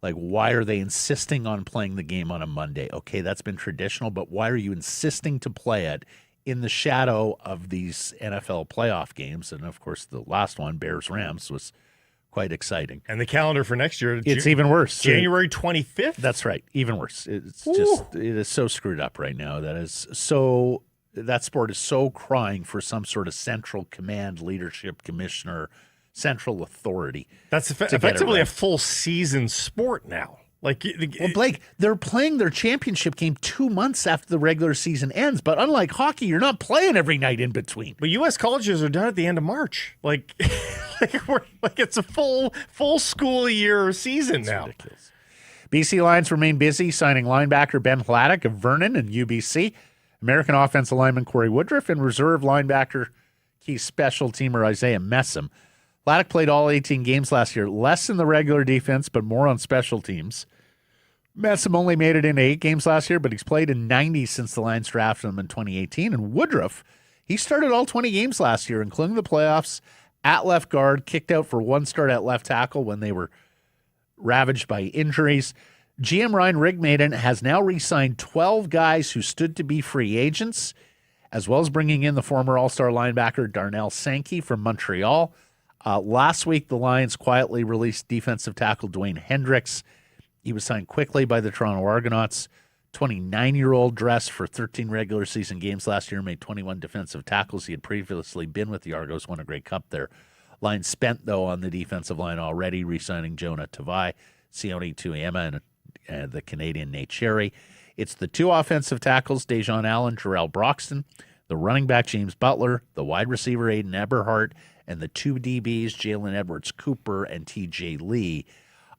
Like, why are they insisting on playing the game on a Monday? Okay, that's been traditional, but why are you insisting to play it in the shadow of these NFL playoff games? And, of course, the last one, Bears-Rams, was quite exciting. And the calendar for next year, It's even worse. January 25th. That's right, even worse. It's just, it is so screwed up right now. That sport is so crying for some sort of central command, leadership, commissioner, central authority. That's to get it effectively right. a full season sport now. Like, Well, Blake, they're playing their championship game 2 months after the regular season ends. But unlike hockey, you're not playing every night in between. but U.S. colleges are done at the end of March. Like, it's a full school year season now. Ridiculous. BC Lions remain busy signing linebacker Ben Hladek of Vernon and UBC, American offensive lineman Corey Woodruff, and reserve linebacker key special teamer Isaiah Messam. Hladek played all 18 games last year, less in the regular defense, but more on special teams. Messam only made it in 8 games last year, but he's played in 90 since the Lions drafted him in 2018. And Woodruff, he started all 20 games last year, including the playoffs, at left guard, kicked out for 1 start at left tackle when they were ravaged by injuries. GM Ryan Rigmaiden has now re-signed 12 guys who stood to be free agents, as well as bringing in the former All-Star linebacker Darnell Sankey from Montreal. Last week, the Lions quietly released defensive tackle Dwayne Hendricks. He was signed quickly by the Toronto Argonauts. 29-year-old dressed for 13 regular season games last year, made 21 defensive tackles. He had previously been with the Argos, won a Grey Cup there. Lions spent, though, on the defensive line already, re-signing Jonah Tavai, Sione Tuiema, and the Canadian Nate Cherry. It's the 2 offensive tackles, Dejon Allen, Jarrell Broxton, the running back, James Butler, the wide receiver, Aiden Eberhardt, and the 2 DBs, Jalen Edwards-Cooper and TJ Lee,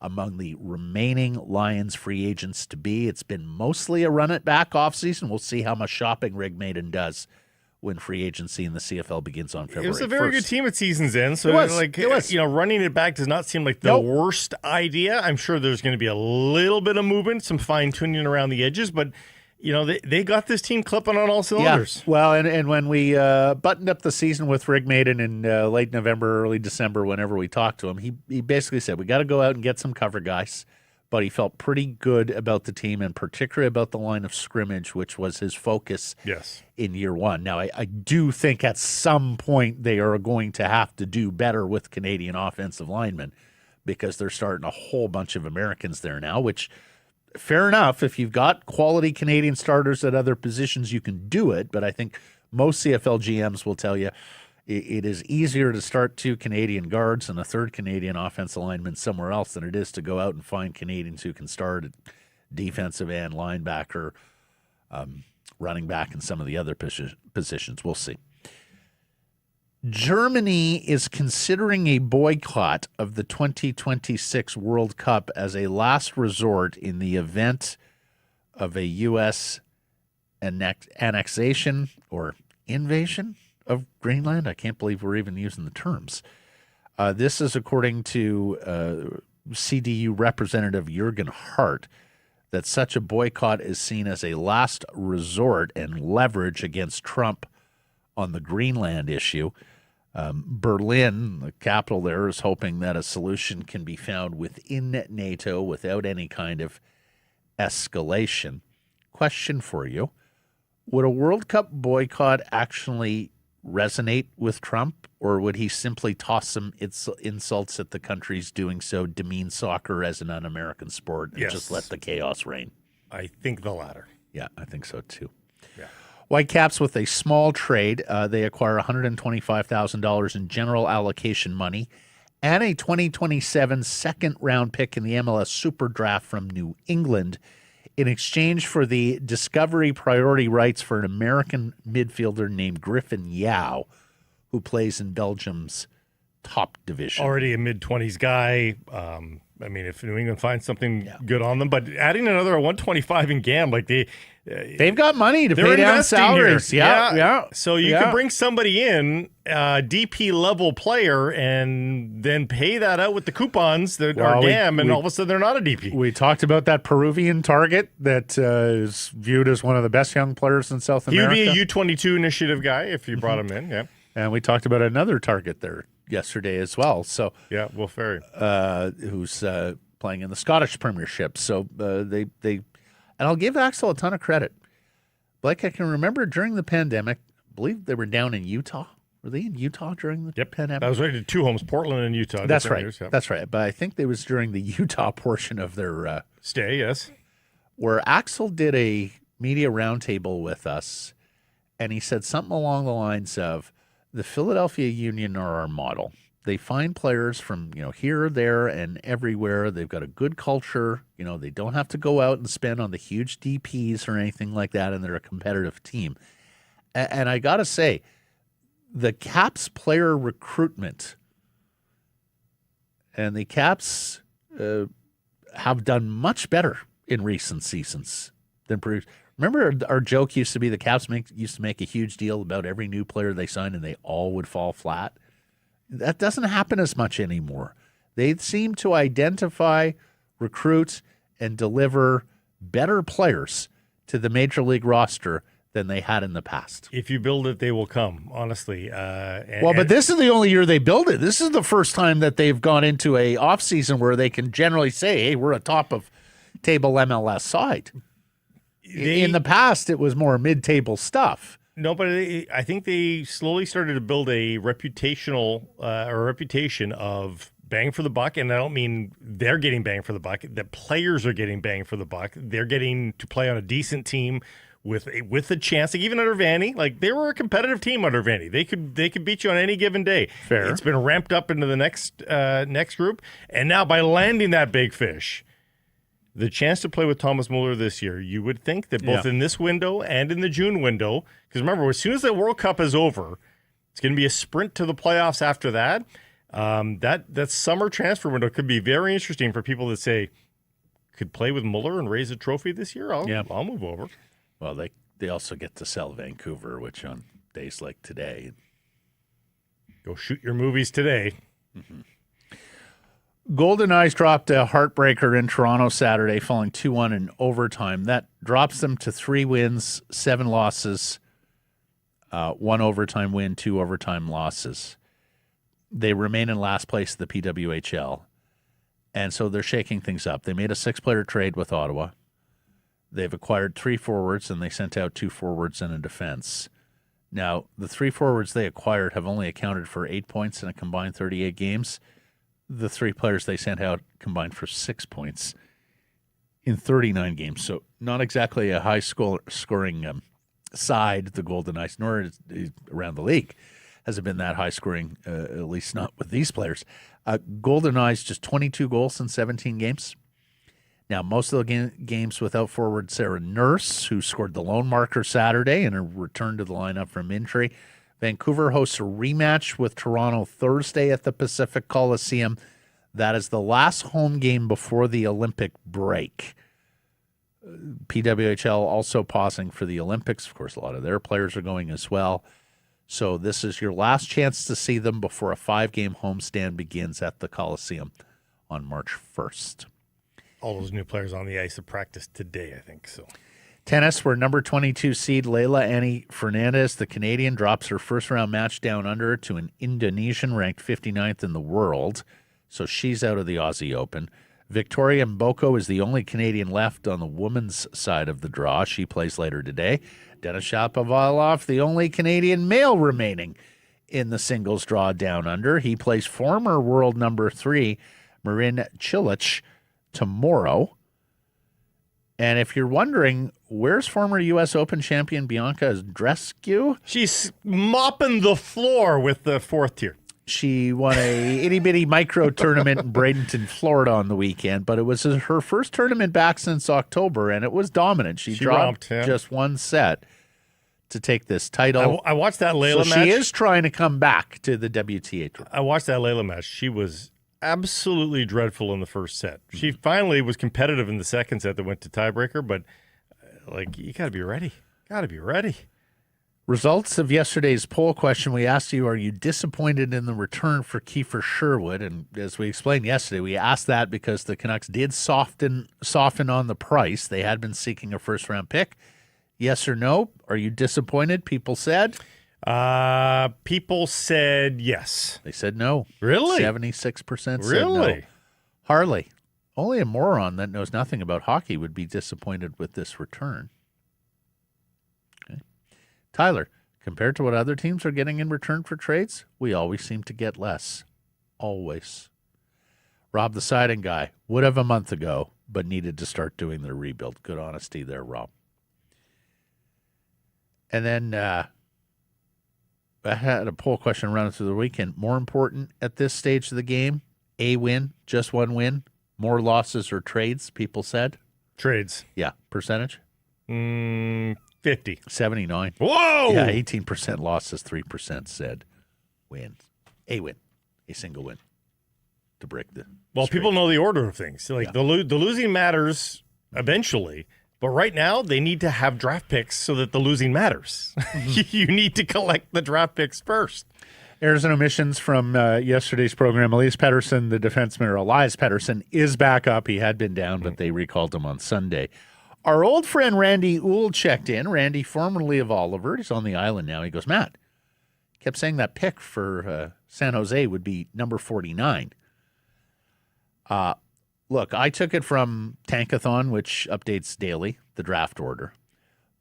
among the remaining Lions free agents to be. It's been mostly a run-it-back offseason. We'll see how much shopping Rigmaiden does when free agency in the CFL begins on February 1st. It was a very good team at season's end. So, It was. Running it back does not seem like the worst idea. I'm sure there's going to be a little bit of movement, some fine-tuning around the edges, but, they got this team clipping on all cylinders. Yeah. Well, and when we buttoned up the season with Rigmaiden in late November, early December, whenever we talked to him, he basically said, we got to go out and get some cover guys. But he felt pretty good about the team and particularly about the line of scrimmage, which was his focus in year one. Now, I do think at some point they are going to have to do better with Canadian offensive linemen because they're starting a whole bunch of Americans there now, which, fair enough, if you've got quality Canadian starters at other positions, you can do it. But I think most CFL GMs will tell you it is easier to start 2 Canadian guards and a 3rd Canadian offensive lineman somewhere else than it is to go out and find Canadians who can start at defensive end, linebacker, running back, and some of the other positions. We'll see. Germany is considering a boycott of the 2026 World Cup as a last resort in the event of a U.S. annexation or invasion of Greenland. I can't believe we're even using the terms. This is according to CDU Representative Jürgen Hart. that such a boycott is seen as a last resort and leverage against Trump on the Greenland issue. Berlin, the capital there, is hoping that a solution can be found within NATO without any kind of escalation. Question for you. Would a World Cup boycott actually resonate with Trump, or would he simply toss some insults at the countries doing so, demean soccer as an un-American sport, and just let the chaos reign? I think the latter. Yeah, I think so too. Yeah. Whitecaps with a small trade. They acquire $125,000 in general allocation money and a 2027 second-round pick in the MLS Super Draft from New England in exchange for the discovery priority rights for an American midfielder named Griffin Yao, who plays in Belgium's top division. Already a mid-20s guy. I mean, if New England finds something good on them, but adding another 125 in GAM, like they've got money to pay down salaries. Here. Yeah. So you can bring somebody in, DP level player, and then pay that out with the coupons that are GAM, and all of a sudden they're not a DP. We talked about that Peruvian target that is viewed as one of the best young players in South America. He would be a U22 initiative guy if you brought him in. Yeah. And we talked about another target there yesterday as well. So yeah, Will Ferry, who's playing in the Scottish Premiership. So they and I'll give Axel a ton of credit. Like I can remember during the pandemic, I believe they were down in Utah. Were they in Utah during the pandemic? That was right at two homes, Portland and Utah. That's right. Years, That's right. But I think it was during the Utah portion of their stay. Yes, where Axel did a media roundtable with us, and he said something along the lines of, the Philadelphia Union are our model. They find players from, here, there, and everywhere. They've got a good culture. They don't have to go out and spend on the huge DPs or anything like that, and they're a competitive team. And I got to say, the Caps player recruitment and the Caps have done much better in recent seasons than previous. Remember our joke used to be the Caps used to make a huge deal about every new player they signed and they all would fall flat? That doesn't happen as much anymore. They seem to identify, recruit, and deliver better players to the Major League roster than they had in the past. If you build it, they will come, honestly. But this is the only year they build it. This is the first time that they've gone into a offseason where they can generally say, hey, we're a top-of-table MLS side. In the past, it was more mid-table stuff. No, but I think they slowly started to build a reputation of bang for the buck, and I don't mean they're getting bang for the buck. The players are getting bang for the buck. They're getting to play on a decent team with a chance. Like even under Vanny, like they were a competitive team under Vanny. They could beat you on any given day. Fair. It's been ramped up into the next group, and now by landing that big fish, the chance to play with Thomas Muller this year, you would think that both in this window and in the June window, because remember, as soon as the World Cup is over, it's going to be a sprint to the playoffs after that. That summer transfer window could be very interesting for people that say, could play with Muller and raise a trophy this year? I'll move over. Well, they also get to sell Vancouver, which on days like today. Go shoot your movies today. Mm-hmm. Golden Eyes dropped a heartbreaker in Toronto Saturday, falling 2-1 in overtime. That drops them to 3 wins, 7 losses, 1 overtime win, 2 overtime losses. They remain in last place at the PWHL, and so they're shaking things up. They made a 6-player trade with Ottawa. They've acquired 3 forwards, and they sent out 2 forwards and a defense. Now, the 3 forwards they acquired have only accounted for 8 points in a combined 38 games. The 3 players they sent out combined for 6 points in 39 games. So not exactly a high-scoring side, the Golden Eyes, nor is around the league has it been that high-scoring, at least not with these players. Golden Eyes, just 22 goals in 17 games. Now, most of the games without forward Sarah Nurse, who scored the lone marker Saturday and a return to the lineup from injury. Vancouver hosts a rematch with Toronto Thursday at the Pacific Coliseum. That is the last home game before the Olympic break. PWHL also pausing for the Olympics. Of course, a lot of their players are going as well. So this is your last chance to see them before a 5-game homestand begins at the Coliseum on March 1st. all those new players on the ice have practiced today, I think. So Tennis, where number 22 seed Leila Annie Fernandez, the Canadian, drops her first-round match down under to an Indonesian ranked 59th in the world. So she's out of the Aussie Open. Victoria Mboko is the only Canadian left on the women's side of the draw. She plays later today. Denis Shapovalov, the only Canadian male remaining in the singles draw down under. He plays former world number 3 Marin Cilic tomorrow. And if you're wondering, where's former U.S. Open champion Bianca Andreescu? she's mopping the floor with the fourth tier. She won a itty-bitty micro tournament in Bradenton, Florida on the weekend, but it was her first tournament back since October, and it was dominant. She dropped romped, yeah. just one set to take this title. I watched that Layla So match. she is trying to come back to the WTA tour. I watched that Layla match. She was absolutely dreadful in the first set. She finally was competitive in the second set that went to tiebreaker, but you got to be ready. Got to be ready. Results of yesterday's poll question, we asked you, are you disappointed in the return for Kiefer Sherwood? And as we explained yesterday, we asked that because the Canucks did soften on the price. They had been seeking a first-round pick. Yes or no? Are you disappointed? People said? People said yes. They said no. Really? 76% said Really? no. Harley, only a moron that knows nothing about hockey would be disappointed with this return. Okay. Tyler, compared to what other teams are getting in return for trades, we always seem to get less. Always. Rob, the siding guy, would have a month ago, but needed to start doing their rebuild. Good honesty there, Rob. And then I had a poll question running through the weekend. More important at this stage of the game, a win, just one win, more losses or trades, people said. Trades. Yeah, percentage? 50. 79. Whoa! Yeah, 18% losses, 3% said win. A win, a single win to break the Well, streak. people know the order of things. Yeah. The losing matters eventually, but right now they need to have draft picks so that the losing matters. You need to collect the draft picks first. Errors and omissions from yesterday's program. Elias Pettersson is back up. He had been down, but they recalled him on Sunday. Our old friend Randy Uhl checked in. Randy, formerly of Oliver. He's on the island now. He goes, Matt, kept saying that pick for San Jose would be number 49. Look, I took it from Tankathon, which updates daily, the draft order.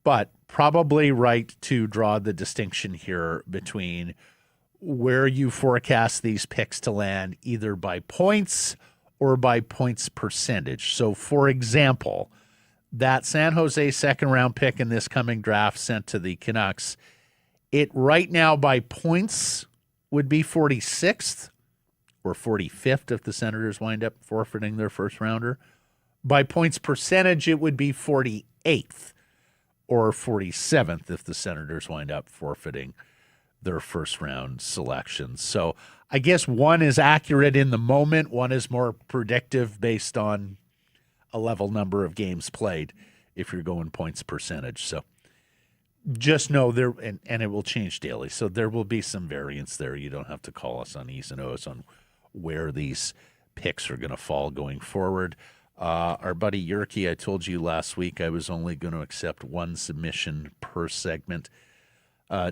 But probably right to draw the distinction here between where you forecast these picks to land, either by points or by points percentage. So, for example, that San Jose second-round pick in this coming draft sent to the Canucks, it right now by points would be 46th or 45th if the Senators wind up forfeiting their first-rounder. By points percentage, it would be 48th or 47th if the Senators wind up forfeiting their first-round selections. So I guess one is accurate in the moment. One is more predictive based on a level number of games played if you're going points percentage. So just know there, and it will change daily. So there will be some variance there. You don't have to call us on E's and O's on where these picks are going to fall going forward. Our buddy Yerke, I told you last week I was only going to accept one submission per segment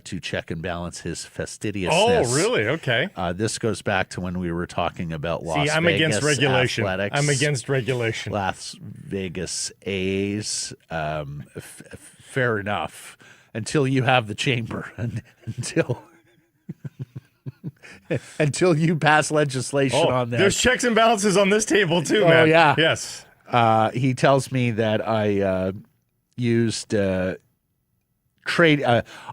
to check and balance his fastidiousness. Oh, really? Okay. This goes back to when we were talking about Las I'm Vegas against regulation. Athletics. I'm against regulation. Las Vegas A's. Fair enough. Until you have the chamber, and until you pass legislation on that. There's checks and balances on this table too, Oh, man. yeah. Yes. He tells me that I used trade.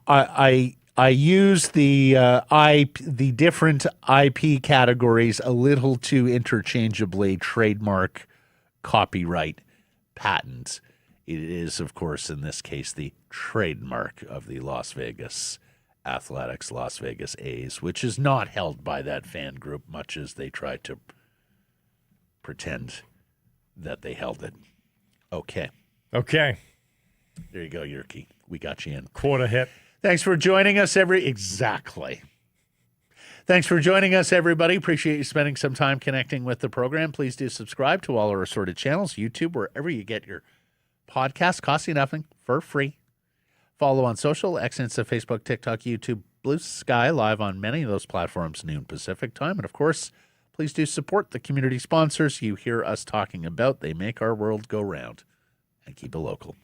I used the different IP categories a little too interchangeably. Trademark, copyright, patent. It is, of course, in this case, the trademark of the Las Vegas Athletics, Las Vegas A's, which is not held by that fan group, much as they try to pretend that they held it. Okay. Okay. There you go, Yerke. We got you in. Quota hit. Thanks for joining us Exactly. Thanks for joining us, everybody. Appreciate you spending some time connecting with the program. Please do subscribe to all our assorted channels, YouTube, wherever you get your podcasts. Costs you nothing, for free. Follow on social, X, Insta, Facebook, TikTok, YouTube, Blue Sky, live on many of those platforms, noon Pacific time. And, of course, please do support the community sponsors you hear us talking about. They make our world go round. And keep it local.